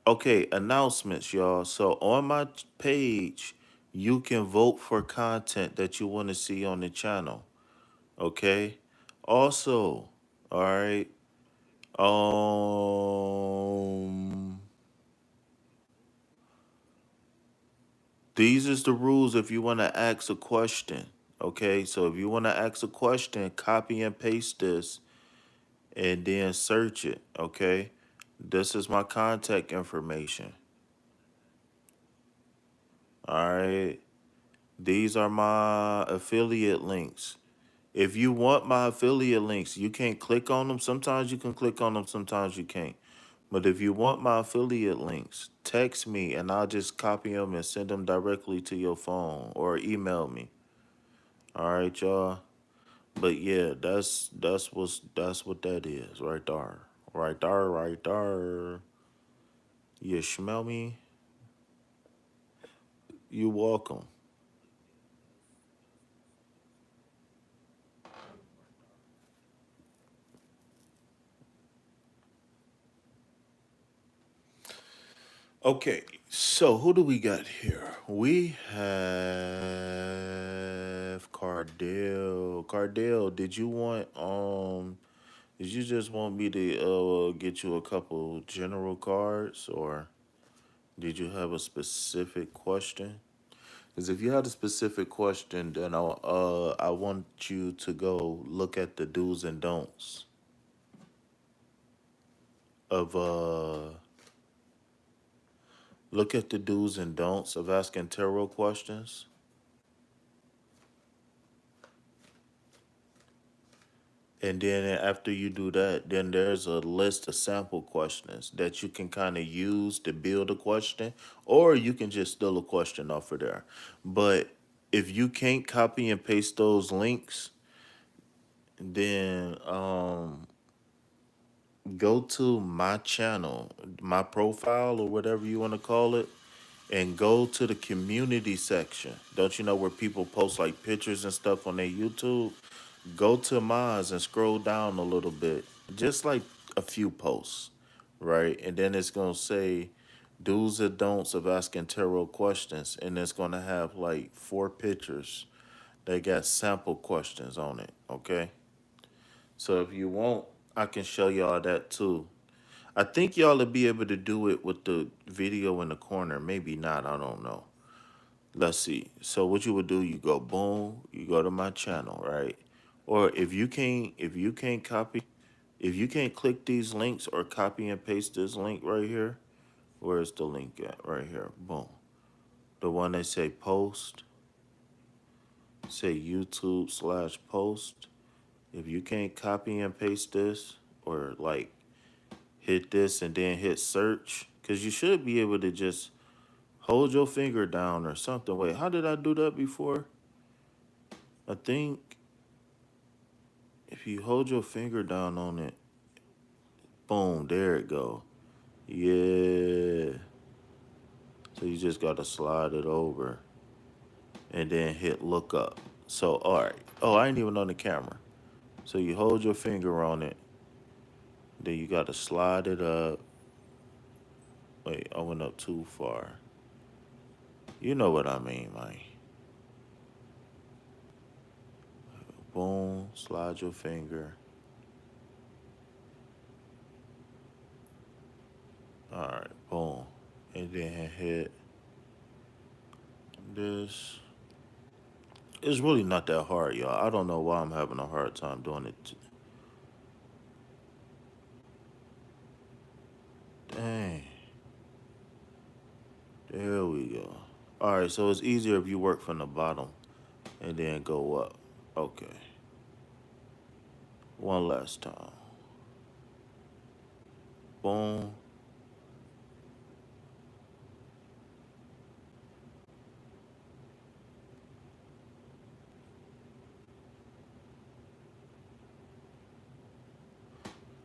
Okay, announcements, y'all. So on my page, you can vote for content that you want to see on the channel. Okay. Also, all right. Um, these is the rules if you want to ask a question. Okay, so if you want to ask a question, copy and paste this and then search it. Okay, this is my contact information. All right, these are my affiliate links. If you want my affiliate links, you can't click on them. Sometimes you can click on them, sometimes you can't. But if you want my affiliate links, text me and I'll just copy them and send them directly to your phone or email me. All right, y'all. But yeah, that's what that is right there. Right there, right there. You smell me? You welcome. Okay, so who do we got here? We have Cardell. Cardell, did you just want me to get you a couple general cards, or did you have a specific question? Because if you had a specific question, then I want you to go look at the do's and don'ts of look at the do's and don'ts of asking tarot questions. And then after you do that, then there's a list of sample questions that you can kind of use to build a question, or you can just steal a question off of there. But if you can't copy and paste those links, then go to my channel, my profile, or whatever you want to call it, and go to the community section. Don't you know where people post like pictures and stuff on their YouTube? Go to mine and scroll down a little bit, just like a few posts, right? And then it's gonna say do's and don'ts of asking tarot questions, and it's gonna have like four pictures. They got sample questions on it, okay? So if you want, I can show y'all that too. I think y'all will be able to do it with the video in the corner. Maybe not, I don't know. Let's see. So what you would do, you go boom, you go to my channel, right? Or if you can't click these links or copy and paste this link right here, where's the link at? Right here. Boom. The one that say post, say YouTube/post. If you can't copy and paste this or like hit this and then hit search, because you should be able to just hold your finger down or something. Wait, how did I do that before? I think if you hold your finger down on it, boom, there it go. Yeah. So you just got to slide it over and then hit look up. So, all right. Oh, I ain't even on the camera. So you hold your finger on it. Then you got to slide it up. Wait, I went up too far. You know what I mean, man. Boom, slide your finger. All right, boom. And then hit this. It's really not that hard, y'all. I don't know why I'm having a hard time doing it. Dang. There we go. All right, so it's easier if you work from the bottom and then go up. Okay. One last time. Boom.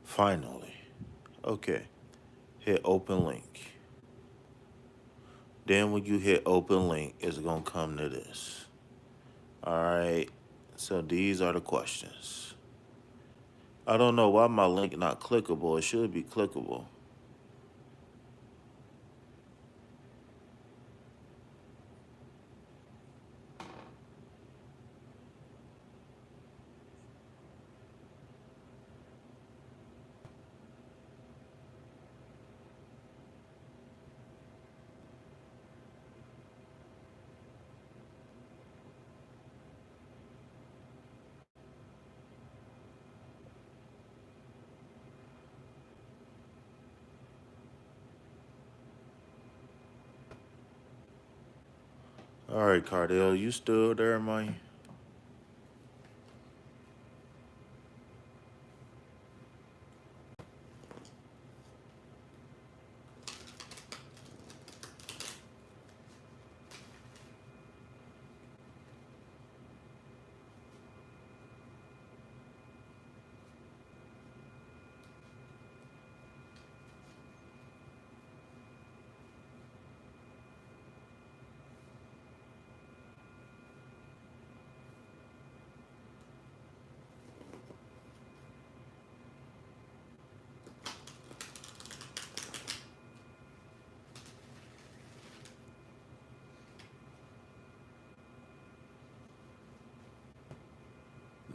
Finally. Okay. Hit open link. Then when you hit open link, it's going to come to this. All right. So these are the questions. I don't know why my link not clickable. It should be clickable. All right, Cardell, you still there, man?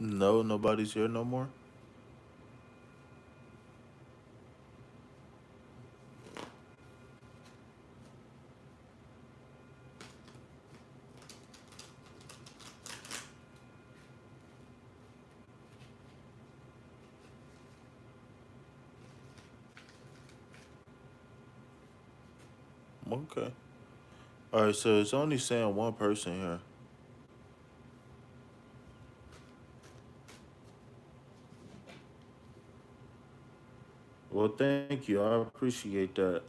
No, nobody's here no more? Okay. All right, so it's only saying one person here. Well, thank you. I appreciate that.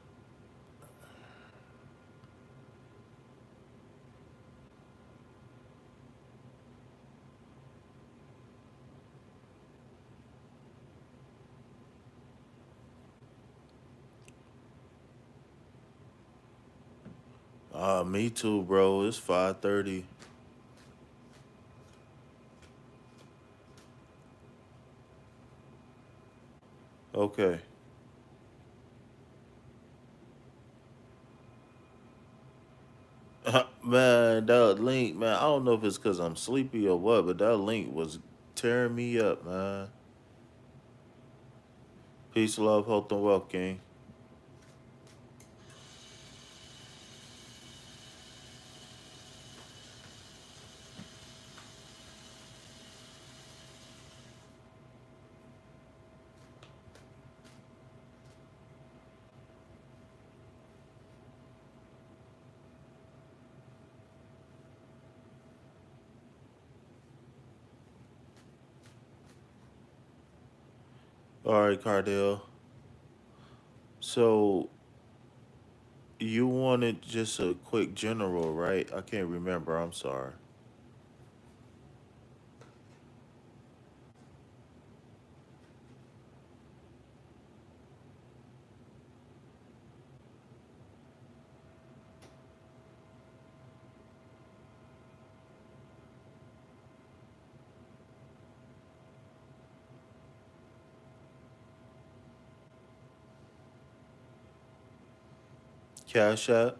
Me too, bro. It's 5:30. Okay. Man, that link, man, I don't know if it's because I'm sleepy or what, but that link was tearing me up, man. Peace, love, health, and wealth, King. All right, Cardell. So you wanted just a quick general, right? I can't remember. I'm sorry. Cash App.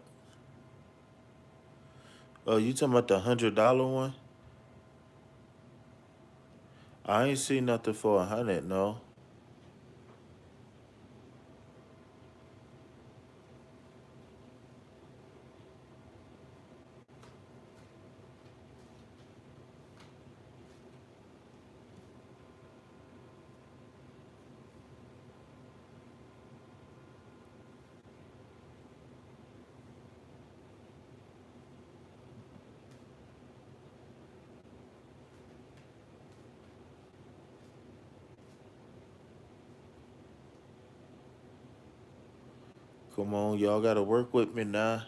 Oh, you talking about the $100 one? I ain't see nothing for 100. No. Come on, y'all gotta work with me now.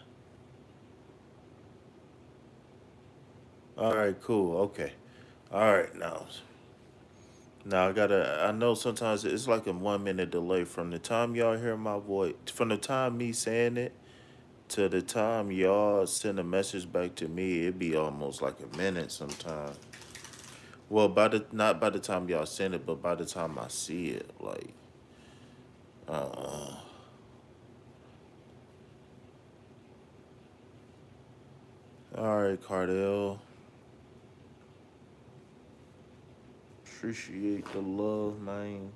All right, cool. Okay. All right, now I gotta. I know sometimes it's like a 1 minute delay from the time y'all hear my voice, from the time me saying it to the time y'all send a message back to me. It'd be almost like a minute sometimes. Well, by the not by the time y'all send it, but by the time I see it, like, uh, all right, Cardell. Appreciate the love, man.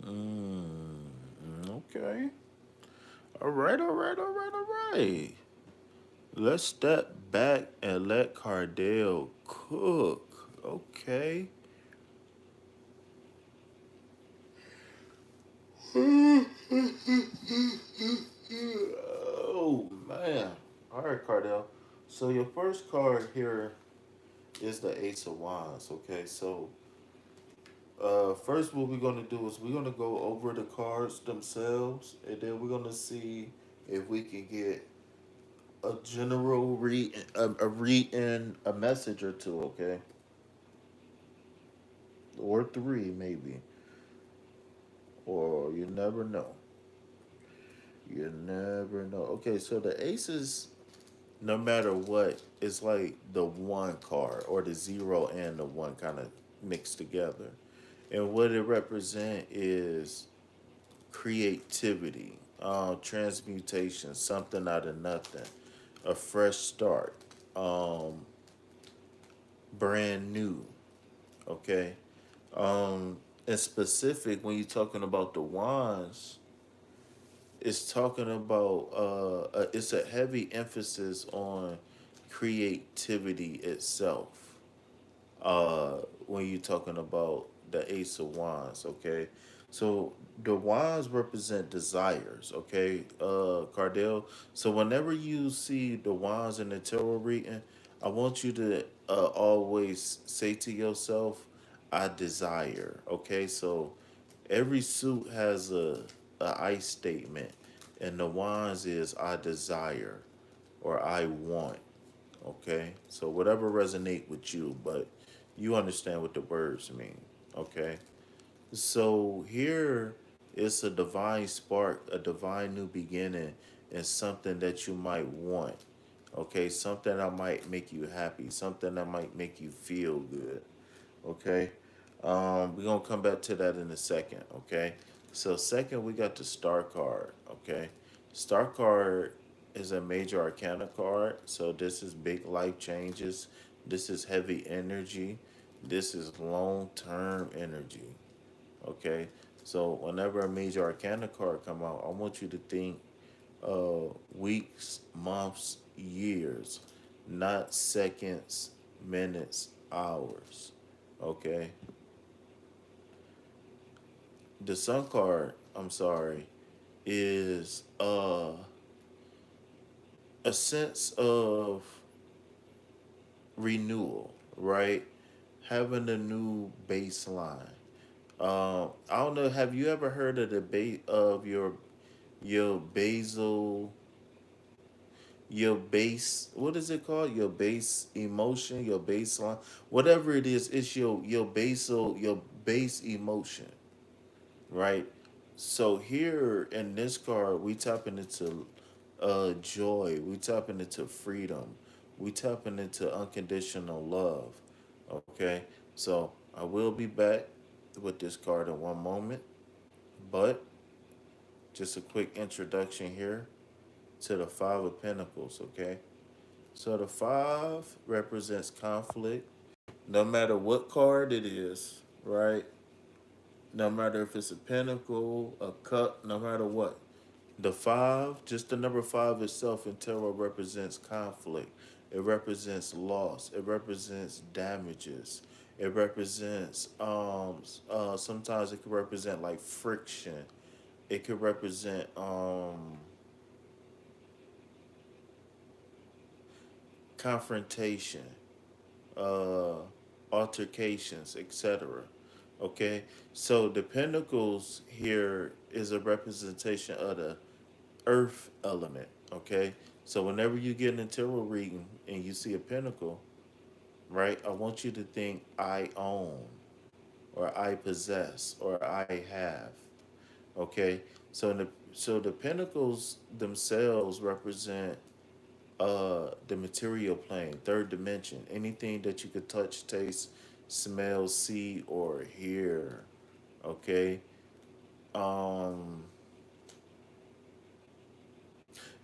Mm, okay. All right, all right, all right, all right. Let's step back and let Cardell cook. Okay. Oh man. All right, Cardell. So your first card here is the Ace of Wands. Okay, so first what we're gonna do is we're gonna go over the cards themselves, and then we're gonna see if we can get a general read in a message or two. Okay, or three maybe, or you never know. You never know. Okay, so the aces, no matter what, it's like the one card or the zero and the one kind of mixed together. And what it represents is creativity, transmutation, something out of nothing, a fresh start, um, brand new. Okay, in specific, when you're talking about the wands, it's talking about it's a heavy emphasis on creativity itself. When you're talking about the Ace of Wands, okay? So the wands represent desires, okay, Cardell. So whenever you see the wands in the tarot reading, I want you to always say to yourself, I desire, okay? So every suit has a I statement, and the wands is I desire or I want. Okay, so whatever resonate with you, but you understand what the words mean. Okay, so here it's a divine spark, a divine new beginning, and something that you might want. Okay, something that might make you happy, something that might make you feel good. Okay, we're gonna come back to that in a second. Okay, so second we got the star card. Okay, star card is a major arcana card. So this is big life changes. This is heavy energy. This is long term energy. Okay, so whenever a major arcana card come out, I want you to think weeks, months, years, not seconds, minutes, hours. Okay, the sun card, I'm sorry, is a sense of renewal, right? Having a new baseline. I don't know. Have you ever heard of the of your basal your base? What is it called? Your base emotion, your baseline, whatever it is. It's your basal your base emotion, right? So here in this card, we tapping into joy. We tapping into freedom. We tapping into unconditional love. Okay, so I will be back with this card in one moment, but just a quick introduction here to the Five of Pentacles. Okay, so the five represents conflict. No matter what card it is, right? No matter if it's a pentacle, a cup, no matter what. The five, just the number five itself in tarot represents conflict. It represents loss. It represents damages. It represents sometimes it could represent like friction. It could represent confrontation, uh altercations, etc. Okay? So the pentacles here is a representation of the earth element. Okay, so whenever you get an tarot reading and you see a pentacle, right, I want you to think I own, or I possess, or I have. Okay, so the pentacles themselves represent the material plane, third dimension, anything that you could touch, taste, smell, see, or hear. Okay, um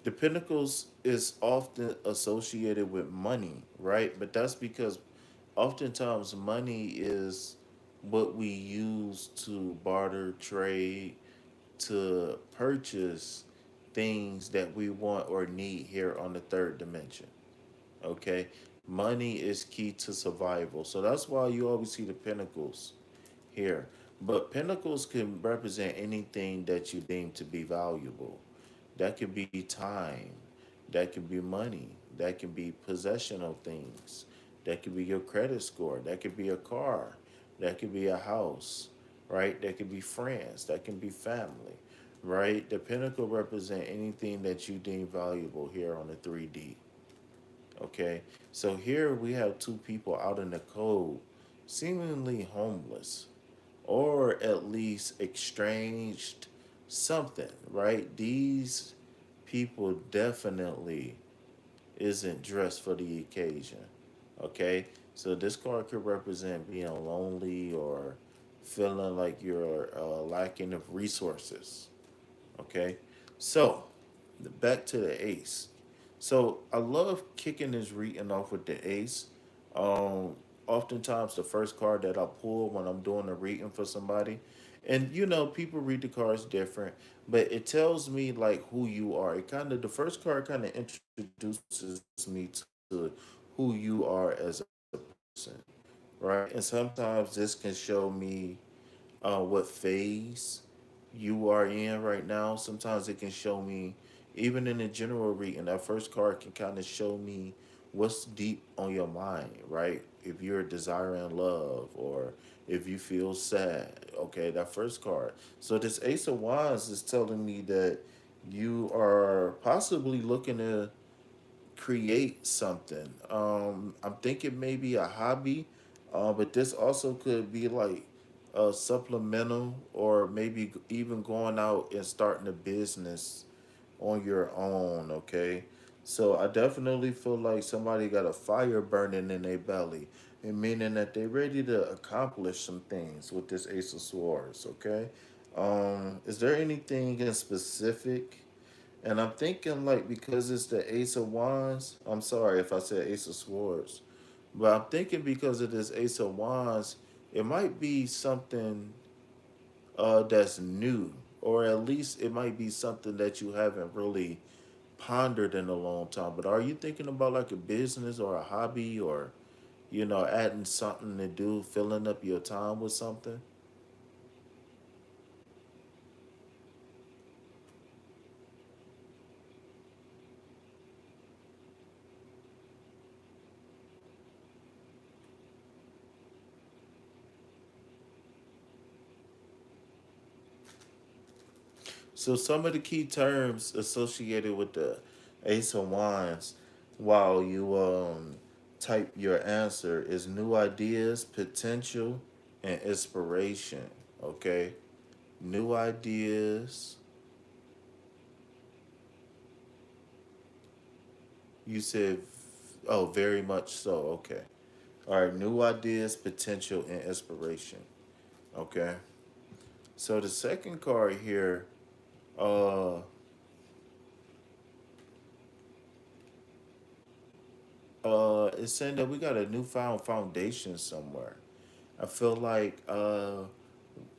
the Pinnacles is often associated with money, right? But that's because oftentimes money is what we use to barter, trade, to purchase things that we want or need here on the third dimension. Okay? Money is key to survival. So that's why you always see the pinnacles here. But pinnacles can represent anything that you deem to be valuable. That could be time. That could be money. That could be possessional things. That could be your credit score. That could be a car. That could be a house, right? That could be friends. That can be family, right? The pinnacle represent anything that you deem valuable here on the 3D. Okay, so here we have two people out in the cold, seemingly homeless, or at least exchanged something, right? These people definitely isn't dressed for the occasion. Okay, so this card could represent being lonely or feeling like you're lacking of resources. Okay, so back to the ace. So I love kicking this reading off with the ace. Um, Oftentimes the first card that I pull when I'm doing a reading for somebody, and people read the cards different, but it tells me like who you are. It kind of the first card kind of introduces me to who you are as a person, right? And sometimes this can show me what phase you are in right now. Sometimes it can show me, even in a general reading, that first card can kind of show me what's deep on your mind, right? If you're desiring love or if you feel sad, okay, that first card. So this Ace of Wands is telling me that you are possibly looking to create something. I'm thinking maybe a hobby, but this also could be like a supplemental, or maybe even going out and starting a business on your own. Okay, so I definitely feel like somebody got a fire burning in their belly, and meaning that they're ready to accomplish some things with this Ace of Swords. Okay, is there anything in specific? And I'm thinking like because it's the Ace of Wands. I'm sorry if I said Ace of Swords, but I'm thinking because of this Ace of Wands, it might be something that's new, or at least it might be something that you haven't really pondered in a long time. But are you thinking about like a business or a hobby, or adding something to do, filling up your time with something? So some of the key terms associated with the Ace of Wands while you type your answer is new ideas, potential, and inspiration. Okay, new ideas. You said, oh, very much so. Okay. All right, new ideas, potential, and inspiration. Okay. So the second card here, uh, it's saying that we got a newfound foundation somewhere. I feel like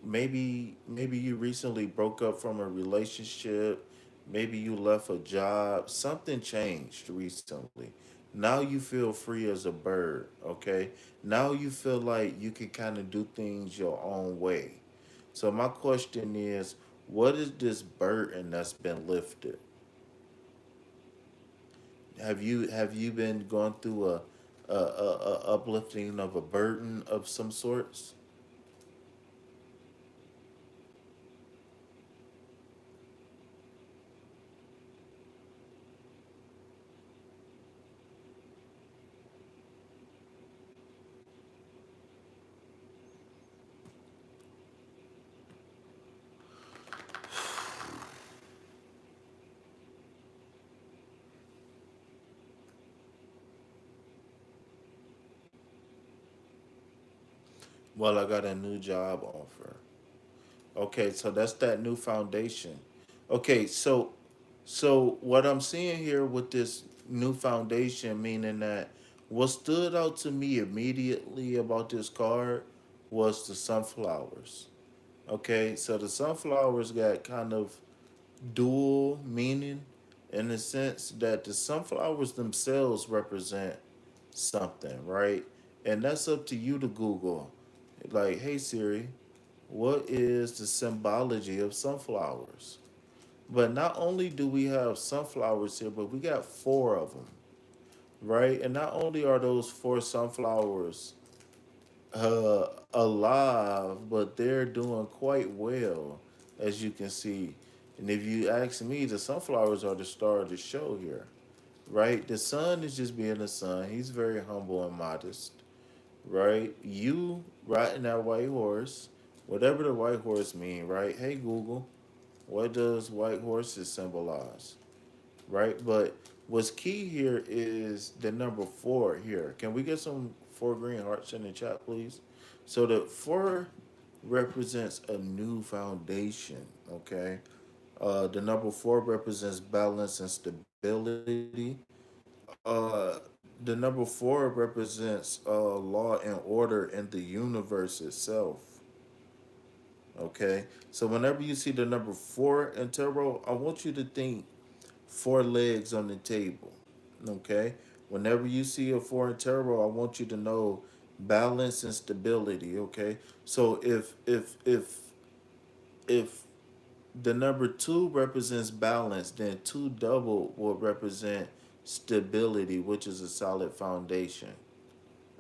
maybe you recently broke up from a relationship, maybe you left a job, something changed recently. Now you feel free as a bird, okay? Now you feel like you can kind of do things your own way. So my question is, what is this burden that's been lifted? Have you been going through a uplifting of a burden of some sorts? Well, I got a new job offer. Okay, so that's that new foundation. Okay, so what I'm seeing here with this new foundation, meaning that what stood out to me immediately about this card was the sunflowers. Okay, so the sunflowers got kind of dual meaning in the sense that the sunflowers themselves represent something, right? And that's up to you to Google. Like, hey Siri, what is the symbology of sunflowers? But not only do we have sunflowers here, but we got four of them, right? And not only are those four sunflowers alive, but they're doing quite well, as you can see. And if you ask me, the sunflowers are the star of the show here, right? The sun is just being the sun. He's very humble and modest, right? You riding that white horse, whatever the white horse mean, right? Hey Google, what does white horses symbolize? Right? But what's key here is the number four here. Can we get some four green hearts in the chat, please? So the four represents a new foundation. Okay. The number four represents balance and stability. Uh, the number four represents law and order in the universe itself. Okay. So whenever you see the number four in tarot, I want you to think four legs on the table. Okay? Whenever you see a four in tarot, I want you to know balance and stability. Okay? So if the number two represents balance, then two double will represent stability, which is a solid foundation.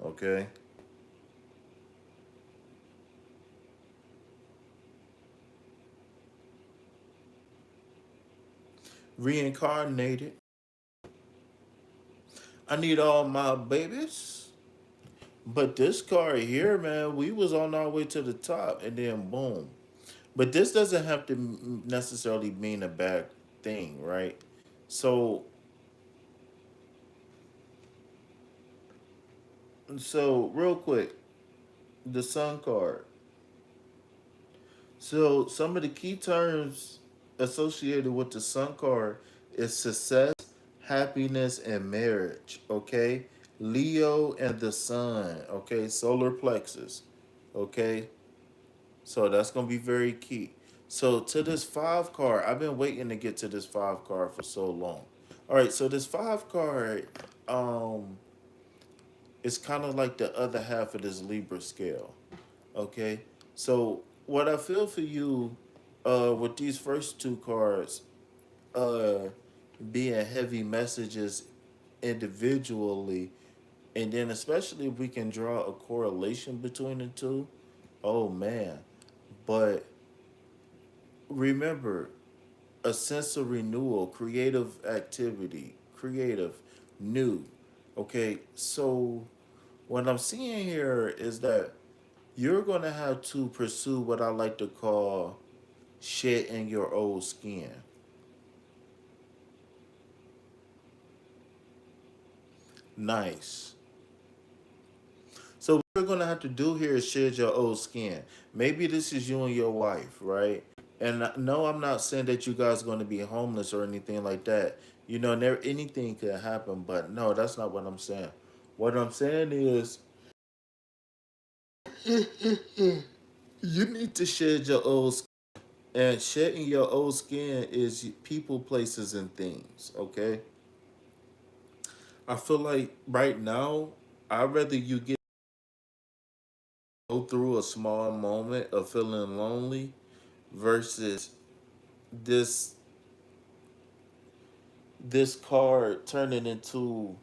Okay? Reincarnated. I need all my babies. But this card here, man, we was on our way to the top, and then boom. But this doesn't have to necessarily mean a bad thing, right? So, so real quick, the Sun card. So, some of the key terms associated with the Sun card is success, happiness, and marriage. Okay, Leo and the Sun. Okay, solar plexus. Okay, so that's gonna be very key. So to this five card, I've been waiting to get to this five card for so long. All right, so this five card, um, is kind of like the other half of this Libra scale. Okay, so what I feel for you, with these first two cards, uh, being heavy messages individually, and then especially if we can draw a correlation between the two. Oh man, but remember, a sense of renewal, creative activity, creative, new. Okay, so what I'm seeing here is that you're going to have to pursue what I like to call shedding your old skin. Nice. So what you're gonna have to do here is shed your old skin. Maybe this is you and your wife, right? And no, I'm not saying that you guys are gonna be homeless or anything like that. You know, never anything could happen, but no, that's not what I'm saying. What I'm saying is you need to shed your old skin. And shedding your old skin is people, places, and things, okay? I feel like right now, I'd rather you get go through a small moment of feeling lonely versus this this card turning into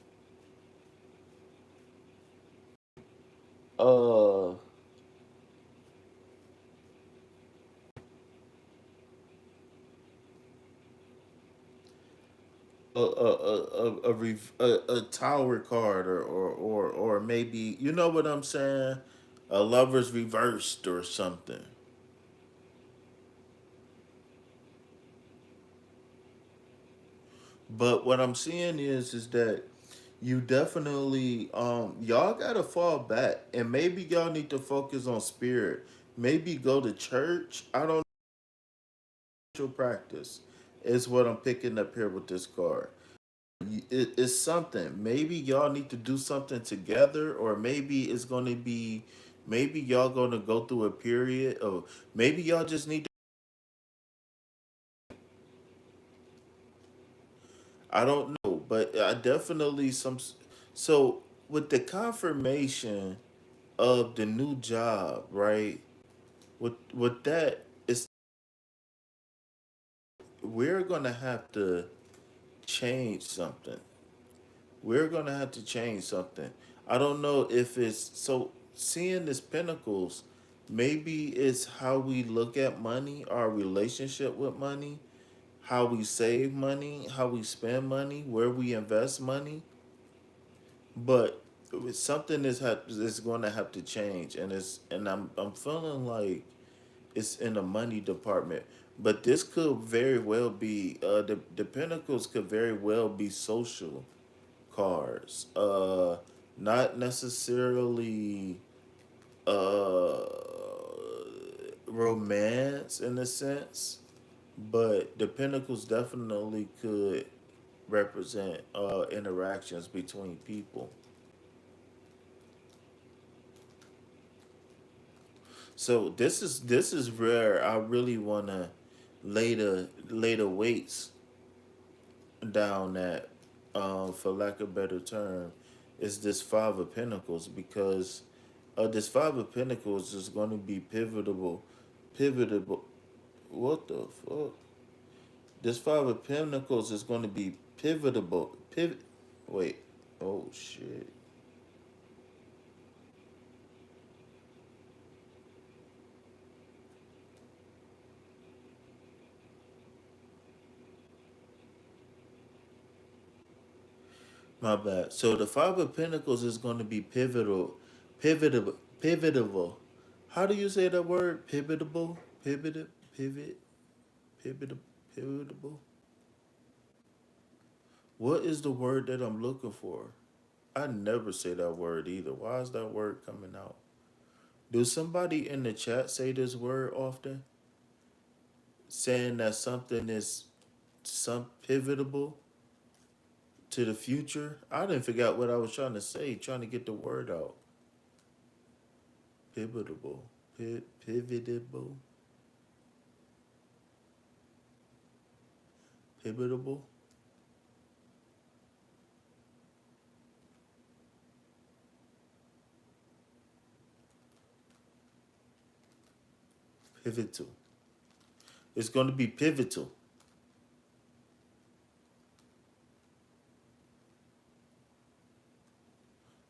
uh a tower card or maybe you know what I'm saying, a lover's reversed or something. But what I'm seeing is that you definitely y'all gotta fall back and maybe y'all need to focus on spirit. Maybe go to church. I don't know, practice is what I'm picking up here with this card. It's something. Maybe y'all need to do something together, or maybe it's gonna be, maybe y'all gonna go through a period of, maybe y'all just need to. I don't know, but I definitely some. So with the confirmation of the new job, right? With that, it's we're gonna have to change something. We're gonna have to change something. I don't know if it's so seeing this pinnacles, maybe it's how we look at money, our relationship with money, how we save money, how we spend money, where we invest money. But something is going to have to change, and I'm feeling like it's in the money department. But this could very well be the pinnacles could very well be social cards. Not necessarily uh romance in a sense, but the Pentacles definitely could represent interactions between people. So this is where I really wanna lay the weights down at, for lack of a better term, is this Five of Pentacles because this Five of Pentacles is going to be pivotal. What the fuck? This Five of Pentacles is going to be pivotable. Pivot. Wait. Oh shit. My bad. So the Five of Pentacles is going to be pivotable. How do you say that word? Pivot, pivot, pivotable. What is the word that I'm looking for? I never say that word either. Why is that word coming out? Do somebody in the chat say this word often? Saying that something is some pivotable to the future? I didn't figure out what I was trying to say, trying to get the word out. Pivotable. Pivotable. Pivotable. Pivotal. It's going to be pivotal.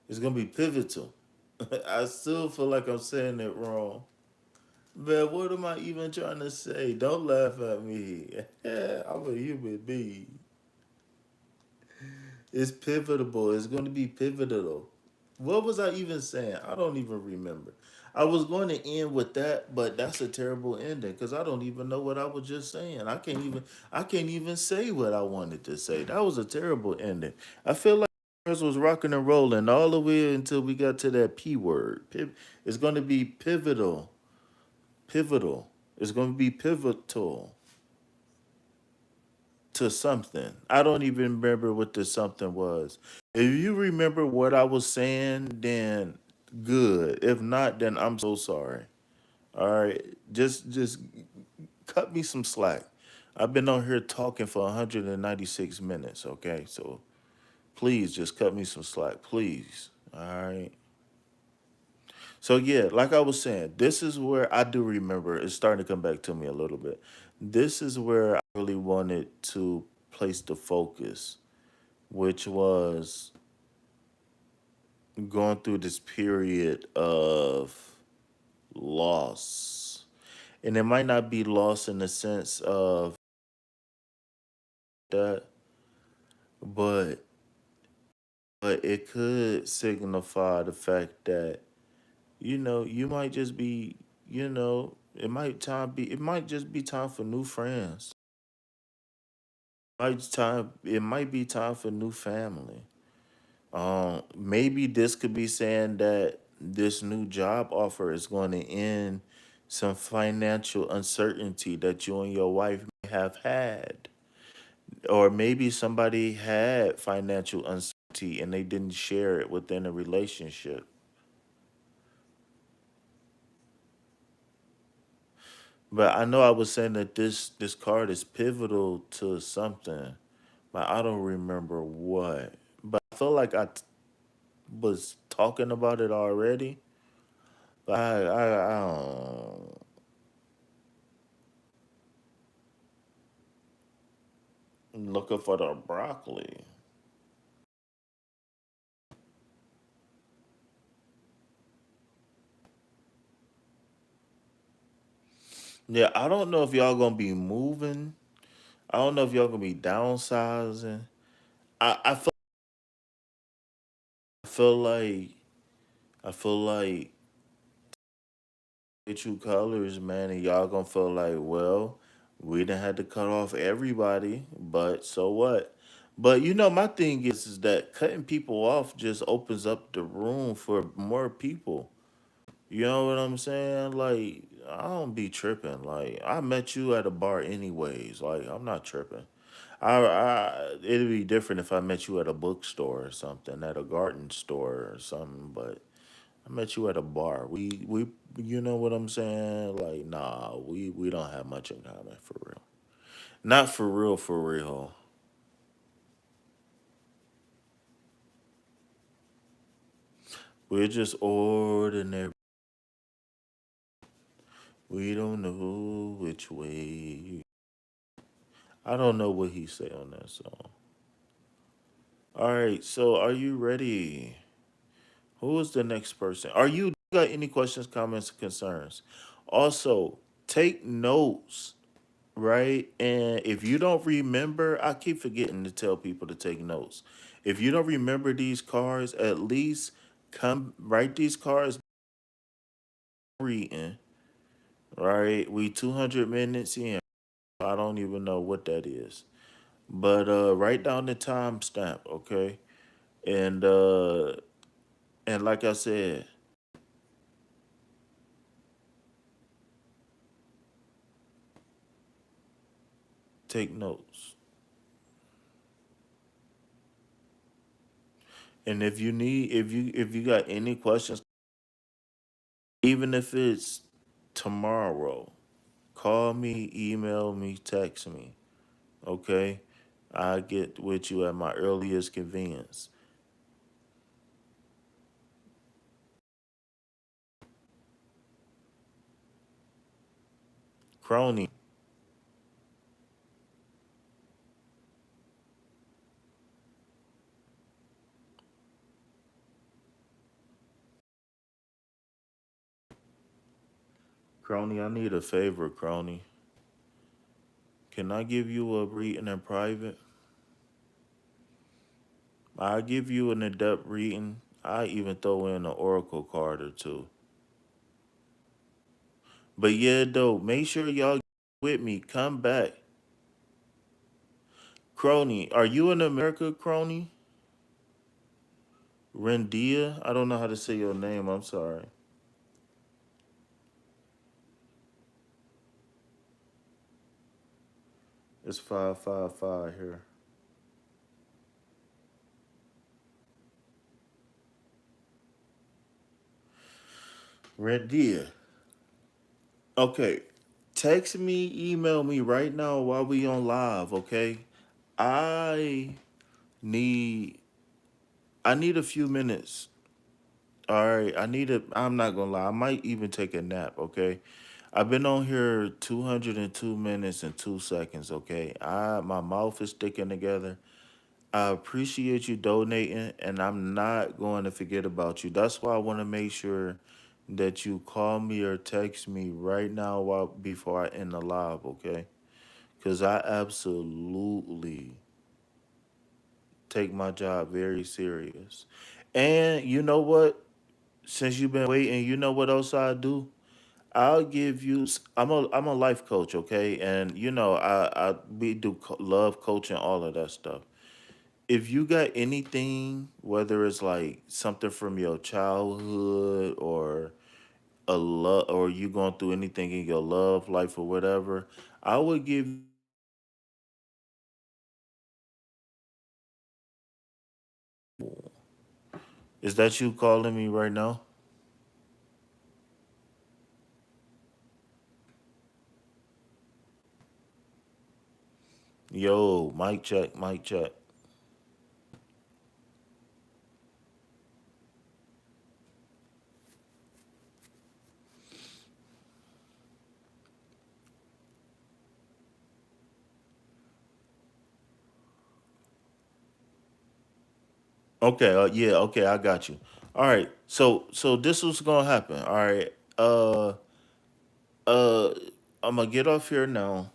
It's going to be pivotal. I still feel like I'm saying it wrong. Man, what am I even trying to say? Don't laugh at me. I'm a human being. It's pivotal. It's going to be pivotal. What was I even saying? I don't even remember. I was going to end with that, but that's a terrible ending because I don't even know what I was just saying. I can't even say what I wanted to say. That was a terrible ending. I feel like ours was rocking and rolling all the way until we got to that P word. It's going to be pivotal. Pivotal. It's going to be pivotal to something. I don't even remember what the something was. If you remember what I was saying, then good. If not, then I'm so sorry. All right, just cut me some slack. I've been on here talking for 196 minutes. Okay, so please just cut me some slack, please. All right. So yeah, like I was saying, this is where I do remember it's starting to come back to me a little bit. This is where I really wanted to place the focus, which was going through this period of loss. And it might not be loss in the sense of that, but it could signify the fact that you might just be it might just be time for new friends. It might be time for new family. Maybe this could be saying that this new job offer is going to end some financial uncertainty that you and your wife may have had. Or maybe somebody had financial uncertainty and they didn't share it within a relationship. But I know I was saying that this card is pivotal to something, but I don't remember what. But I feel like was talking about it already. But I don't. Looking for the broccoli. Yeah, I don't know if y'all gonna be moving. I don't know if y'all gonna be downsizing. I feel like I feel like true colors, man, and y'all gonna feel like, well, we didn't have to cut off everybody, but so what? But my thing is that cutting people off just opens up the room for more people. You know what I'm saying? Like, I don't be tripping. Like, I met you at a bar anyways. Like, I'm not tripping. It'd be different if I met you at a bookstore or something, at a garden store or something. But I met you at a bar. You know what I'm saying? Like, nah, we don't have much in common for real. Not for real, for real. We're just ordinary. We don't know which way. I don't know what he say on that song. All right, so are you ready? Who is the next person? Are you got any questions, comments, concerns? Also, take notes, right? And if you don't remember, I keep forgetting to tell people to take notes. If you don't remember these cards, at least come write these cards reading, right? We 200 minutes in. I don't even know what that is. But write down the timestamp, okay? And like I said, take notes. And if you got any questions, even if it's tomorrow, call me, email me, text me. Okay? I get with you at my earliest convenience. Crony. Crony, I need a favor, Crony. Can I give you a reading in private? I'll give you an in-depth reading. I even throw in an oracle card or two. But yeah, though, make sure y'all with me. Come back. Crony, are you in America, Crony? Rendia? I don't know how to say your name. I'm sorry. It's 555 here. Rendia. Okay. Text me, email me right now while we on live, okay? I need I need a few minutes. All right, I'm not gonna lie. I might even take a nap, okay? I've been on here 202 minutes and 2 seconds, okay? My mouth is sticking together. I appreciate you donating, and I'm not going to forget about you. That's why I want to make sure that you call me or text me right now while before I end the live, okay? Because I absolutely take my job very serious. And you know what? Since you've been waiting, you know what else I do? I'll give you. I'm a life coach, okay? And you know I we do love coaching, all of that stuff. If you got anything, whether it's like something from your childhood or a love, or you going through anything in your love life or whatever, I would give. Is that you calling me right now? Yo, mic check, mic check. Okay, yeah, okay, I got you. All right, so this was gonna happen. All right, uh, uh, I'm gonna get off here now.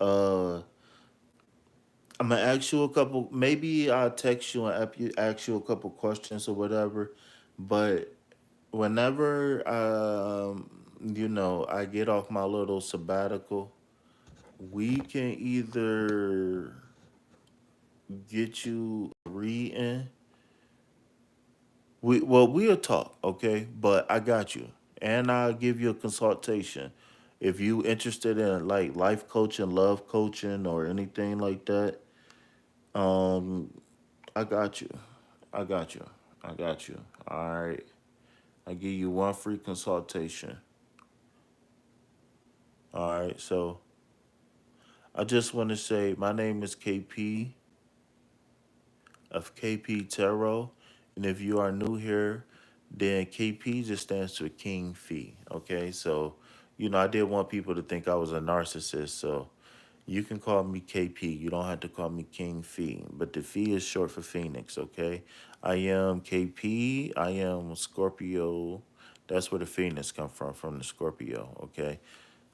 Uh, I'm gonna ask you a couple. Maybe I'll text you and ask you a couple questions or whatever. But whenever I get off my little sabbatical, we can either get you reading. We'll talk, okay? But I got you, and I'll give you a consultation if you interested in like life coaching, love coaching, or anything like that. Um, I got you. I got you. I got you. All right. I give you one free consultation. All right. So I just want to say my name is KP of KP Tarot. And if you are new here, then KP just stands for King Fee. Okay. So, I did want people to think I was a narcissist. So you can call me KP. You don't have to call me King Fee. But the Fee is short for Phoenix, okay? I am KP. I am Scorpio. That's where the Phoenix come from the Scorpio, okay?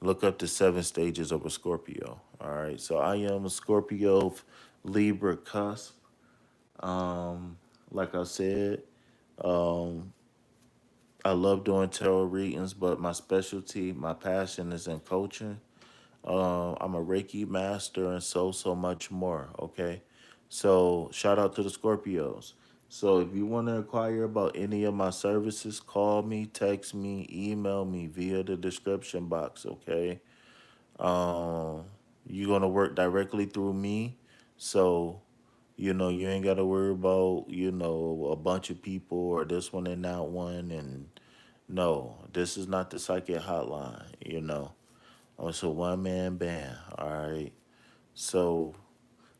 Look up the 7 stages of a Scorpio. All right. So I am a Scorpio Libra cusp. Um, like I said, um, I love doing tarot readings, but my specialty, my passion is in coaching. I'm a Reiki master and so much more. Okay. So shout out to the Scorpios. So if you want to inquire about any of my services, call me, text me, email me via the description box. Okay. Um, you're gonna work directly through me. So, you ain't gotta worry about, a bunch of people or this one and that one. And no, this is not the psychic hotline. It's a one man band. All right. So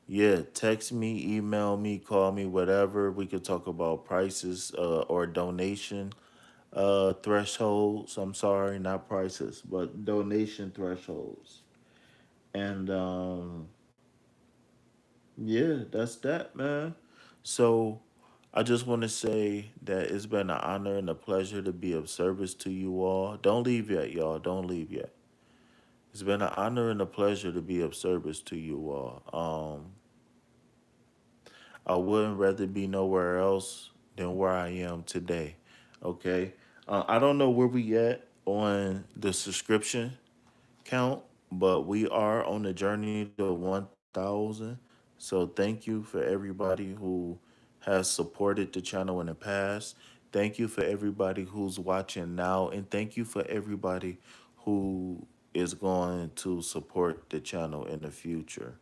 yeah, text me, email me, call me, whatever. We could talk about prices or donation thresholds. I'm sorry, not prices, but donation thresholds. And yeah, that's that, man. So I just want to say that it's been an honor and a pleasure to be of service to you all. Don't leave yet, y'all. Don't leave yet. It's been an honor and a pleasure to be of service to you all. I wouldn't rather be nowhere else than where I am today. Okay. I don't know where we at. on the subscription count, but we are on the journey to 1,000. So thank you for everybody who has supported the channel in the past. Thank you for everybody who's watching now, and thank you for everybody who is going to support the channel in the future.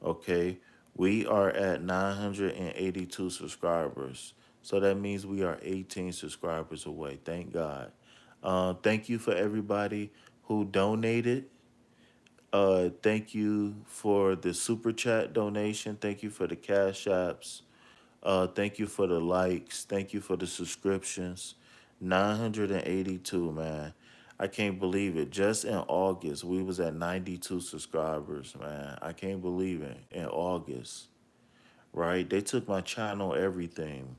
Okay, we are at 982 subscribers. So that means we are 18 subscribers away. Thank God. Thank you for everybody who donated. Thank you for the super chat donation. Thank you for the cash apps. Thank you for the likes. Thank you for the subscriptions. 982, man. I can't believe it. Just in August, we was at 92 subscribers, man. I can't believe it. In August, right? They took my channel, everything.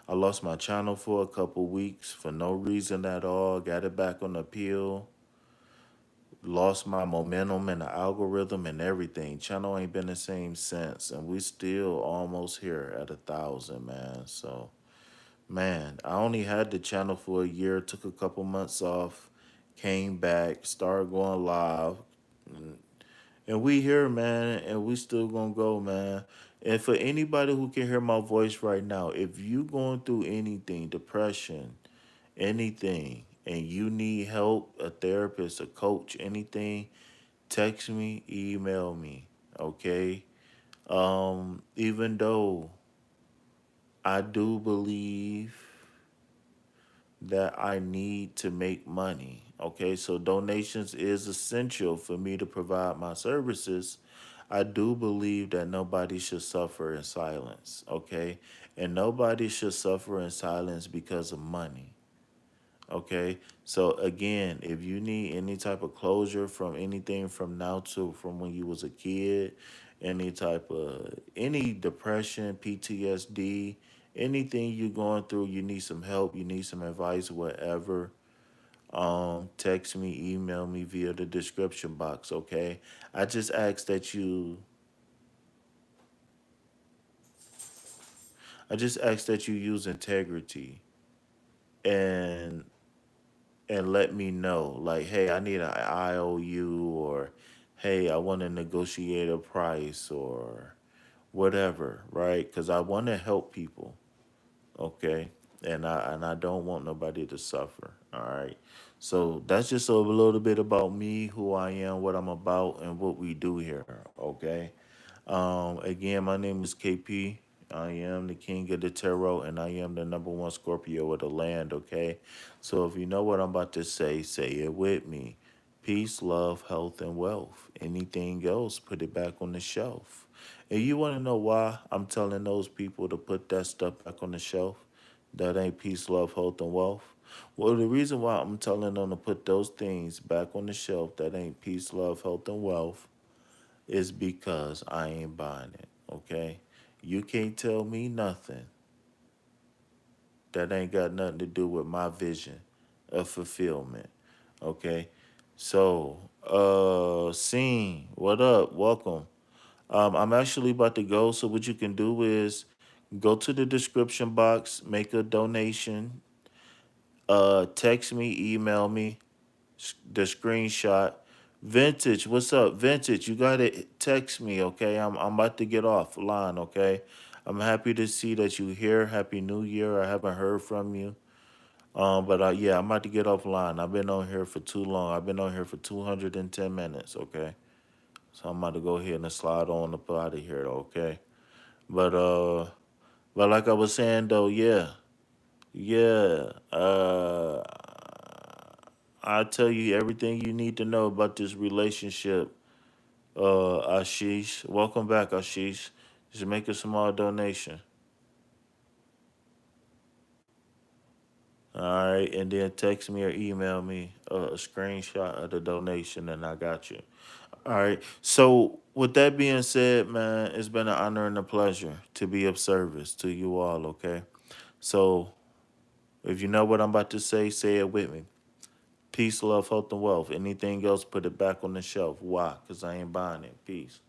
I lost my channel for a couple weeks for no reason at all. Got it back on appeal. Lost my momentum and the algorithm and everything. Channel ain't been the same since, and we still almost here at 1,000, man. So, man, I only had the channel for a year. Took a couple months off, came back, started going live, and we here, man, and we still gonna go, man. And for anybody who can hear my voice right now, if you going through anything, depression, anything, and you need help, a therapist, a coach, anything, text me, email me, okay? Even though I do believe that I need to make money, okay? So donations is essential for me to provide my services. I do believe that nobody should suffer in silence, okay? And nobody should suffer in silence because of money. Okay, so again, if you need any type of closure from anything from now to from when you was a kid, any type of any depression, PTSD, anything you going through, you need some help, you need some advice, whatever. Text me, email me via the description box. Okay, I just ask that you. I just ask that you use integrity and let me know like, hey, I need an IOU, or hey, I want to negotiate a price, or whatever, right? Because I want to help people, okay? And I don't want nobody to suffer, all right? So that's just a little bit about me, who I am, what I'm about, and what we do here, okay? Again, my name is KP. I am the king of the tarot, and I am the number one Scorpio of the land, okay? So if you know what I'm about to say it with me. Peace, love, health, and wealth. Anything else, put it back on the shelf. And you want to know why I'm telling those people to put that stuff back on the shelf? That ain't peace, love, health, and wealth. Well, the reason why I'm telling them to put those things back on the shelf, that ain't peace, love, health, and wealth, is because I ain't buying it, okay? You can't tell me nothing that ain't got nothing to do with my vision of fulfillment, okay? So, Scene, what up? Welcome. I'm actually about to go, so what you can do is go to the description box, make a donation, text me, email me, the screenshot. Vintage, what's up? Vintage, you gotta text me, okay? I'm about to get offline, okay? I'm happy to see that you here. Happy New Year. I haven't heard from you. But yeah, I'm about to get offline. I've been on here for too long. I've been on here for 210 minutes, okay? So I'm about to go ahead and slide on up out of here, okay? But but like I was saying though, yeah. Yeah. I'll tell you everything you need to know about this relationship, Ashish. Welcome back, Ashish. Just make a small donation. All right, and then text me or email me a screenshot of the donation, and I got you. All right. So, with that being said, man, it's been an honor and a pleasure to be of service to you all, okay? So, if you know what I'm about to say it with me. Peace, love, health, and wealth. Anything else, put it back on the shelf. Why? Because I ain't buying it. Peace.